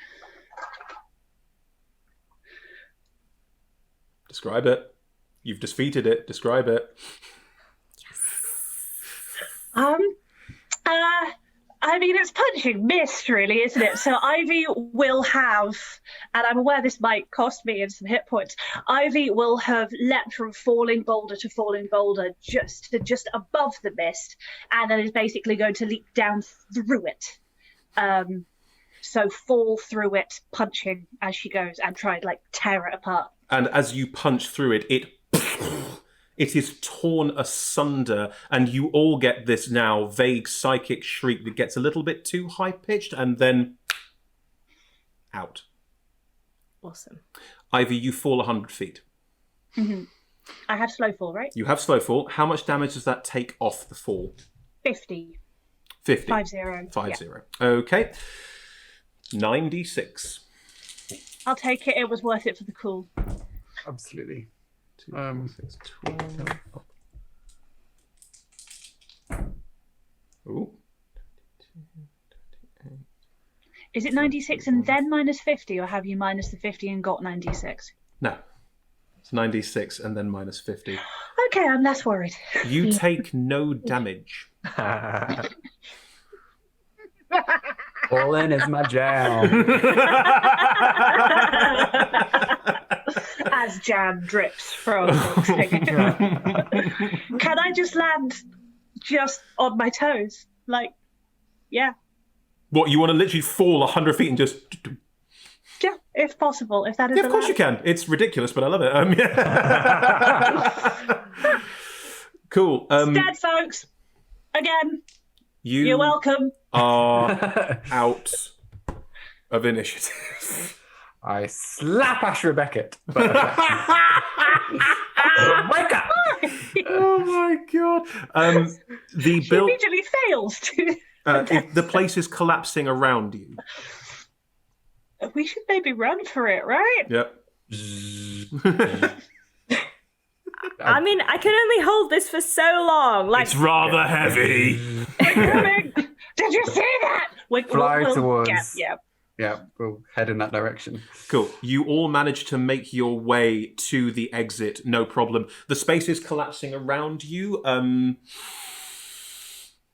Describe it. You've defeated it. Describe it. I mean, it's punching missed, really, isn't it? So Ivy will have, and I'm aware this might cost me in some hit points, Ivy will have leapt from falling boulder to falling boulder just above the mist, and then is basically going to leap down through it. So fall through it, punching as she goes, and try and tear it apart. And as you punch through it, it is torn asunder, and you all get this now vague psychic shriek that gets a little bit too high-pitched, and then out. Awesome. Ivy, you fall 100 feet. Mm-hmm. I have slow fall, right? You have slow fall. How much damage does that take off the fall? 50. 50. 50. 50. Yeah. Okay. 96. I'll take it. It was worth it for the cool. Absolutely. 2, 6, 12. Ooh. Is it 96 and then minus 50, or have you minus the 50 and got 96? No. It's 96 and then minus 50. Okay, I'm less worried. You take no damage. All in is my jam. As jam drips from Can I just land just on my toes? Yeah. What, you want to literally fall 100 feet and just... Yeah, if possible, if that is Yeah, of course allowed. you can. It's ridiculous, but I love it. Yeah. Cool. Dead, folks. Again, you're welcome. Are out of initiative. I slap Ashra Beckett. Wake up! Oh my god. The She build. immediately fails to... The place is collapsing around you. We should maybe run for it, right? Yep. I mean, I can only hold this for so long. It's rather heavy. We're coming. Did you see that? Fly towards. Yeah. Yeah, we'll head in that direction. Cool. You all manage to make your way to the exit, no problem. The space is collapsing around you.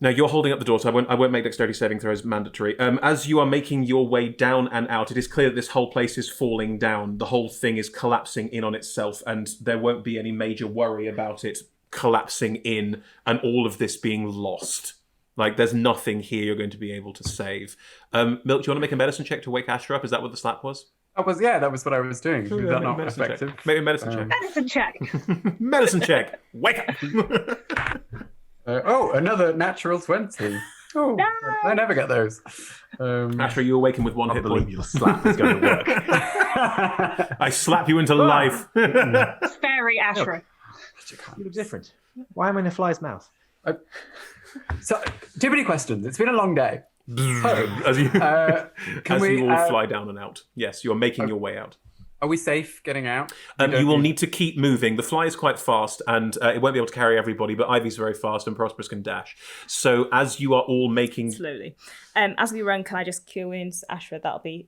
No, you're holding up the door, so I won't make dexterity saving throws mandatory. As you are making your way down and out, it is clear that this whole place is falling down. The whole thing is collapsing in on itself, and there won't be any major worry about it collapsing in and all of this being lost. There's nothing here you're going to be able to save. Milk, do you want to make a medicine check to wake Ashra up? Is that what the slap was? That was what I was doing. Is that not effective? Maybe a medicine check. Medicine check. Medicine check. Wake up. Another natural 20. Oh, No! I never get those. Ashra, you awaken with 1 hit point. Unbelievable slap is going to work. I slap you into life. It's very Ashra. You look different. Why am I in a fly's mouth? So, too many questions. It's been a long day. As you, Can you all fly down and out. Yes, you're making your way out. Are we safe getting out? You will need to keep moving. The fly is quite fast, and it won't be able to carry everybody, but Ivy's very fast, and Prosp'rus can dash. So as you are all making... Slowly. As we run, can I just cure wounds Ashra? That'll be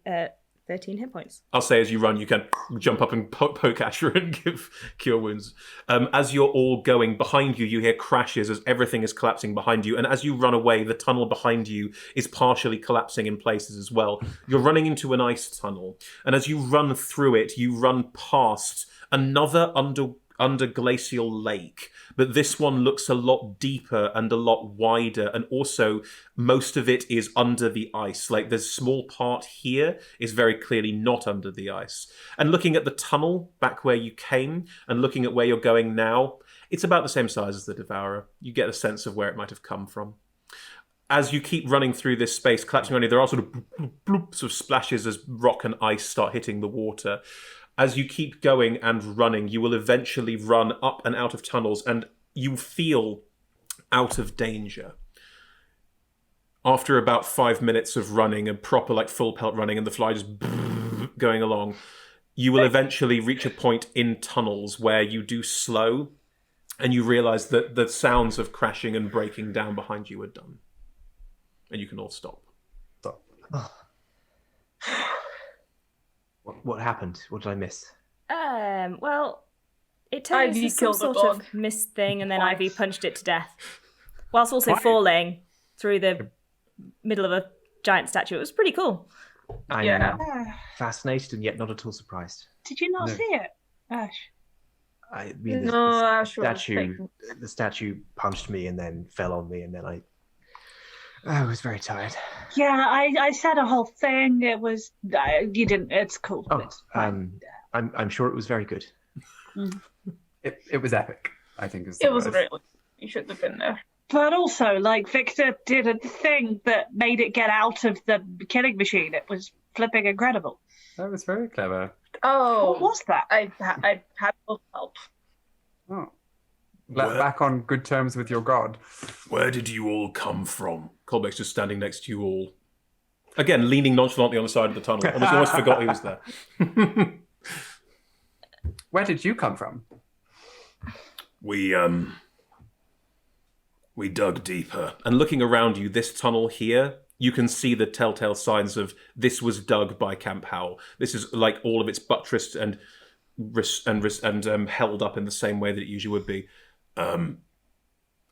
13 hit points. I'll say as you run, you can jump up and poke Ashra and give cure wounds. As you're all going, behind you, you hear crashes as everything is collapsing behind you. And as you run away, the tunnel behind you is partially collapsing in places as well. You're running into an ice tunnel. And as you run through it, you run past another under Glacial Lake, but this one looks a lot deeper and a lot wider, and also most of it is under the ice. Like, there's a small part here is very clearly not under the ice. And looking at the tunnel back where you came and looking at where you're going now, it's about the same size as the Devourer. You get a sense of where it might have come from. As you keep running through this space, collapsing around you, there are sort of bloop, bloop, sort of splashes as rock and ice start hitting the water. As you keep going and running, you will eventually run up and out of tunnels, and you feel out of danger. After about 5 minutes of running and proper, like, full pelt running, and the fly just going along, you will eventually reach a point in tunnels where you do slow, and you realise that the sounds of crashing and breaking down behind you are done. And you can all stop. What happened? What did I miss? Well, it turned Ivy into some killed a sort dog. of mist thing, and then Twice. Ivy punched it to death, whilst also falling through the middle of a giant statue. It was pretty cool. I'm Yeah. fascinated and yet not at all surprised. Did you not No. see it, Ash? I mean, No, Ash was taken. the statue punched me and then fell on me, and then I was very tired. Yeah, I said a whole thing. It was you didn't. It's cool. Oh, It's fine. I'm sure it was very good. It was epic, I think. It was really. You should have been there. But also, like, Viktor did a thing that made it get out of the killing machine. It was flipping incredible. That was very clever. Oh, What was that? I had no help. Oh. Where- Back on good terms with your god. Where did you all come from? Colbeck's just standing next to you all. Again, leaning nonchalantly on the side of the tunnel. Almost forgot he was there. Where did you come from? We dug deeper. And looking around you, this tunnel here, you can see the telltale signs of this was dug by Camp Howell. This is like all of it's buttressed and held up in the same way that it usually would be.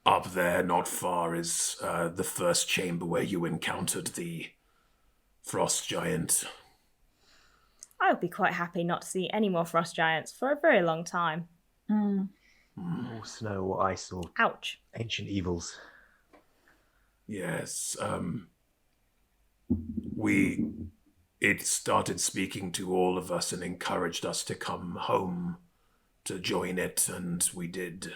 Up there, not far, is the first chamber where you encountered the frost giant. I would be quite happy not to see any more frost giants for a very long time. More snow or ice or Ouch. ancient evils. Yes, it started speaking to all of us and encouraged us to come home to join it, and we did.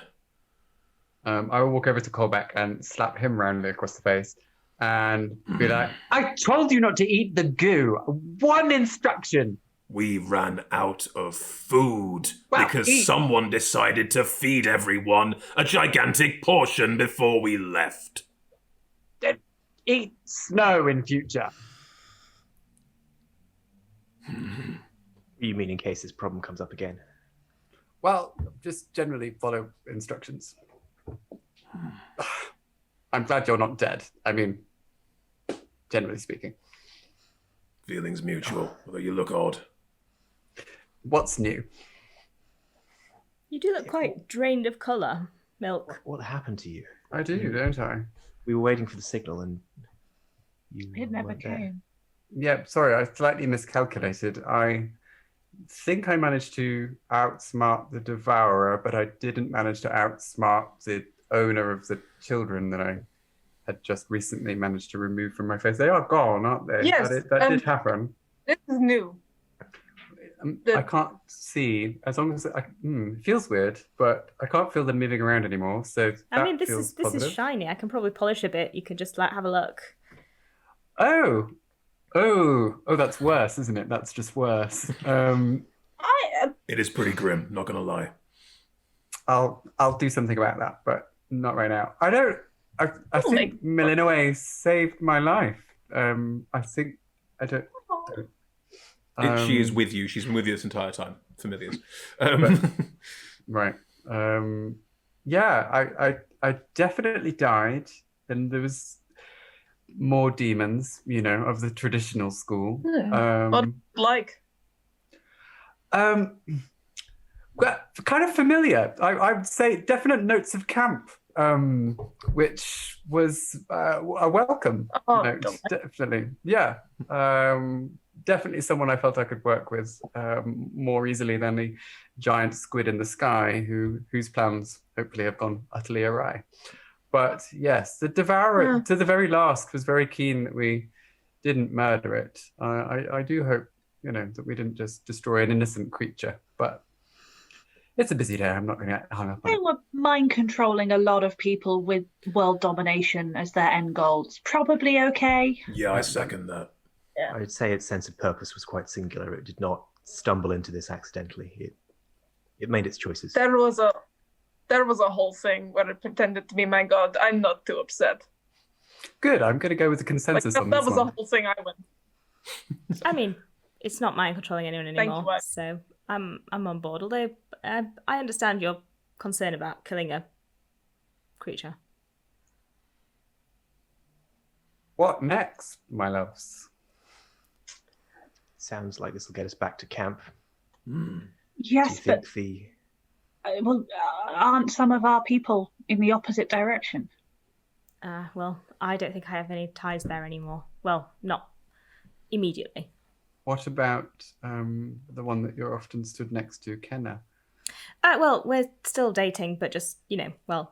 I will walk over to Colbeck and slap him roundly across the face and be like, I told you not to eat the goo. One instruction. We ran out of food Well, because someone decided to feed everyone a gigantic portion before we left. Eat snow in future. You mean in case this problem comes up again? Well, just generally follow instructions. I'm glad you're not dead. I mean, generally speaking. Feelings mutual, although you look odd. What's new? You do look quite drained of colour, Milk. What happened to you? I do, don't I? We were waiting for the signal and you It never weren't there. came. Yeah, sorry, I slightly miscalculated. I think I managed to outsmart the Devourer, but I didn't manage to outsmart the owner of the children that I had just recently managed to remove from my face. They are gone, aren't they? Yes, That did happen. This is new. I can't see, as long as it feels weird, but I can't feel them moving around anymore. So I mean, that this feels is positive. shiny. I can probably polish a bit. You could just have a look. Oh, that's worse, isn't it? That's just worse. It is pretty grim, not gonna lie. I'll do something about that, but not right now. I think Milinoe saved my life. She is with you. She's been with you this entire time. Familiars. Right. Yeah, I definitely died, and there was more demons, of the traditional school. What like? Well, kind of familiar. I would say definite notes of camp, which was a welcome Oh, note, don't like- definitely. Yeah. definitely someone I felt I could work with more easily than the giant squid in the sky, whose plans hopefully have gone utterly awry. But yes, the devourer to the very last was very keen that we didn't murder it. I do hope, that we didn't just destroy an innocent creature. But it's a busy day. I'm not going to get hung up on They it. were mind controlling a lot of people with world domination as their end goal. It's probably okay. Yeah, I second that. I would say its sense of purpose was quite singular. It did not stumble into this accidentally. It made its choices. There was a whole thing where it pretended to be my god. I'm not too upset. Good. I'm going to go with the consensus on this That was one. a whole thing I went. I mean, it's not mind controlling anyone Thank anymore, you, so I'm on board. Although I understand your concern about killing a creature. What next, my loves? Sounds like this will get us back to camp. Yes, Do you but think aren't some of our people in the opposite direction? Well, I don't think I have any ties there anymore. Well, not immediately. What about the one that you're often stood next to, Kenna? Well, we're still dating, but just,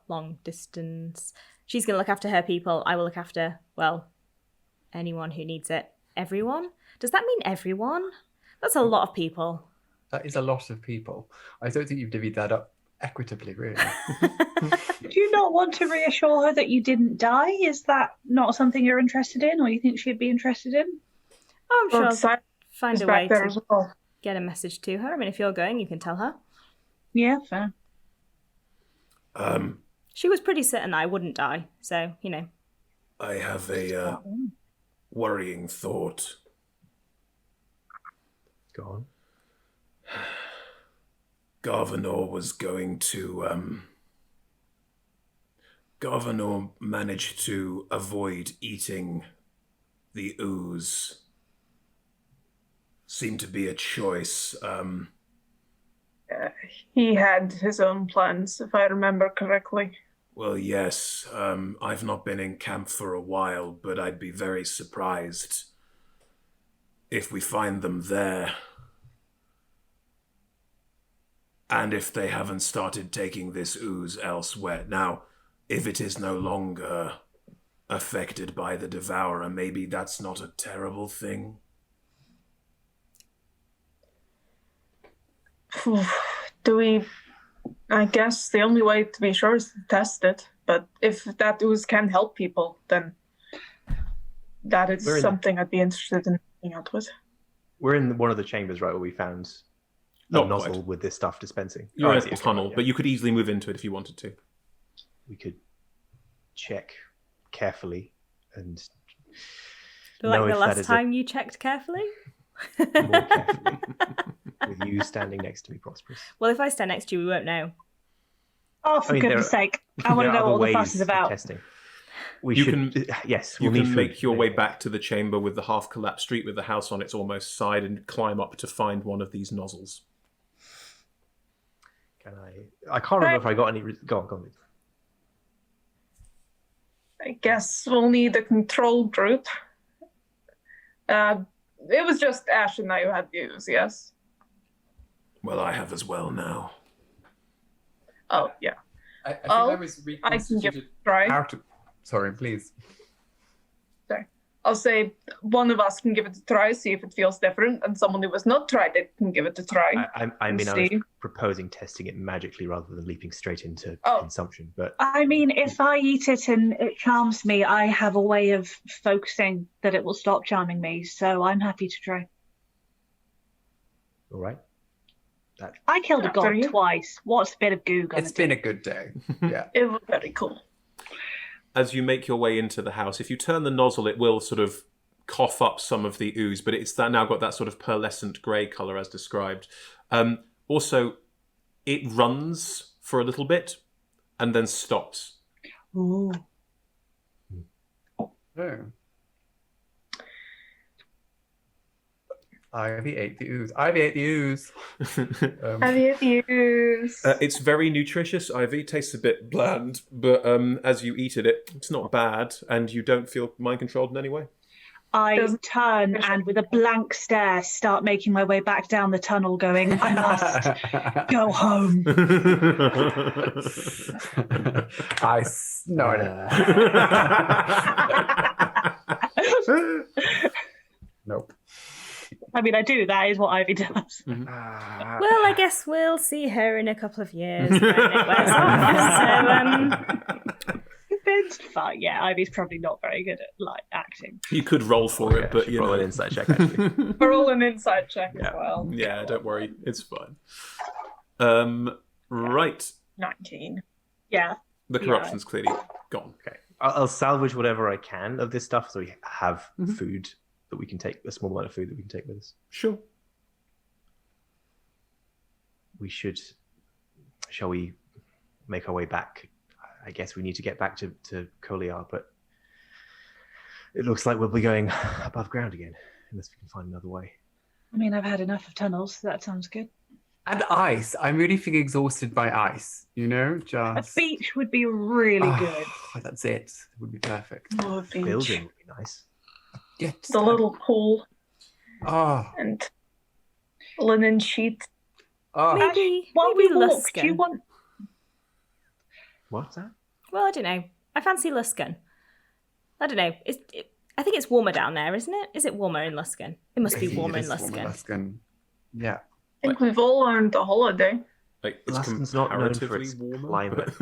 long distance. She's going to look after her people. I will look after, anyone who needs it. Everyone? Does that mean everyone? That's a lot of people. That is a lot of people. I don't think you've divvied that up equitably, really. Do you not want to reassure her that you didn't die? Is that not something you're interested in, or you think she'd be interested in? I'm sure Well, I'll find Is a back way there to as well. get a message to her. I mean, if you're going, you can tell her. Yeah, fair. She was pretty certain that I wouldn't die, so, I have a worrying thought. Go on. Garvanor was going to, Garvanor managed to avoid eating the ooze. Seemed to be a choice. He had his own plans, if I remember correctly. Well, yes. I've not been in camp for a while, but I'd be very surprised if we find them there. And if they haven't started taking this ooze elsewhere. Now, if it is no longer affected by the Devourer, maybe that's not a terrible thing. I guess the only way to be sure is to test it. But if that ooze can help people, then that is something I'd be interested in looking out with. We're in one of the chambers, right, where we found a Not nozzle quite. with this stuff dispensing. You're I in see, a okay, tunnel, yeah. but you could easily move into it if you wanted to. We could check carefully and like know the if that last is time you checked carefully? more carefully. With you standing next to me, Prosp'rus. Well, if I stand next to you, we won't know. Oh, for I mean, goodness sake. I want to know what all the fuss is about. Testing. Yes, You we'll can need make food. your way back to the chamber with the half-collapsed street with the house on its almost side and climb up to find one of these nozzles. Can I can't remember if I got any... Go on. I guess we'll need a control group. It was just Ash and I who had the ooze, yes? Well, I have as well now. Oh, yeah. I think Oh, I was I can give it reconstituted a try. out of... Sorry, please. I'll say one of us can give it a try, see if it feels different, and someone who has not tried it can give it a try. I mean, I was See. proposing testing it magically rather than leaping straight into consumption, but I mean, if I eat it and it charms me, I have a way of focusing that it will stop charming me, so I'm happy to try. all right. I killed a After god you. twice. What's a bit of goo gonna It's do? been a good day. Yeah. It was very cool. As you make your way into the house, if you turn the nozzle, it will sort of cough up some of the ooze, but it's now got that sort of pearlescent grey colour as described. Also, it runs for a little bit and then stops. Ooh. Oh. Ivy ate the ooze. Ivy ate the ooze. Have you used? It's very nutritious, Ivy. Tastes a bit bland, but as you eat it, it's not bad, and you don't feel mind-controlled in any way. I turn and with a blank stare start making my way back down the tunnel going, I must go home. I snort it. Nope. I mean, I do. That is what Ivy does. Well, I guess we'll see her in a couple of years when it wears off. So, It's fine. Yeah, Ivy's probably not very good at like acting. You could roll for it, but you roll know. an insight check actually. Roll an inside check as well. Yeah, don't worry, it's fine. Right, 19. Yeah. the corruption's clearly gone. Okay, I'll salvage whatever I can of this stuff, so we have food that we can take, a small amount of food that we can take with us. Sure. Shall we make our way back? I guess we need to get back to Koliar, but it looks like we'll be going above ground again, unless we can find another way. I mean, I've had enough of tunnels. So that sounds good. And ice. I'm really feeling exhausted by ice. You know, A just beach would be really good. That's it. It would be perfect. Oh, a beach. Building would be nice. Yeah, just The little pool Oh, and linen sheet. oh. maybe While we walk, Luskan. do you want? What's that? Well, I don't know. I fancy Luskan. I don't know. I think it's warmer down there, isn't it? Is it warmer in Luskan? It must be warmer in Luskan. Luskan. Yeah. I think we've all earned a holiday. Like, it's Luskan's not known for comparatively its warmer, climate.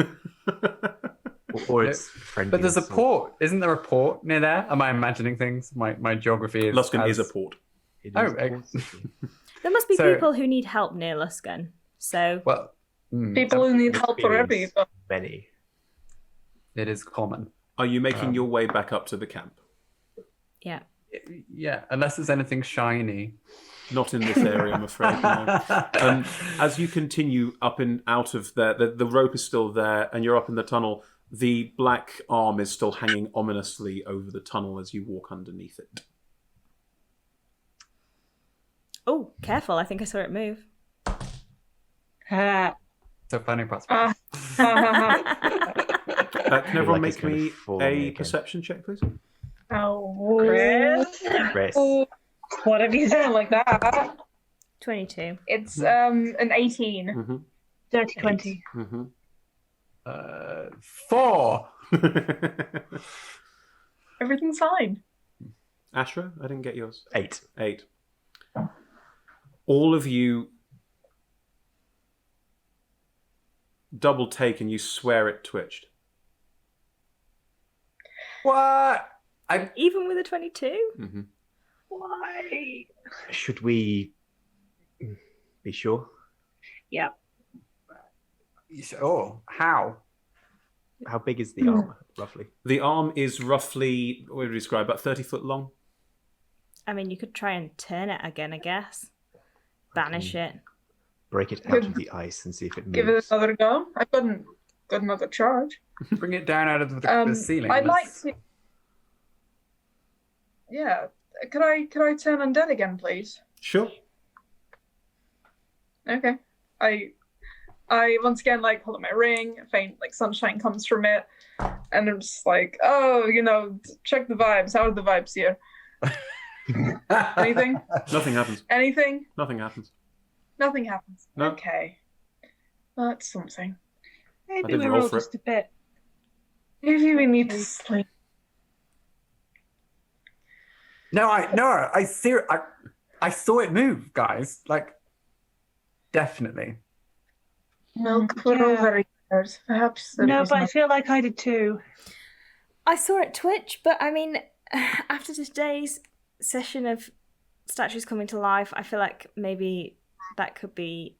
but- Or it's friendly. But there's a port. Isn't there a port near there? Am I imagining things? My geography is. Luskan is a port. There must be So- people who need help near Luskan. So Well, People who need help for everything. Many. it is common. Are you making your way back up to the camp? yeah. Yeah, unless there's anything shiny. Not in this area, I'm afraid. No. As you continue up and out of there, the rope is still there, and you're up in the tunnel. The black arm is still hanging ominously over the tunnel as you walk underneath it. Oh, careful! I think I saw it move. So funny, Prosp'rus. Can everyone like it's make gonna me fall on me a again. perception check, please? Oh, Chris. What have you something done? like that. 22. It's an 18. Mm-hmm. Dirty 20. Mm-hmm. 4. Everything's fine. Ashra, I didn't get yours. 8. 8. All of you double take and you swear it twitched. What? Even with a 22? Mm-hmm. Why? Should we be sure? Yeah. Oh, how? How big is the armor, roughly? The arm is roughly, what would you describe, about 30 foot long? I mean, you could try and turn it again, I guess. Banish it. Break it out of the ice and see if it moves. Give it another go. I've got another charge. Bring it down out of the ceiling. I'd like to. Yeah. Could I turn undead again, please? Sure. Okay. I once again like hold up my ring. A faint like sunshine comes from it, and I'm just like, oh, check the vibes. How are the vibes here? Anything? Nothing happens. Anything? Nothing happens. Nothing happens. No. Okay. That's something. Maybe didn't we're roll all for it. just a bit. Maybe we need to sleep. I saw it move, guys. Like, definitely. Milk, we're all Yeah. very tired. Perhaps. No, but I feel like I did too. I saw it twitch, but I mean, after today's session of statues coming to life, I feel like maybe that could be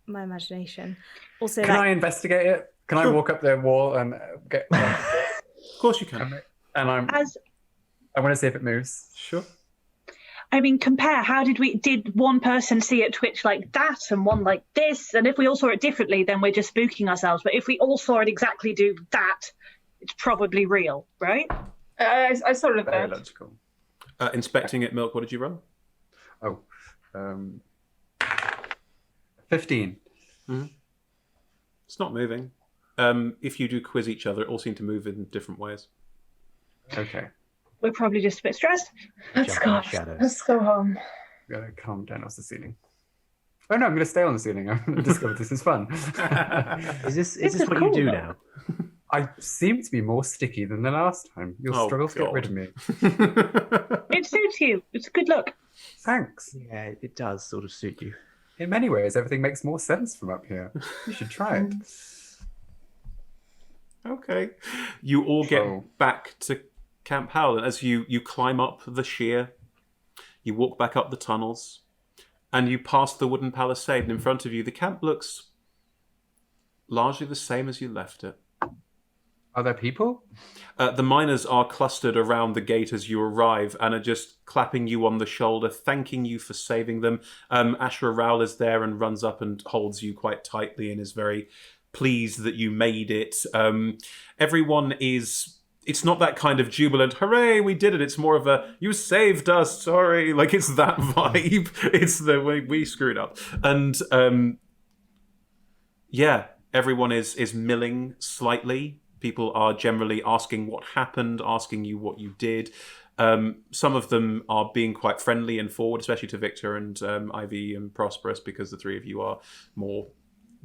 my imagination. Also, Can I investigate it? Can I walk up the wall and get? Of course you can. And I want to see if it moves. Sure. I mean, compare. Did one person see it twitch like that and one like this? And if we all saw it differently, then we're just spooking ourselves. But if we all saw it exactly do that, it's probably real, right? I sort of Very that. logical. Inspecting it, Milk, what did you roll? Oh, 15. It's not moving. If you do quiz each other, it all seem to move in different ways. Okay. We're probably just a bit stressed. Let's Jump in go. the shadows. Let's go home. I'm going to come down off the ceiling. Oh no, I'm going to stay on the ceiling. I've discovered this is fun. Is this is what cool, you do though. now? I seem to be more sticky than the last time. You'll Oh, struggle to get rid God. of me. It suits you. It's a good look. Thanks. Yeah, it does sort of suit you. In many ways, everything makes more sense from up here. You should try it. Okay. You all get Troll. back to Camp Howell, and as you climb up the sheer, you walk back up the tunnels, and you pass the wooden palisade, and in front of you, the camp looks largely the same as you left it. Are there people? The miners are clustered around the gate as you arrive and are just clapping you on the shoulder, thanking you for saving them. Ashra Rowell is there and runs up and holds you quite tightly and is very pleased that you made it. Everyone is... It's not that kind of jubilant, hooray, we did it. It's more of a, you saved us, sorry. Like, it's that vibe. It's the way we screwed up. And, yeah, everyone is milling slightly. People are generally asking what happened, asking you what you did. Some of them are being quite friendly and forward, especially to Viktor and Ivy and Prosp'rus, because the three of you are more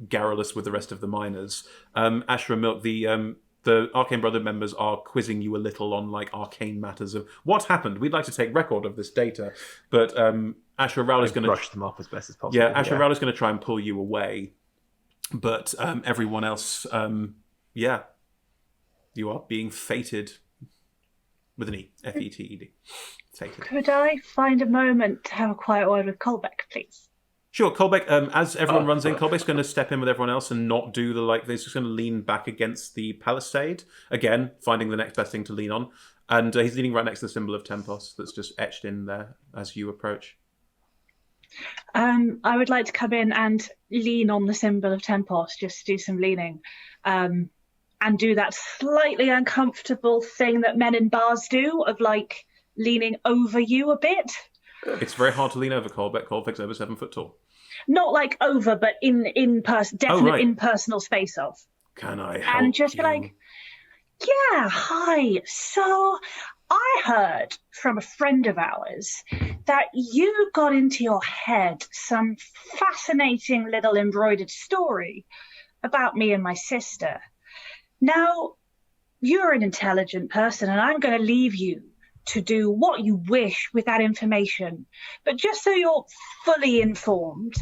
garrulous with the rest of the miners. Ashra Milk, the Arcane Brother members are quizzing you a little on like arcane matters of what happened. We'd like to take record of this data, but Ashra Rowell is going to brush them off as best as possible. yeah, Ashra Rowell is going to try and pull you away, but everyone else, yeah, you are being fated with an E, F-E-T-E-D, fated. Could I find a moment to have a quiet word with Colbeck, please? Sure, Colbeck, as everyone runs in, Colbeck's going to step in with everyone else and not do the like this. He's just going to lean back against the palisade, again, finding the next best thing to lean on. And he's leaning right next to the symbol of Tempos that's just etched in there as you approach. I would like to come in and lean on the symbol of Tempos, just do some leaning. And do that slightly uncomfortable thing that men in bars do of like leaning over you a bit. It's very hard to lean over Colbeck. Colbeck's over 7 foot tall. Not like over, but in person, definite right. impersonal space of. Can I help And just you? be like, yeah, hi. So I heard from a friend of ours that you got into your head some fascinating little embroidered story about me and my sister. Now, you're an intelligent person, and I'm going to leave you to do what you wish with that information. But just so you're fully informed,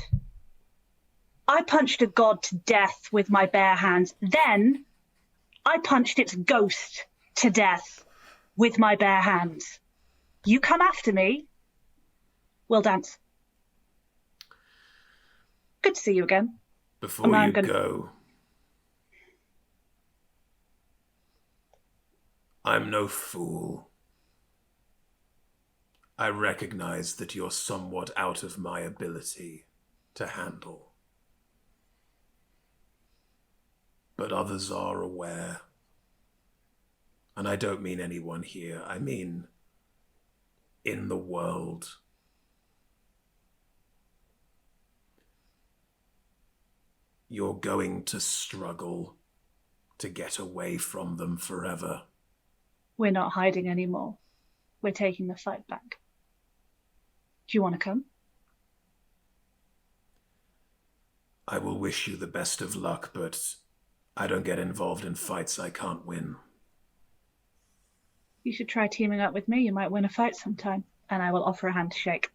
I punched a god to death with my bare hands. Then I punched its ghost to death with my bare hands. You come after me, we'll dance. Good to see you again. Before And you I'm gonna- go, I'm no fool. I recognize that you're somewhat out of my ability to handle. But others are aware. And I don't mean anyone here. I mean in the world. You're going to struggle to get away from them forever. We're not hiding anymore. We're taking the fight back. Do you want to come? I will wish you the best of luck, but I don't get involved in fights I can't win. You should try teaming up with me. You might win a fight sometime. And I will offer a hand to shake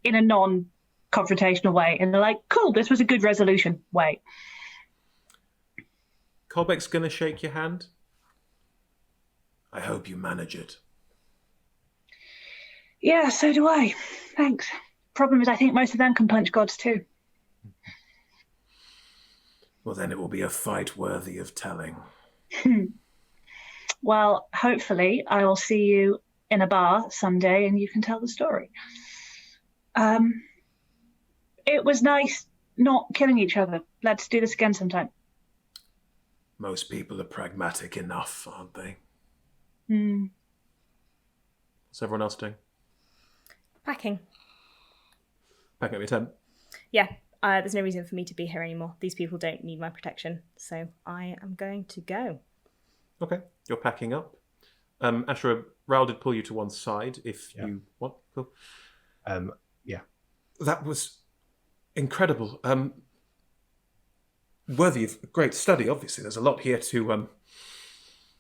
in a non-confrontational way. In the like, cool, this was a good resolution way. Colbeck's gonna shake your hand. I hope you manage it. Yeah, so do I. Thanks. Problem is, I think most of them can punch gods too. Well, then it will be a fight worthy of telling. Well, hopefully I will see you in a bar someday and you can tell the story. It was nice not killing each other. Let's do this again sometime. Most people are pragmatic enough, aren't they? What's everyone else doing? Packing. Packing up your tent. Yeah, there's no reason for me to be here anymore. These people don't need my protection, so I am going to go. Okay, you're packing up. Ashra, Raoul did pull you to one side if Yeah. you want. Cool. Yeah. That was incredible. Worthy of great study, obviously. There's a lot here to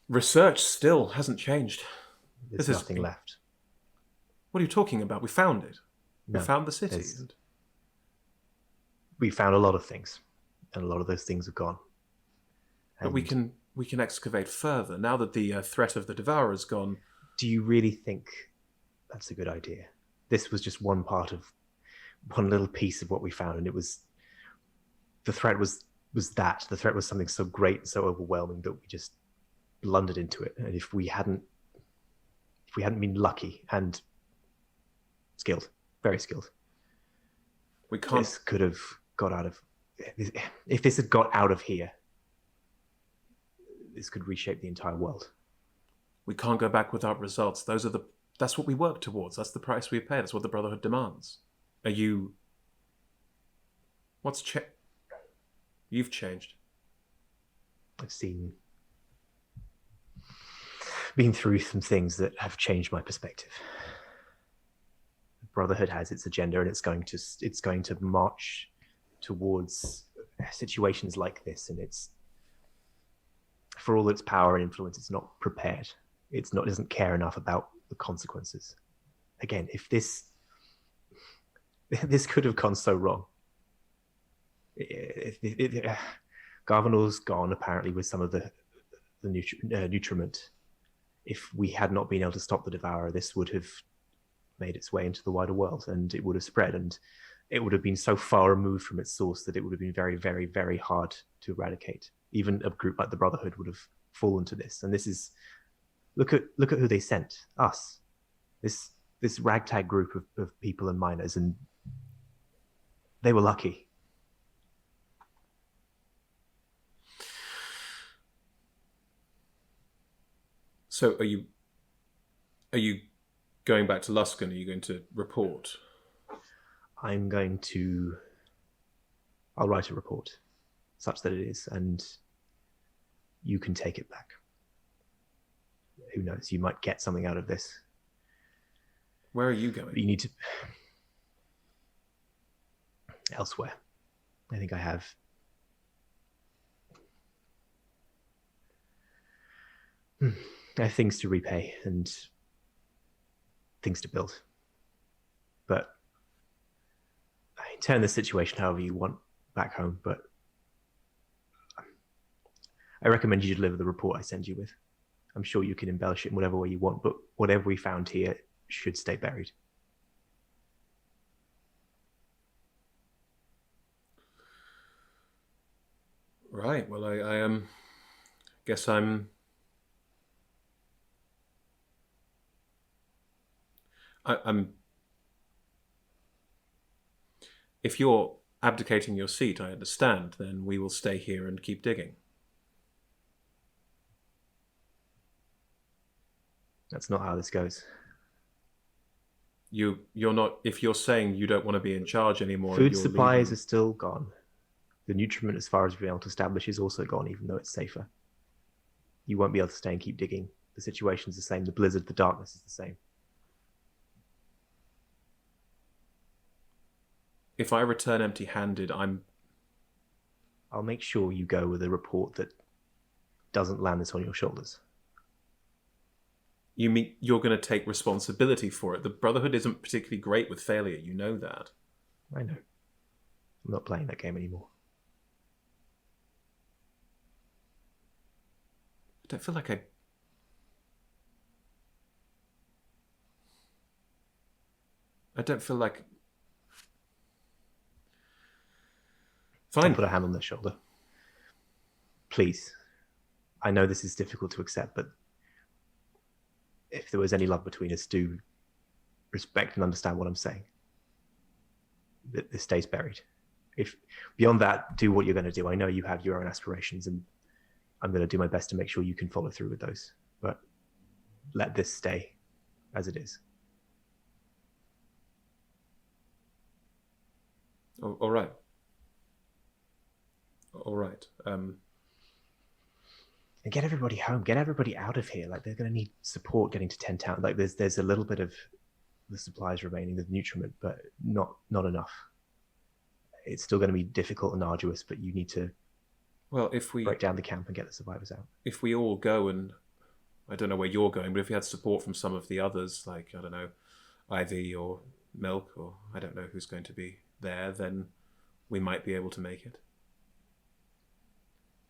research still. Hasn't changed. There's This is- nothing left. What are you talking about? We found it. No, We found the city. there's- We found a lot of things, and a lot of those things are gone. But we And can excavate further now that the threat of the Devourer is gone. do you really think that's a good idea? This was just one little piece of what we found, and the threat was the threat was something so great and so overwhelming that we just blundered into it. And if we hadn't been lucky and skilled, very skilled, We can't. this could have got out of. If this had got out of here, this could reshape the entire world. We can't go back without results. That's what we work towards. That's the price we pay. That's what the Brotherhood demands. Are you? You've changed. I've been through some things that have changed my perspective. The Brotherhood has its agenda, and it's going to march towards situations like this, and it's, for all its power and influence, it's not prepared. It doesn't care enough about the consequences. Again, if this could have gone so wrong. Garvanor's gone apparently with some of the nutriment. If we had not been able to stop the Devourer, this would have made its way into the wider world, and it would have spread, and it would have been so far removed from its source that it would have been very, very, very hard to eradicate. Even a group like the Brotherhood would have fallen to this. And this is, look at who they sent, us. This ragtag group of people and miners, and they were lucky. So are you going back to Luskan? Are you going to report? I'll write a report such that it is, and you can take it back. Who knows? You might get something out of this. Where are you But going? you need to elsewhere. I think I have things to repay and things to build. But turn the situation however you want back home. But I recommend you deliver the report I send you with. I'm sure you can embellish it in whatever way you want, but whatever we found here should stay buried. Right. Well, I guess I'm if you're abdicating your seat, I understand, then we will stay here and keep digging. That's not how this goes. You're not, if you're saying you don't want to be in charge anymore. Food you're supplies leaving- are still gone. The nutriment, as far as we've been able to establish, is also gone, even though it's safer. You won't be able to stay and keep digging. The situation's the same. The blizzard, the darkness is the same. If I return empty-handed, I'll make sure you go with a report that doesn't land this on your shoulders. you mean you're going to take responsibility for it. The Brotherhood isn't particularly great with failure. You know that. I know. I'm not playing that game anymore. I don't feel like I don't feel like. Don't Fine. put a hand on their shoulder. Please. I know this is difficult to accept, but if there was any love between us, do respect and understand what I'm saying. That this stays buried. If beyond that, do what you're going to do. I know you have your own aspirations, and I'm going to do my best to make sure you can follow through with those. But let this stay as it is. All right. All right. And get everybody home, get everybody out of here. Like, they're going to need support getting to 10 Town. Like, there's a little bit of the supplies remaining, the nutriment, but not enough. It's still going to be difficult and arduous, but you need to if we break down the camp and get the survivors out. If we all go, and I don't know where you're going, but if we had support from some of the others, like, I don't know, Ivy or Milk, or I don't know who's going to be there, then we might be able to make it.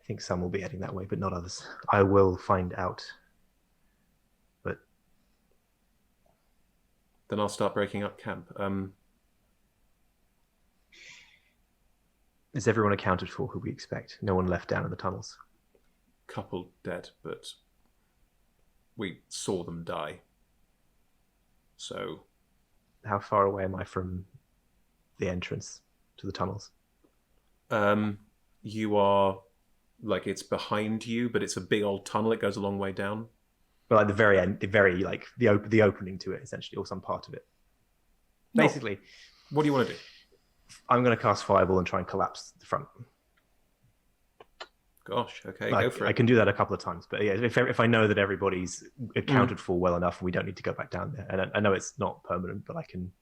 I think some will be heading that way, but not others. I will find out. But then I'll start breaking up camp. Is everyone accounted for who we expect? No one left down in the tunnels? Couple dead, but we saw them die. So... How far away am I from the entrance to the tunnels? You are... Like, it's behind you, but it's a big old tunnel. It goes a long way down. Well, at the very end, the opening to it, essentially, or some part of it. Basically, what do you want to do? I'm going to cast Fireball and try and collapse the front. Gosh, okay, go for it. I can do that a couple of times, but yeah, if I know that everybody's accounted for well enough, and we don't need to go back down there, and I know it's not permanent, but I can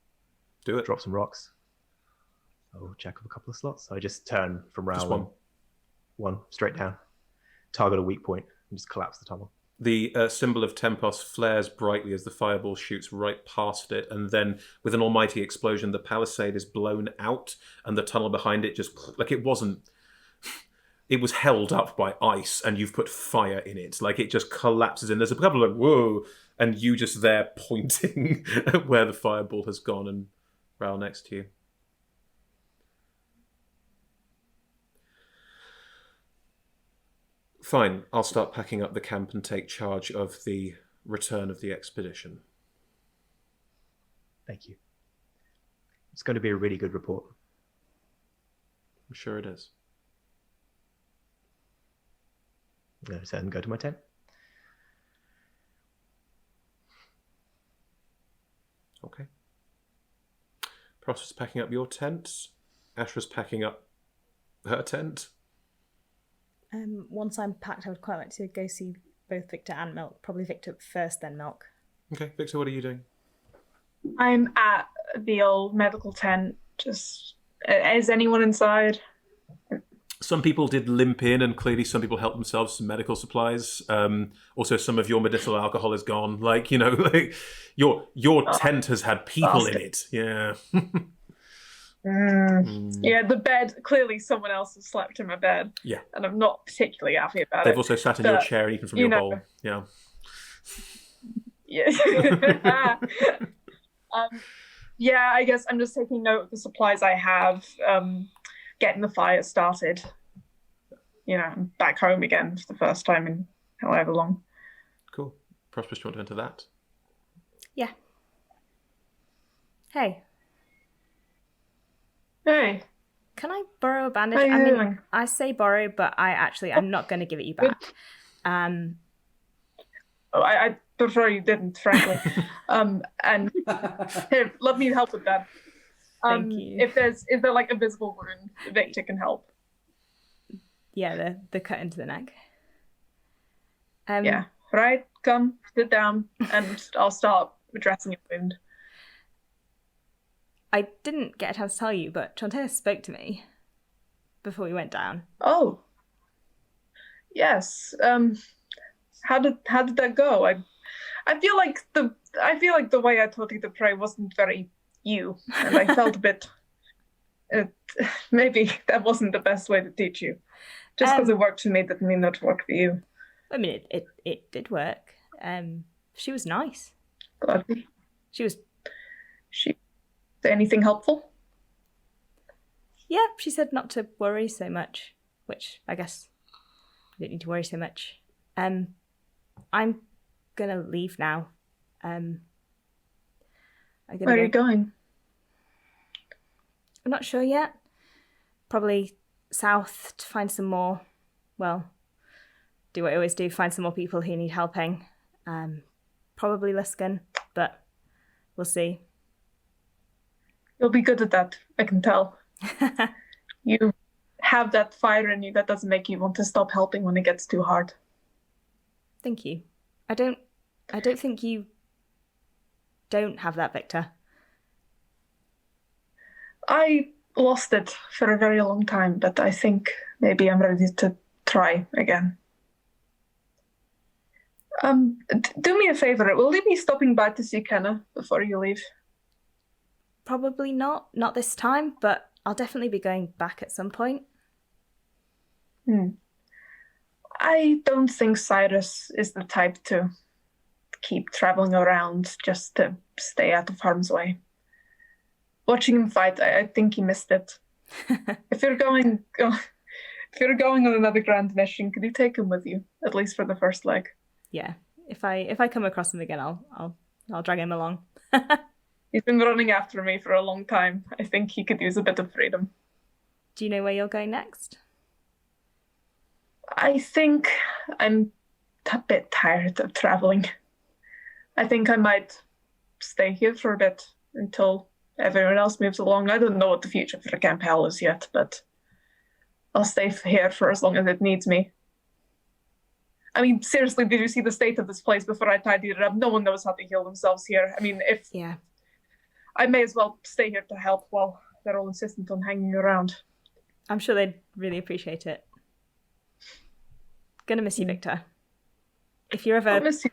do it. Drop some rocks. Oh, jack of a couple of slots. So I just turn from Raoul. One straight down, target a weak point, and just collapse the tunnel. The symbol of Tempos flares brightly as the fireball shoots right past it, and then with an almighty explosion, the palisade is blown out, and the tunnel behind it just, like, it was held up by ice, and you've put fire in it. Like, it just collapses, and there's a couple of, whoa, and you just there pointing at where the fireball has gone, and Raoul next to you. Fine, I'll start packing up the camp and take charge of the return of the expedition. Thank you. It's going to be a really good report. I'm sure it is. I'm going to turn and go to my tent. Okay. Prosp'rus packing up your tent. Ashra's packing up her tent. Once I'm packed, I would quite like to go see both Viktor and Milk. Probably Viktor first, then Milk. Okay, Viktor, what are you doing? I'm at the old medical tent. Just, is anyone inside? Some people did limp in, and clearly some people helped themselves to medical supplies. Also, some of your medicinal alcohol is gone. Like, like your tent has had people in it. Yeah. Yeah, the bed, clearly someone else has slept in my bed. Yeah. And I'm not particularly happy about They've it. also sat in your chair and eaten from your bowl. Yeah. Yeah. Yeah, I guess I'm just taking note of the supplies I have, getting the fire started. I'm back home again for the first time in however long. Cool. Prosp'rus, do you want to enter that? Yeah. Hey. Hey. Can I borrow a bandage? How are you doing? I say borrow, but I'm not going to give it you back. I prefer you didn't, frankly. And here, let me help with that. Thank you. Is there like a visible wound, Viktor can help. Yeah, the cut into the neck. Yeah, right. Come, sit down, and I'll start addressing your wound. I didn't get a chance to tell you, but Chontea spoke to me before we went down. Oh, yes. How did that go? I feel like the way I taught you to pray wasn't very you, and I felt a bit. Maybe that wasn't the best way to teach you. Just because it worked for me didn't mean that it worked for you. I mean, it did work. She was nice. Glad. She was. She say anything helpful? Yeah, she said not to worry so much, which I guess I don't need to worry so much. I'm gonna leave now. Where are you going? I'm not sure yet. Probably south to find some more. Well, do what I always do: find some more people who need helping. Probably Luskan, but we'll see. You'll be good at that, I can tell. You have that fire in you that doesn't make you want to stop helping when it gets too hard. Thank you. I don't think you don't have that, Viktor. I lost it for a very long time, but I think maybe I'm ready to try again. Do me a favor. Will you be stopping by to see Kenna before you leave? Probably not this time, but I'll definitely be going back at some point. I don't think Cyrus is the type to keep traveling around just to stay out of harm's way. Watching him fight, I think he missed it. If you're going on another grand mission, could you take him with you, at least for the first leg? Yeah, if I come across him again, I'll drag him along. He's been running after me for a long time. I think he could use a bit of freedom. Do you know where you're going next? I think I'm a bit tired of traveling. I think I might stay here for a bit until everyone else moves along. I don't know what the future for Camp Hell is yet, but I'll stay here for as long as it needs me. I mean, seriously, did you see the state of this place before I tidied it up? No one knows how to heal themselves here. I mean, Yeah. I may as well stay here to help while they're all insistent on hanging around. I'm sure they'd really appreciate it. Gonna miss you, Viktor. If you're I'll ever miss you,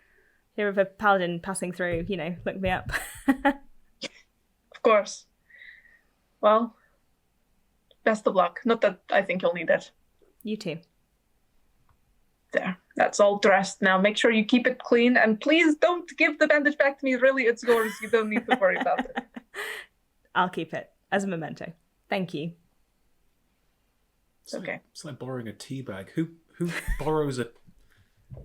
hear of a paladin passing through, look me up. of course. Well, best of luck. Not that I think you'll need it. You too. There, that's all dressed now. Make sure you keep it clean, and please don't give the bandage back to me. Really, it's yours. You don't need to worry about it. I'll keep it as a memento. Thank you. It's okay. It's like borrowing a tea bag. Who borrows a...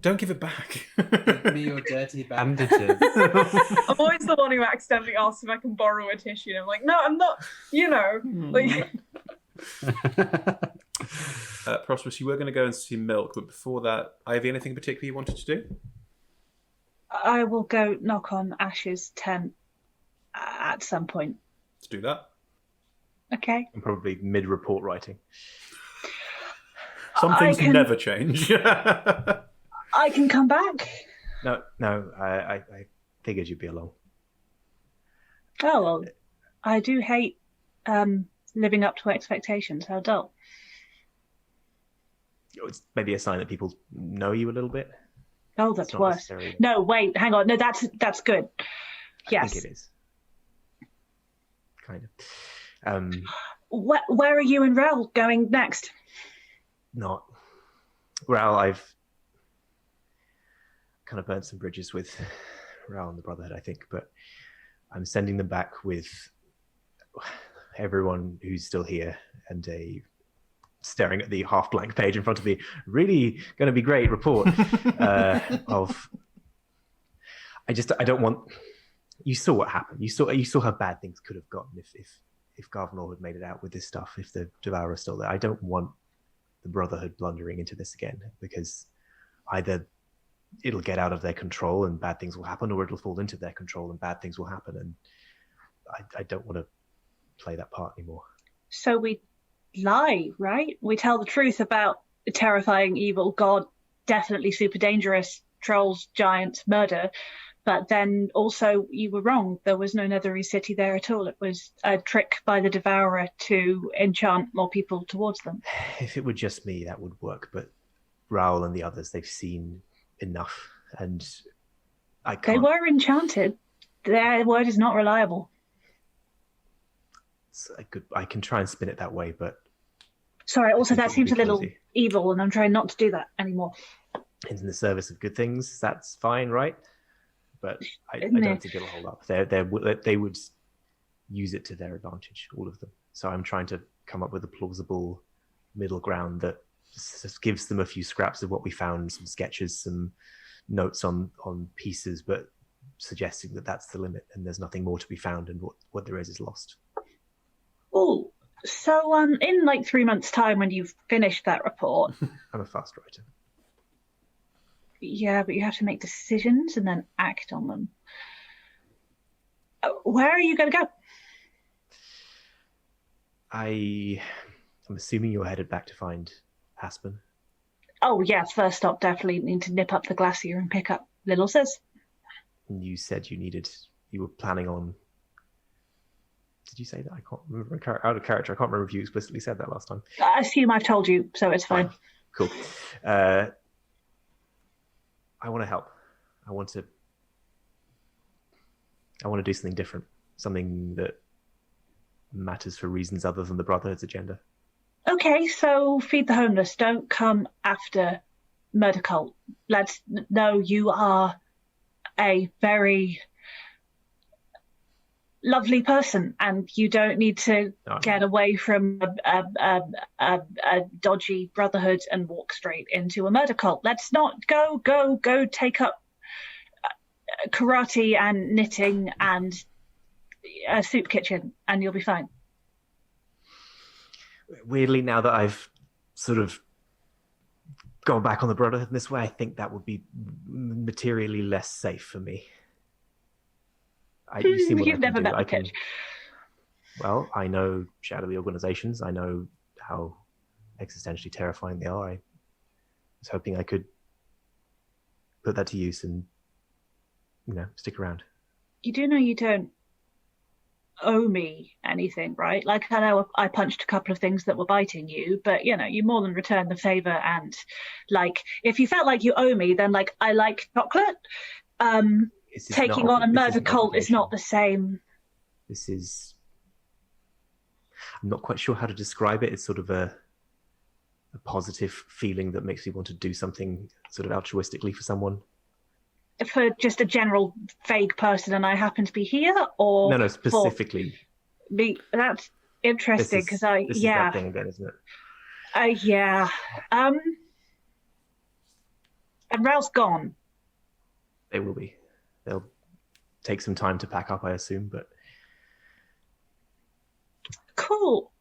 Don't give it back. Give me your dirty bandages. I'm always the one who accidentally asks if I can borrow a tissue. And I'm like, no, I'm not, like... Prosp'rus, you were going to go and see Milk, but before that, Ivy, anything particular you wanted to do? I will go knock on Ash's tent at some point. Let's do that. Okay. I'm probably mid-report writing. Some things never change. I can come back. No, I figured you'd be alone. Oh, well, I do hate living up to expectations. How dull. It's maybe a sign that people know you a little bit. Oh, that's Not worse. necessarily- No, wait, hang on. No, that's good. I Yes. think it is. Kind of. Where are you and Rel going next? Not. Ral, I've kind of burnt some bridges with Ral and the Brotherhood, I think, but I'm sending them back with everyone who's still here and staring at the half-blank page in front of me, really going to be great report of... I don't want... You saw what happened. You saw how bad things could have gotten if Garvanor had made it out with this stuff, if the Devourer is still there. I don't want the Brotherhood blundering into this again, because either it'll get out of their control and bad things will happen, or it'll fall into their control and bad things will happen, and I don't want to play that part anymore. So we lie, right? We tell the truth about a terrifying evil god, definitely super dangerous, trolls, giants, murder, but then also you were wrong. There was no Nethery city there at all. It was a trick by the Devourer to enchant more people towards them. If it were just me, that would work, but Raoul and the others, they've seen enough, and I can't... They were enchanted. Their word is not reliable. I can try and spin it that way, but... Sorry, also think that it would seems be a little clumsy. evil, and I'm trying not to do that anymore. In the service of good things, that's fine, right? But I Isn't don't it? think it'll hold up. They would use it to their advantage, all of them. So I'm trying to come up with a plausible middle ground that just gives them a few scraps of what we found, some sketches, some notes on pieces, but suggesting that that's the limit and there's nothing more to be found, and what there is lost. Oh, so in like 3 months' time, when you've finished that report, I'm a fast writer. yeah, but you have to make decisions and then act on them. Where are you going to go? I'm assuming you're headed back to find Aspen. Oh, yeah, first stop, definitely need to nip up the glacier and pick up Little Sis. You said you were planning on. Did you say that? I can't remember. Out of character, I can't remember if you explicitly said that last time. I assume I've told you, so it's fine. Cool. I want to help. I want to do something different, something that matters for reasons other than the Brotherhood's agenda. Okay, so feed the homeless. Don't come after Murder Cult. Let's know you are a very lovely person, and you don't need to get away from a dodgy Brotherhood and walk straight into a murder cult. Let's not go take up karate and knitting and a soup kitchen, and you'll be fine. Weirdly, now that I've sort of gone back on the Brotherhood in this way, I think that would be materially less safe for me. You see what You've I can never do. met the pitch. Well, I know shadowy organizations. I know how existentially terrifying they are. I was hoping I could put that to use and, stick around. You do know you don't owe me anything, right? Like, I know I punched a couple of things that were biting you, but you more than returned the favor. And like, if you felt like you owe me, then like, I like chocolate. Taking on a murder cult is not the same. I'm not quite sure how to describe it. It's sort of a positive feeling that makes me want to do something sort of altruistically for someone. For just a general vague person, and I happen to be here, or no, specifically. That's interesting because this is that thing again, isn't it? Yeah. And Ralph's gone. They will be. They'll take some time to pack up, I assume, but cool.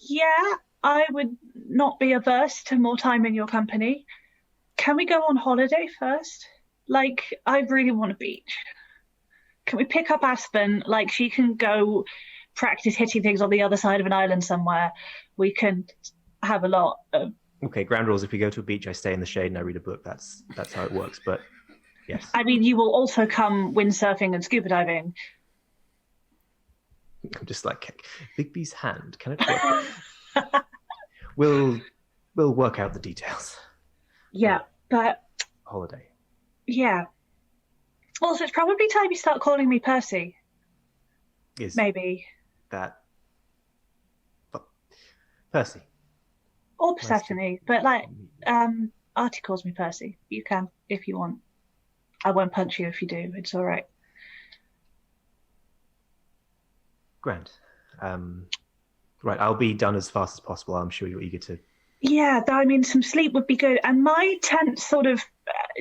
Yeah, I would not be averse to more time in your company. Can we go on holiday first? Like, I really want a beach. Can we pick up Aspen? Like, she can go practice hitting things on the other side of an island somewhere. We can have a lot of... Okay, ground rules. If we go to a beach, I stay in the shade and I read a book. That's how it works, but yes. I mean, you will also come windsurfing and scuba diving. I'm just like, Bigby's hand. Can it work? We'll work out the details. Yeah, but... Holiday. Yeah. Also, it's probably time you start calling me Percy. Maybe. That... Percy. Or Persephone, but like, Artie calls me Percy. You can, if you want. I won't punch you if you do. It's all right. Grand. Right, I'll be done as fast as possible. I'm sure you're eager to. Yeah, I mean, some sleep would be good. And my tent sort of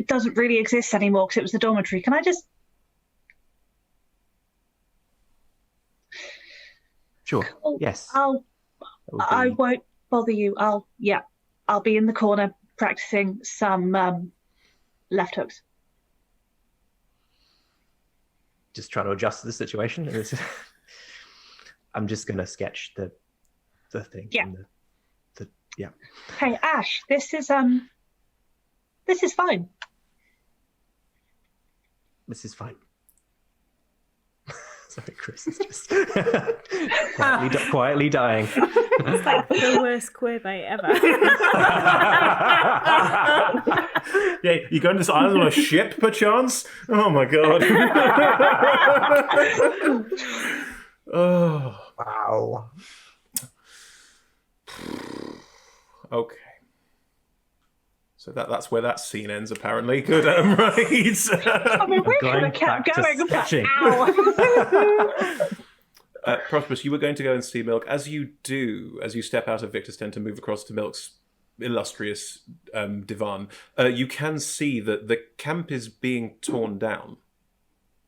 doesn't really exist anymore because it was the dormitory. Can I just... Sure. Yes. I won't bother you. I'll be in the corner practicing some left hooks. Just trying to adjust to the situation. I'm just going to sketch the thing. Yeah. Yeah. Hey, Ash, this is fine. This is fine. Sorry, Chris is just quietly dying. It's like the worst queer bait ever. Yeah, you going to this island on a ship, perchance? Oh my god. Oh. Wow. Okay. So that's where that scene ends, apparently. Good, right? I mean, we could have kept going. Prosp'rus, you were going to go and see Milk. As you step out of Viktor's tent and move across to Milk's illustrious divan, you can see that the camp is being torn down.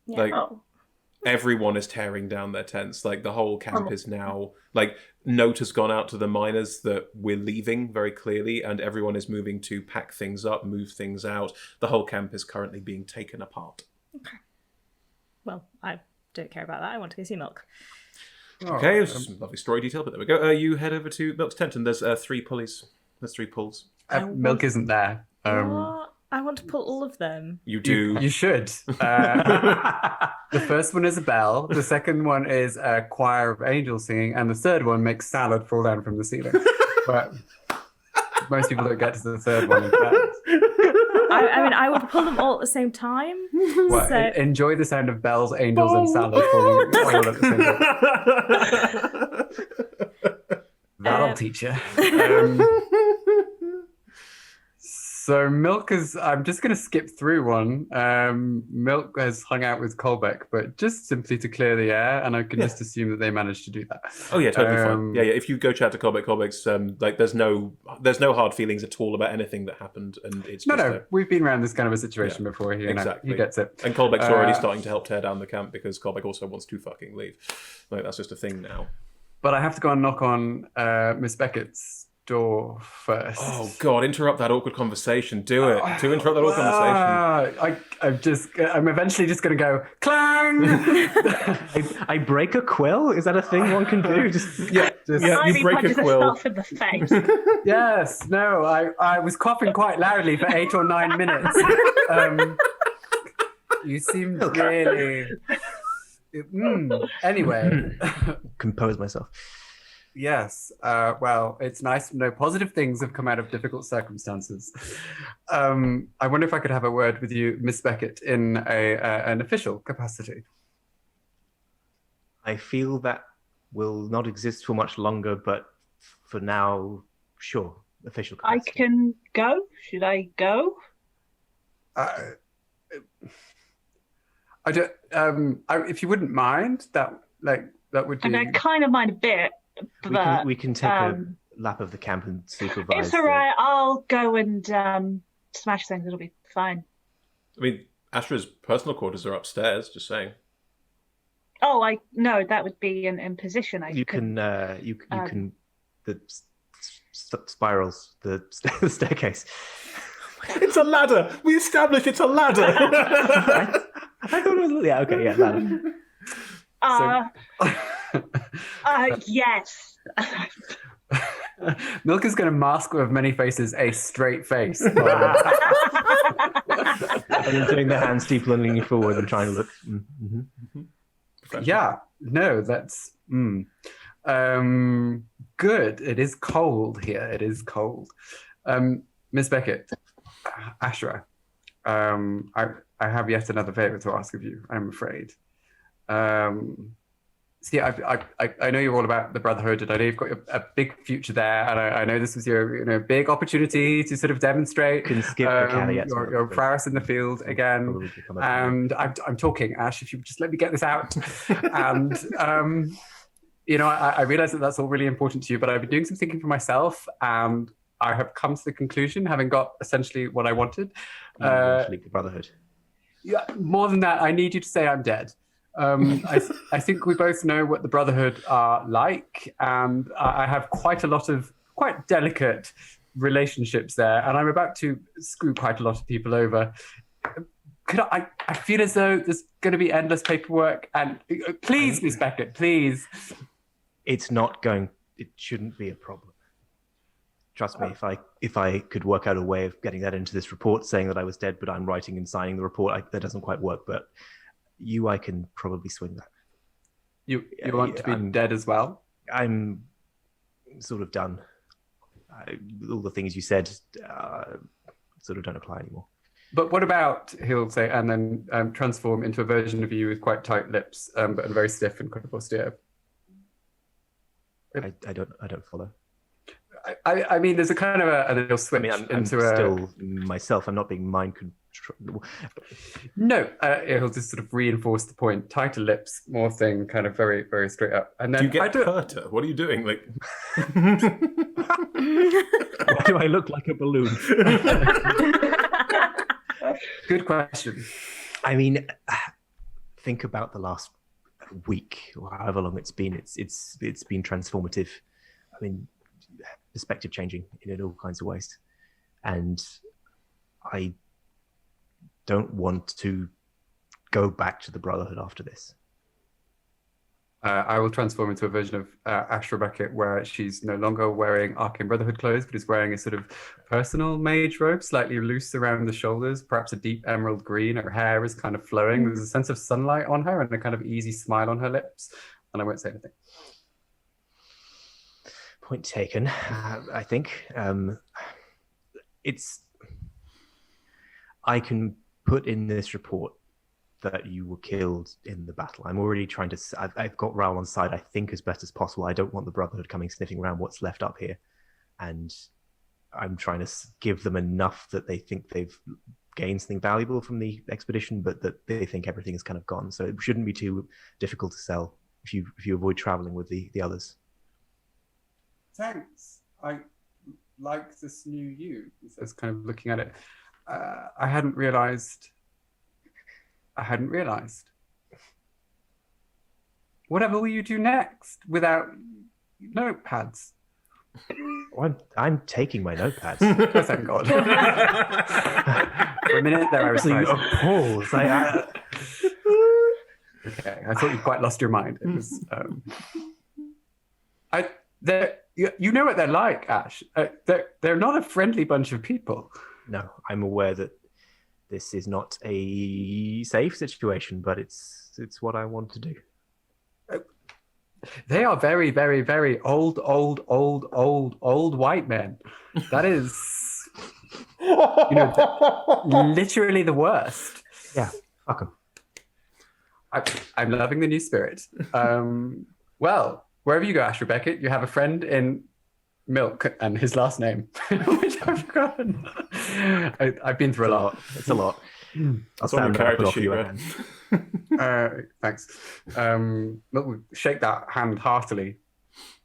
Yeah. Like, everyone is tearing down their tents. Like, the whole camp is now... Like, note has gone out to the miners that we're leaving very clearly, and everyone is moving to pack things up, move things out. The whole camp is currently being taken apart. Okay. Well, I don't care about that. I want to go see Milk. Okay, it's some lovely story detail, but there we go. You head over to Milk's tent, and there's 3 pulleys. There's 3 pulls. Milk isn't there. What? I want to pull all of them. You do. You should. The first one is a bell. The second one is a choir of angels singing, and the third one makes salad fall down from the ceiling. But most people don't get to the third one. In fact. I mean, I would pull them all at the same time. Well, So- enjoy the sound of bells, angels, and salad falling all at the same time. That'll teach you. So Milk is, I'm just going to skip through one. Milk has hung out with Kolbeck, but just simply to clear the air, and I can just assume that they managed to do that. Oh yeah, totally fine. Yeah. If you go chat to Kolbeck's, like there's no hard feelings at all about anything that happened, and it's just we've been around this kind of a situation before. He gets it. And Kolbeck's already starting to help tear down the camp because Kolbeck also wants to fucking leave. Like that's just a thing now. But I have to go and knock on Miss Beckett's door first. Oh God! Interrupt that awkward conversation. Do it. To interrupt that awkward conversation. I'm eventually just going to go clang. I break a quill. Is that a thing one can do? Yeah. You break a quill. In the face. Yes. No. I was coughing quite loudly for 8 or 9 minutes. You seemed really. Anyway. Compose myself. Yes. Well, it's nice to know positive things have come out of difficult circumstances. I wonder if I could have a word with you, Miss Beckett, in an official capacity. I feel that will not exist for much longer, but for now, sure, official capacity. I can go. Should I go? I don't. If you wouldn't mind, that would be. And I kind of mind a bit. But, we can take a lap of the camp and supervise. It's all right. I'll go and smash things. It'll be fine. I mean, Ashra's personal quarters are upstairs. Just saying. Oh, no, that would be in position. You can the spirals, the staircase. It's a ladder. We established it's a ladder. I thought it was ladder. Yes. Milk is going to mask with many faces a straight face. And then doing the hand steeple and leaning forward and trying to look. Yeah, no, that's good. It is cold here. It is cold. Miss Beckett, Ashra, I have yet another favor to ask of you, I'm afraid. See, I know you're all about the Brotherhood, and I know you've got a big future there, and I know this was your big opportunity to sort of demonstrate your prowess in the field again. And I'm talking, Ash. If you just let me get this out, and I realize that that's all really important to you, but I've been doing some thinking for myself, and I have come to the conclusion, having got essentially what I wanted. Leave the Brotherhood. Yeah, more than that, I need you to say I'm dead. I think we both know what the Brotherhood are like, and I have quite a lot of quite delicate relationships there, and I'm about to screw quite a lot of people over. I feel as though there's going to be endless paperwork, and please, Miss Beckett, please. It shouldn't be a problem. Trust me, if I could work out a way of getting that into this report, saying that I was dead, but I'm writing and signing the report, that doesn't quite work, but I can probably swing that. You want to be dead as well? I'm sort of done. All the things you said sort of don't apply anymore. But what about, he'll say, and then transform into a version of you with quite tight lips, but very stiff and kind of austere? I don't follow. I mean, there's a kind of a little switch I'm still myself. I'm not being mind controlled. No, he'll just sort of reinforce the point. Tighter lips, more thing, kind of very, very straight up. And then do you get curter? What are you doing? Like, why do I look like a balloon? Good question. I mean, think about the last week or however long it's been. It's been transformative. I mean, perspective changing in all kinds of ways, and I don't want to go back to the Brotherhood after this. I will transform into a version of Ashra Beckett where she's no longer wearing Arcane Brotherhood clothes, but is wearing a sort of personal mage robe, slightly loose around the shoulders, perhaps a deep emerald green. Her hair is kind of flowing. There's a sense of sunlight on her and a kind of easy smile on her lips. And I won't say anything. Point taken. I think I can put in this report that you were killed in the battle. I'm already trying to. I've got Raoul on side, I think, as best as possible. I don't want the Brotherhood coming sniffing around what's left up here. And I'm trying to give them enough that they think they've gained something valuable from the expedition, but that they think everything is kind of gone. So it shouldn't be too difficult to sell if you avoid traveling with the others. Thanks. I like this new you. He says, kind of looking at it. I hadn't realized. Whatever will you do next without notepads? Oh, I'm taking my notepads. Oh, thank God. For a minute there, I was appalled. Okay, I thought you quite lost your mind. It was. You know what they're like, Ash. They're not a friendly bunch of people. No, I'm aware that this is not a safe situation, but it's what I want to do. They are very, very, very old white men. That is, literally the worst. Yeah, fuck them. I'm loving the new spirit. Well, wherever you go, Ashra Beckett, you have a friend in Milk and his last name, which I've forgotten. I've been through a lot. It's a lot. That's on your character sheet, thanks. Milk will shake that hand heartily.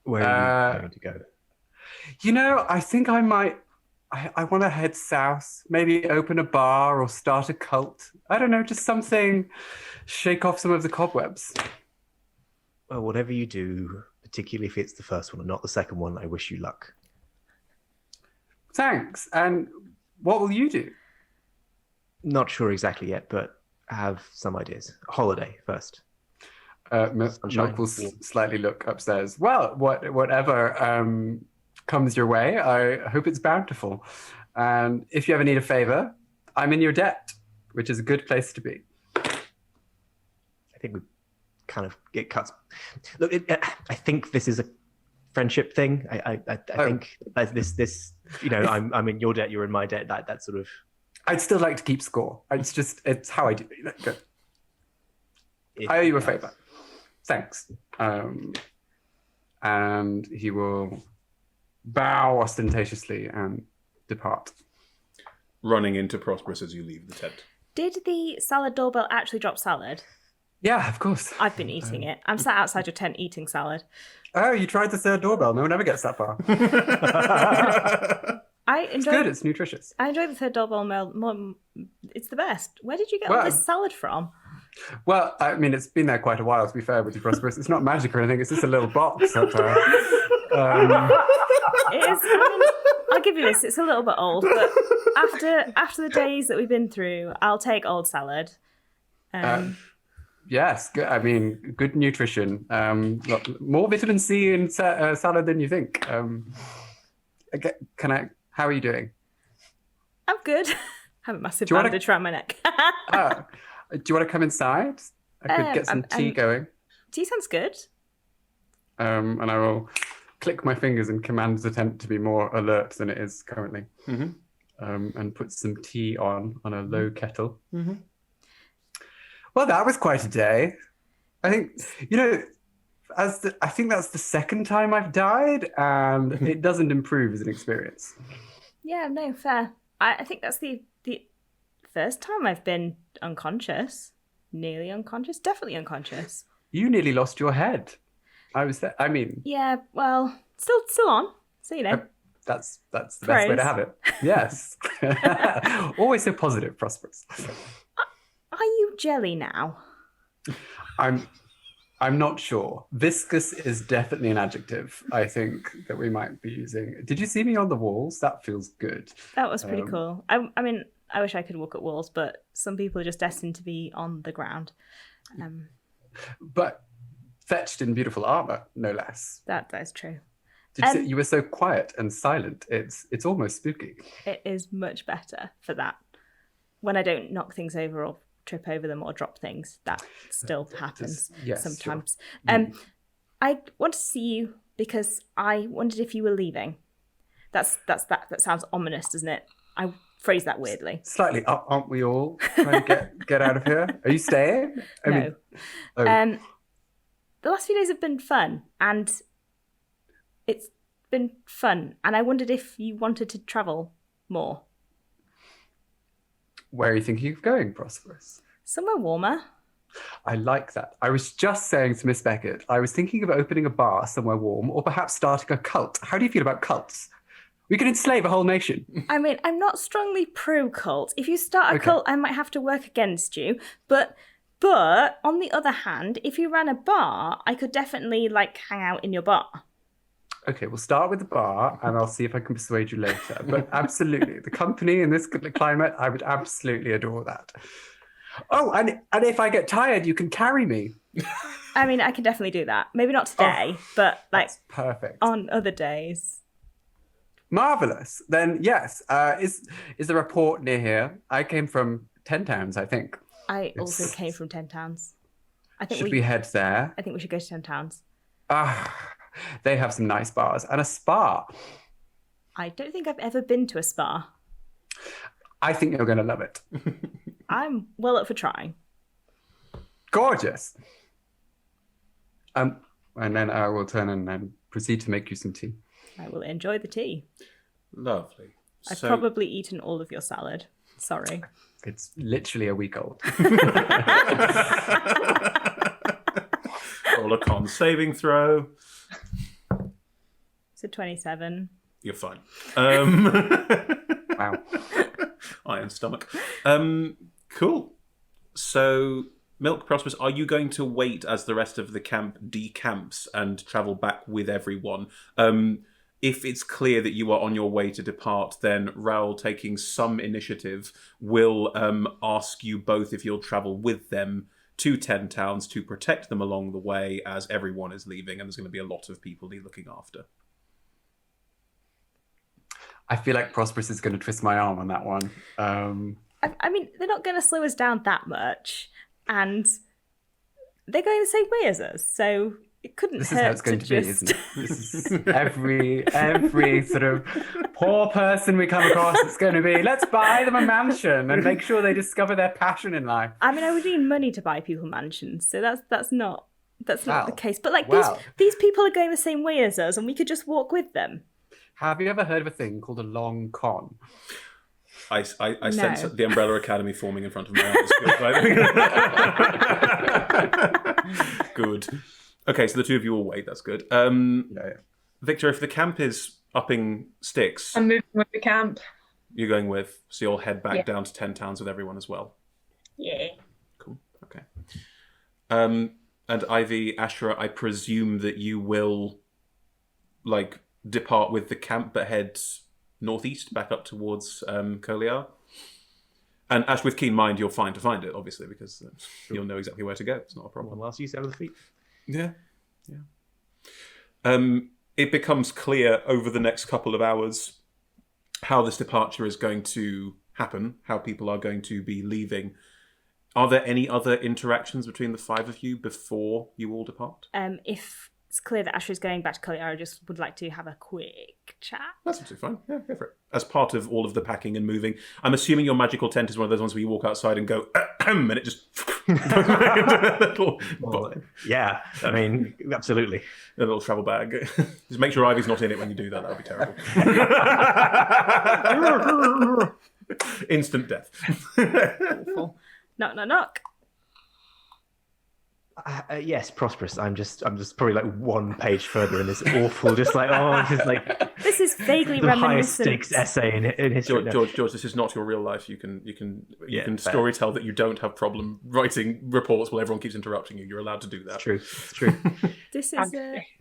Where are you going to go? I think I might. I want to head south, maybe open a bar or start a cult. I don't know, just something, shake off some of the cobwebs. Well, whatever you do, particularly if it's the first one and not the second one, I wish you luck. Thanks. And what will you do? Not sure exactly yet, but I have some ideas. Holiday first. Milk will slightly look upstairs. Well, whatever comes your way, I hope it's bountiful. And if you ever need a favor, I'm in your debt, which is a good place to be. I think we kind of get cuts. Look, I think this is a friendship thing. I think this I'm in your debt, you're in my debt. That sort of. I'd still like to keep score. It's how I do it. Good. I owe you a favor. Thanks. And he will bow ostentatiously and depart. Running into Prosp'rus as you leave the tent. Did the salad doorbell actually drop salad? Yeah, of course. I've been eating it. I'm sat outside your tent eating salad. Oh, you tried the third doorbell. No one ever gets that far. It's good. It's nutritious. I enjoy the third doorbell more. It's the best. Where did you get all this salad from? Well, I mean, it's been there quite a while, to be fair with you, Prosp'rus. It's not magic or anything. It's just a little box. It is. I'll give you this. It's a little bit old, but after the days that we've been through, I'll take old salad. Yes, good. I mean, good nutrition. More vitamin C in salad than you think. How are you doing? I'm good. I have a massive bandage around my neck. Do you want to come inside? I could get some tea going. Tea sounds good. And I will click my fingers and command the tent to be more alert than it is currently. Mm-hmm. And put some tea on a low kettle. Mm-hmm. Well, that was quite a day. I think, I think that's the second time I've died, and it doesn't improve as an experience. Yeah, no, fair. I think that's the first time I've been unconscious. Nearly unconscious. Definitely unconscious. You nearly lost your head. I was there. I mean... Yeah, well, still on. So, that's the best way to have it. Yes. Always so positive, Prosp'rus. Are you jelly now? I'm not sure. Viscous is definitely an adjective, I think, that we might be using. Did you see me on the walls? That feels good. That was pretty cool. I mean, I wish I could walk at walls, but some people are just destined to be on the ground. But fetched in beautiful armor, no less. That is true. Did you say you were so quiet and silent? It's almost spooky. It is much better for that. When I don't knock things over or trip over them or drop things, that still happens sometimes. Sure. I want to see you because I wondered if you were leaving. That sounds ominous, doesn't it? I phrased that weirdly. Slightly. Aren't we all trying to get out of here? Are you staying? No. The last few days have been fun, and it's been fun. And I wondered if you wanted to travel more. Where are you thinking of going, Prosp'rus? Somewhere warmer. I like that. I was just saying to Miss Beckett, I was thinking of opening a bar somewhere warm, or perhaps starting a cult. How do you feel about cults? We could enslave a whole nation. I mean, I'm not strongly pro-cult. If you start a cult, I might have to work against you. But on the other hand, if you ran a bar, I could definitely, hang out in your bar. Okay, we'll start with the bar, and I'll see if I can persuade you later. But absolutely, the company in this climate, I would absolutely adore that. Oh, and if I get tired, you can carry me. I mean, I can definitely do that. Maybe not today, but that's perfect. On other days. Marvelous. Then yes, is there a port near here? I came from 10 Towns, I think. I also came from 10 Towns. I think should we head there? I think we should go to 10 Towns. They have some nice bars and a spa. I don't think I've ever been to a spa. I think you're going to love it. I'm well up for trying. Gorgeous. And then I will turn and proceed to make you some tea. I will enjoy the tea. Lovely. I've probably eaten all of your salad. Sorry. It's literally a week old. Roll a con saving throw. It's a 27. You're fine. Wow. Iron stomach. Cool. So, Milk, Prosp'rus, are you going to wait as the rest of the camp decamps and travel back with everyone? If it's clear that you are on your way to depart, then Raoul, taking some initiative, will ask you both if you'll travel with them to 10 Towns to protect them along the way as everyone is leaving, and there's going to be a lot of people to be looking after. I feel like Prosp'rus is going to twist my arm on that one. I mean, they're not going to slow us down that much, and they're going the same way as us, so it couldn't hurt. This is how it's going to be, isn't it? This is every sort of poor person we come across. It's going to be, let's buy them a mansion and make sure they discover their passion in life. I mean, I would need money to buy people mansions, so that's not the case. But these people are going the same way as us, and we could just walk with them. Have you ever heard of a thing called a long con? I sense the Umbrella Academy forming in front of my eyes. Good. Okay, so the two of you will wait. That's good. Viktor, if the camp is upping sticks, I'm moving with the camp. You're going with, so you'll head back down to 10 Towns with everyone as well. Yeah. Cool. Okay. And Ivy, Ashra, I presume that you will, depart with the camp, but head northeast back up towards Koliar. And Ash, with keen mind, you're fine to find it, obviously, because you'll know exactly where to go. It's not a problem. One last use out of the feet. Yeah. It becomes clear over the next couple of hours how this departure is going to happen, how people are going to be leaving. Are there any other interactions between the five of you before you all depart? If it's clear that Ashra's going back to Koliar, I just would like to have a quick chat. That's absolutely fine. Yeah, go for it. As part of all of the packing and moving, I'm assuming your magical tent is one of those ones where you walk outside and go, and it just... Yeah, I mean, absolutely. A little travel bag. Just make sure Ivy's not in it when you do that. That would be terrible. Instant death. Awful. Knock, knock, knock. Yes, Prosp'rus. I'm just probably one page further in this awful, this is vaguely the reminiscent. highest stakes essay in history. George, this is not your real life. You can story tell that you don't have problem writing reports while everyone keeps interrupting you. You're allowed to do that. It's true. This is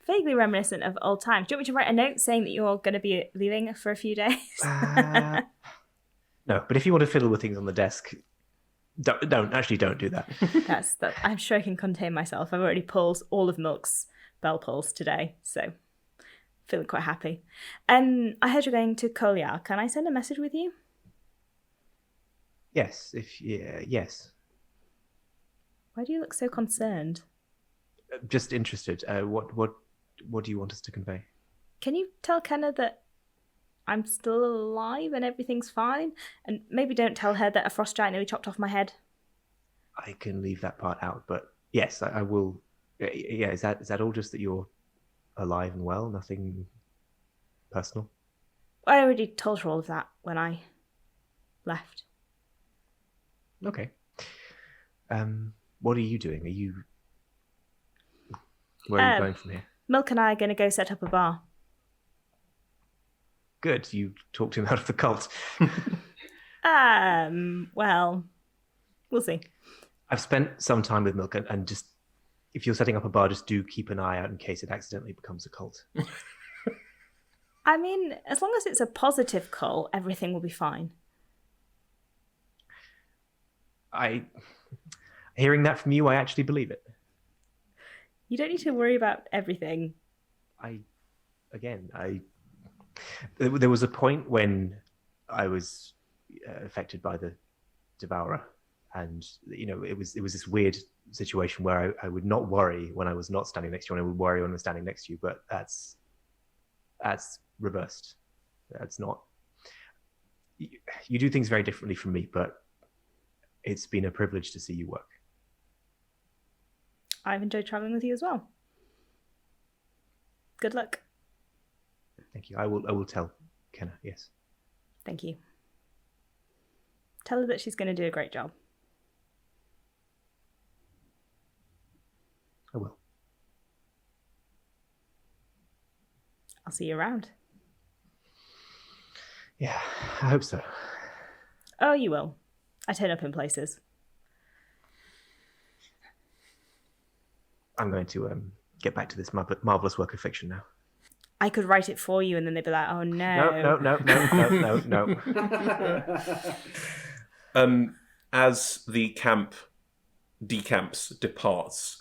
vaguely reminiscent of old times. Do you want me to write a note saying that you're going to be leaving for a few days? No, but if you want to fiddle with things on the desk, Don't do that. That's that. I'm sure I can contain myself. I've already pulled all of Milk's bell pulls today, so feeling quite happy. I heard you're going to Koliar. Can I send a message with you? Yes, yes. Why do you look so concerned? Just interested. What do you want us to convey? Can you tell Kenna that I'm still alive and everything's fine? And maybe don't tell her that a frost giant nearly chopped off my head. I can leave that part out, but yes, I will. Yeah, is that all? Just that you're alive and well? Nothing personal? I already told her all of that when I left. Okay. What are you doing? Where are you going from here? Milk and I are going to go set up a bar. Good. You talked him out of the cult. Well, we'll see. I've spent some time with Milk, and just if you're setting up a bar, just do keep an eye out in case it accidentally becomes a cult. I mean, as long as it's a positive cult, everything will be fine. Hearing that from you, I actually believe it. You don't need to worry about everything. There was a point when I was affected by the Devourer, and it was this weird situation where I would not worry when I was not standing next to you, and I would worry when I was standing next to you. But that's reversed. That's not. You do things very differently from me, but it's been a privilege to see you work. I've enjoyed traveling with you as well. Good luck. Thank you. I will tell Kenna, yes. Thank you. Tell her that she's going to do a great job. I will. I'll see you around. Yeah, I hope so. Oh, you will. I turn up in places. I'm going to get back to this marvelous work of fiction now. I could write it for you, and then they'd be like, "Oh no, no." As the camp departs,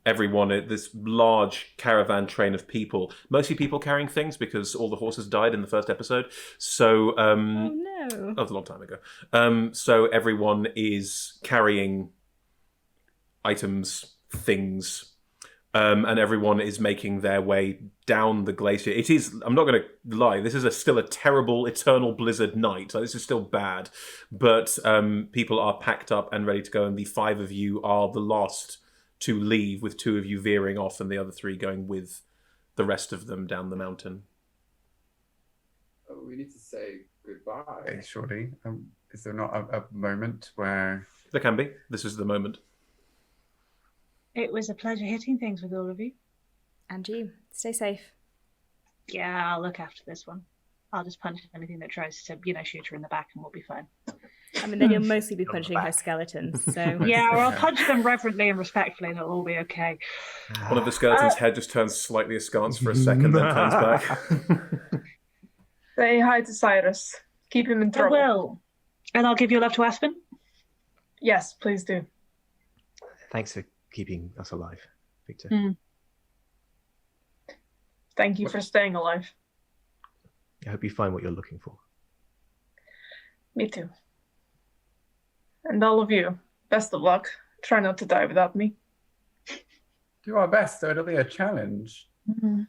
everyone, this large caravan train of people, mostly people carrying things because all the horses died in the first episode. So, oh no, that was a long time ago. So everyone is carrying items, things. And everyone is making their way down the glacier. It is, I'm not going to lie, this is still a terrible eternal blizzard night. So this is still bad. But people are packed up and ready to go. And the 5 of you are the last to leave, with 2 of you veering off and the other 3 going with the rest of them down the mountain. Oh, we need to say goodbye, surely. Is there not a moment where... There can be. This is the moment. It was a pleasure hitting things with all of you. And you. Stay safe. Yeah, I'll look after this one. I'll just punch anything that tries to, shoot her in the back, and we'll be fine. I mean, then you'll mostly be punching her skeletons, so... Yeah, or I'll punch them reverently and respectfully, and it'll all be okay. One of the skeleton's head just turns slightly askance for a second, then turns back. Say hi to Cyrus. Keep him in I trouble. will. And I'll give your love to Aspen. Yes, please do. Thanks for keeping us alive, Viktor. Thank you for staying alive. I hope you find what you're looking for. Me too. And all of you, best of luck. Try not to die without me. Do our best, so it'll be a challenge. Mm-hmm.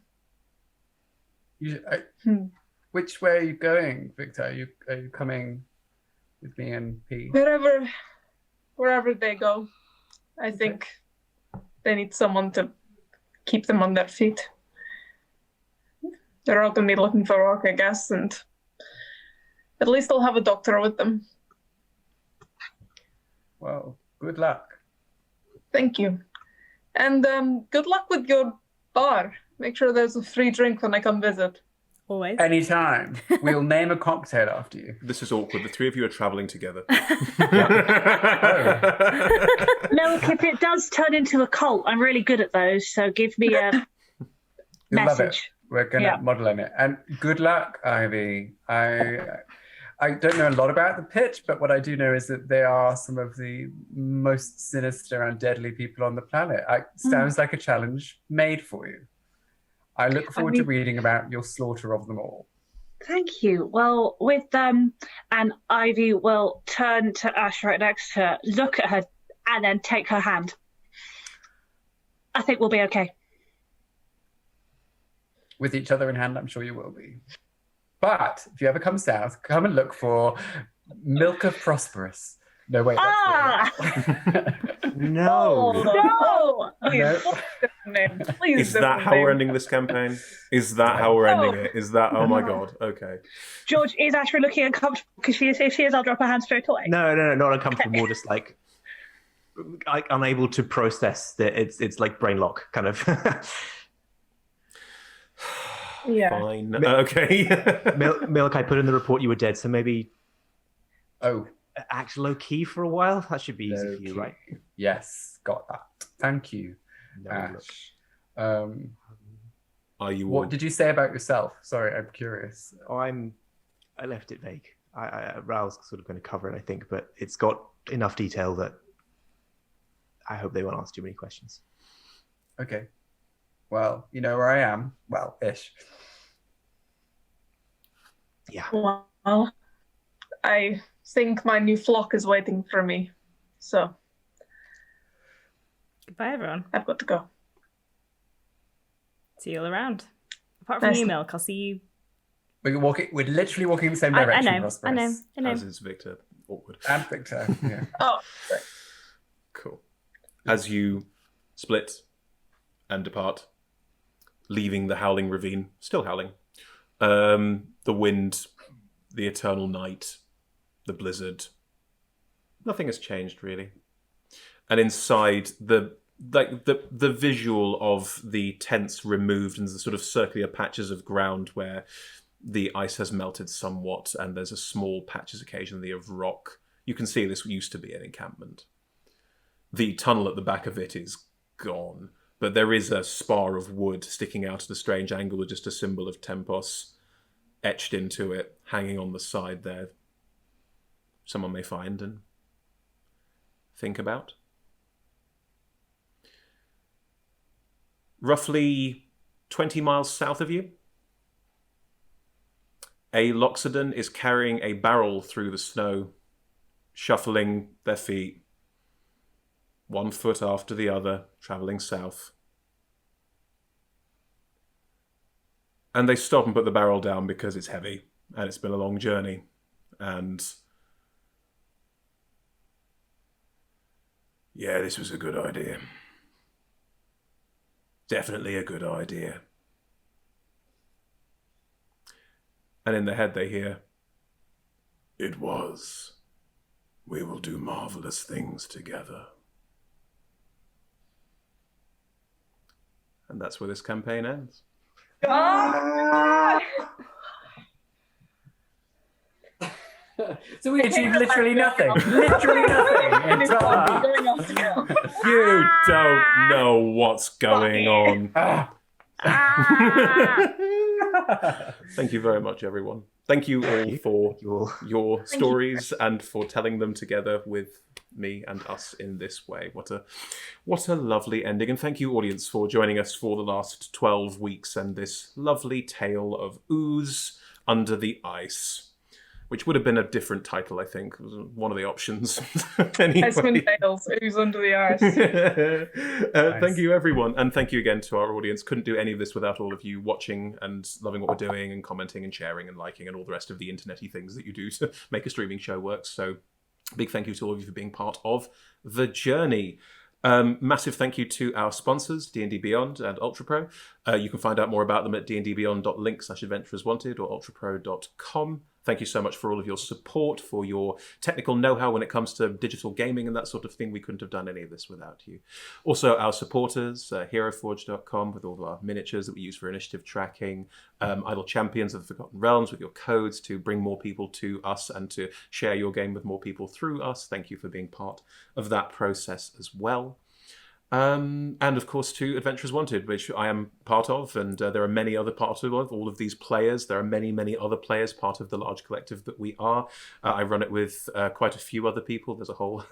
Which way are you going, Viktor? Are you coming with me and P? Wherever they go. I think they need someone to keep them on their feet. They're out to be looking for work, I guess, and at least they'll have a doctor with them. Well, good luck. Thank you. And good luck with your bar. Make sure there's a free drink when I come visit. Always. Anytime. We'll name a cocktail after you. This is awkward. The 3 of you are travelling together. No, if it does turn into a cult, I'm really good at those, so give me a You'll love it. message. We're going to model on it. And good luck, Ivy. I I don't know a lot about the pitch, but what I do know is that they are some of the most sinister and deadly people on the planet. Sounds like a challenge made for you. I look forward to reading about your slaughter of them all. Thank you. Well, with them, and Ivy will turn to Ash right next to her, look at her, and then take her hand. I think we'll be okay. With each other in hand, I'm sure you will be. But if you ever come south, come and look for Milk of Prosp'rus. No, wait. No. No! Please Is that how we're ending this campaign? Is that how we're ending it? Is that? Oh my god. Okay. George, is Ashra looking uncomfortable? Because if she is, I'll drop her hand straight away. No, not uncomfortable. More just like unable to process that it's like brain lock kind of. Yeah. Fine. Okay. Milk, I put in the report you were dead, so maybe act low key for a while. That should be easy for you, right? Yes, got that. Thank you, Ash. Are you? What did you say about yourself? Sorry, I'm curious. I left it vague. Raoul's sort of going to cover it, I think, but it's got enough detail that I hope they won't ask too many questions. Okay. Well, you know where I am. Well, ish. Yeah. Well, I think my new flock is waiting for me. So. Goodbye, everyone. I've got to go. See you all around. Apart from you, Milk, I'll see you. We're literally walking in the same direction. I know. As is Viktor. Awkward. And Viktor. Yeah. Oh, great. Cool. As you split and depart, leaving the howling ravine, still howling, the wind, the eternal night, the blizzard, nothing has changed really. And inside, the visual of the tents removed and the sort of circular patches of ground where the ice has melted somewhat and there's a small patches occasionally of rock. You can see this used to be an encampment. The tunnel at the back of it is gone, but there is a spar of wood sticking out at a strange angle with just a symbol of Tempos etched into it, hanging on the side there. Someone may find and think about. Roughly 20 miles south of you, a Loxodon is carrying a barrel through the snow, shuffling their feet, 1 foot after the other, travelling south. And they stop and put the barrel down because it's heavy and it's been a long journey. And yeah, this was a good idea. Definitely a good idea. And in their head they hear, "It was. We will do marvelous things together." And that's where this campaign ends. So we achieved literally nothing. Literally nothing. You don't know what's going on. Thank you very much, everyone. Thank you all for your stories and for telling them together with me and us in this way. What a lovely ending. And thank you, audience, for joining us for the last 12 weeks and this lovely tale of Ooze Under the Ice, which would have been a different title, I think. It was one of the options. Anyway. Icewind Tales, Ooze Under the Ice. Nice. Thank you, everyone. And thank you again to our audience. Couldn't do any of this without all of you watching and loving what we're doing and commenting and sharing and liking and all the rest of the internet-y things that you do to make a streaming show work. So big thank you to all of you for being part of the journey. Massive thank you to our sponsors, D&D Beyond and UltraPro. You can find out more about them at dndbeyond.link/adventurerswanted or ultrapro.com. Thank you so much for all of your support, for your technical know-how when it comes to digital gaming and that sort of thing. We couldn't have done any of this without you. Also, our supporters, heroforge.com with all of our miniatures that we use for initiative tracking, Idle Champions of the Forgotten Realms with your codes to bring more people to us and to share your game with more people through us. Thank you for being part of that process as well. And of course to Adventurers Wanted, which I am part of, and there are many other parts of all of these players. There are many other players part of the large collective that we are. I run it with quite a few other people. There's a whole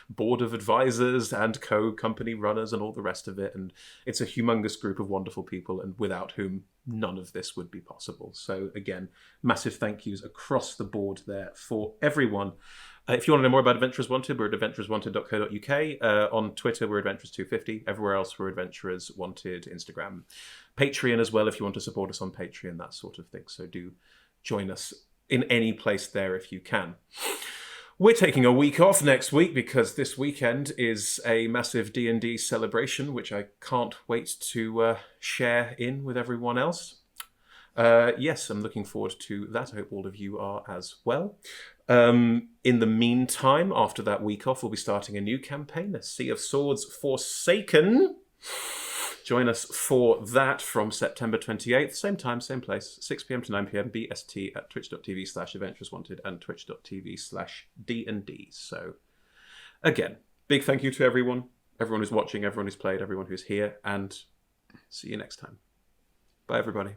board of advisors and co-company runners and all the rest of it, and it's a humongous group of wonderful people, and without whom none of this would be possible. So again, massive thank yous across the board there for everyone. If you want to know more about Adventurers Wanted, we're at adventurerswanted.co.uk. On Twitter, we're Adventurers250. Everywhere else, we're Adventurers Wanted. Instagram, Patreon as well, if you want to support us on Patreon, that sort of thing. So do join us in any place there if you can. We're taking a week off next week because this weekend is a massive D&D celebration, which I can't wait to share in with everyone else. Yes, I'm looking forward to that. I hope all of you are as well. In the meantime, after that week off, we'll be starting a new campaign, A Sea of Swords Forsaken. Join us for that from September 28th. Same time, same place, 6 p.m. to 9 p.m. BST at twitch.tv/adventureswanted and twitch.tv/D&D. So, again, big thank you to everyone who's watching, everyone who's played, everyone who's here, and see you next time. Bye, everybody.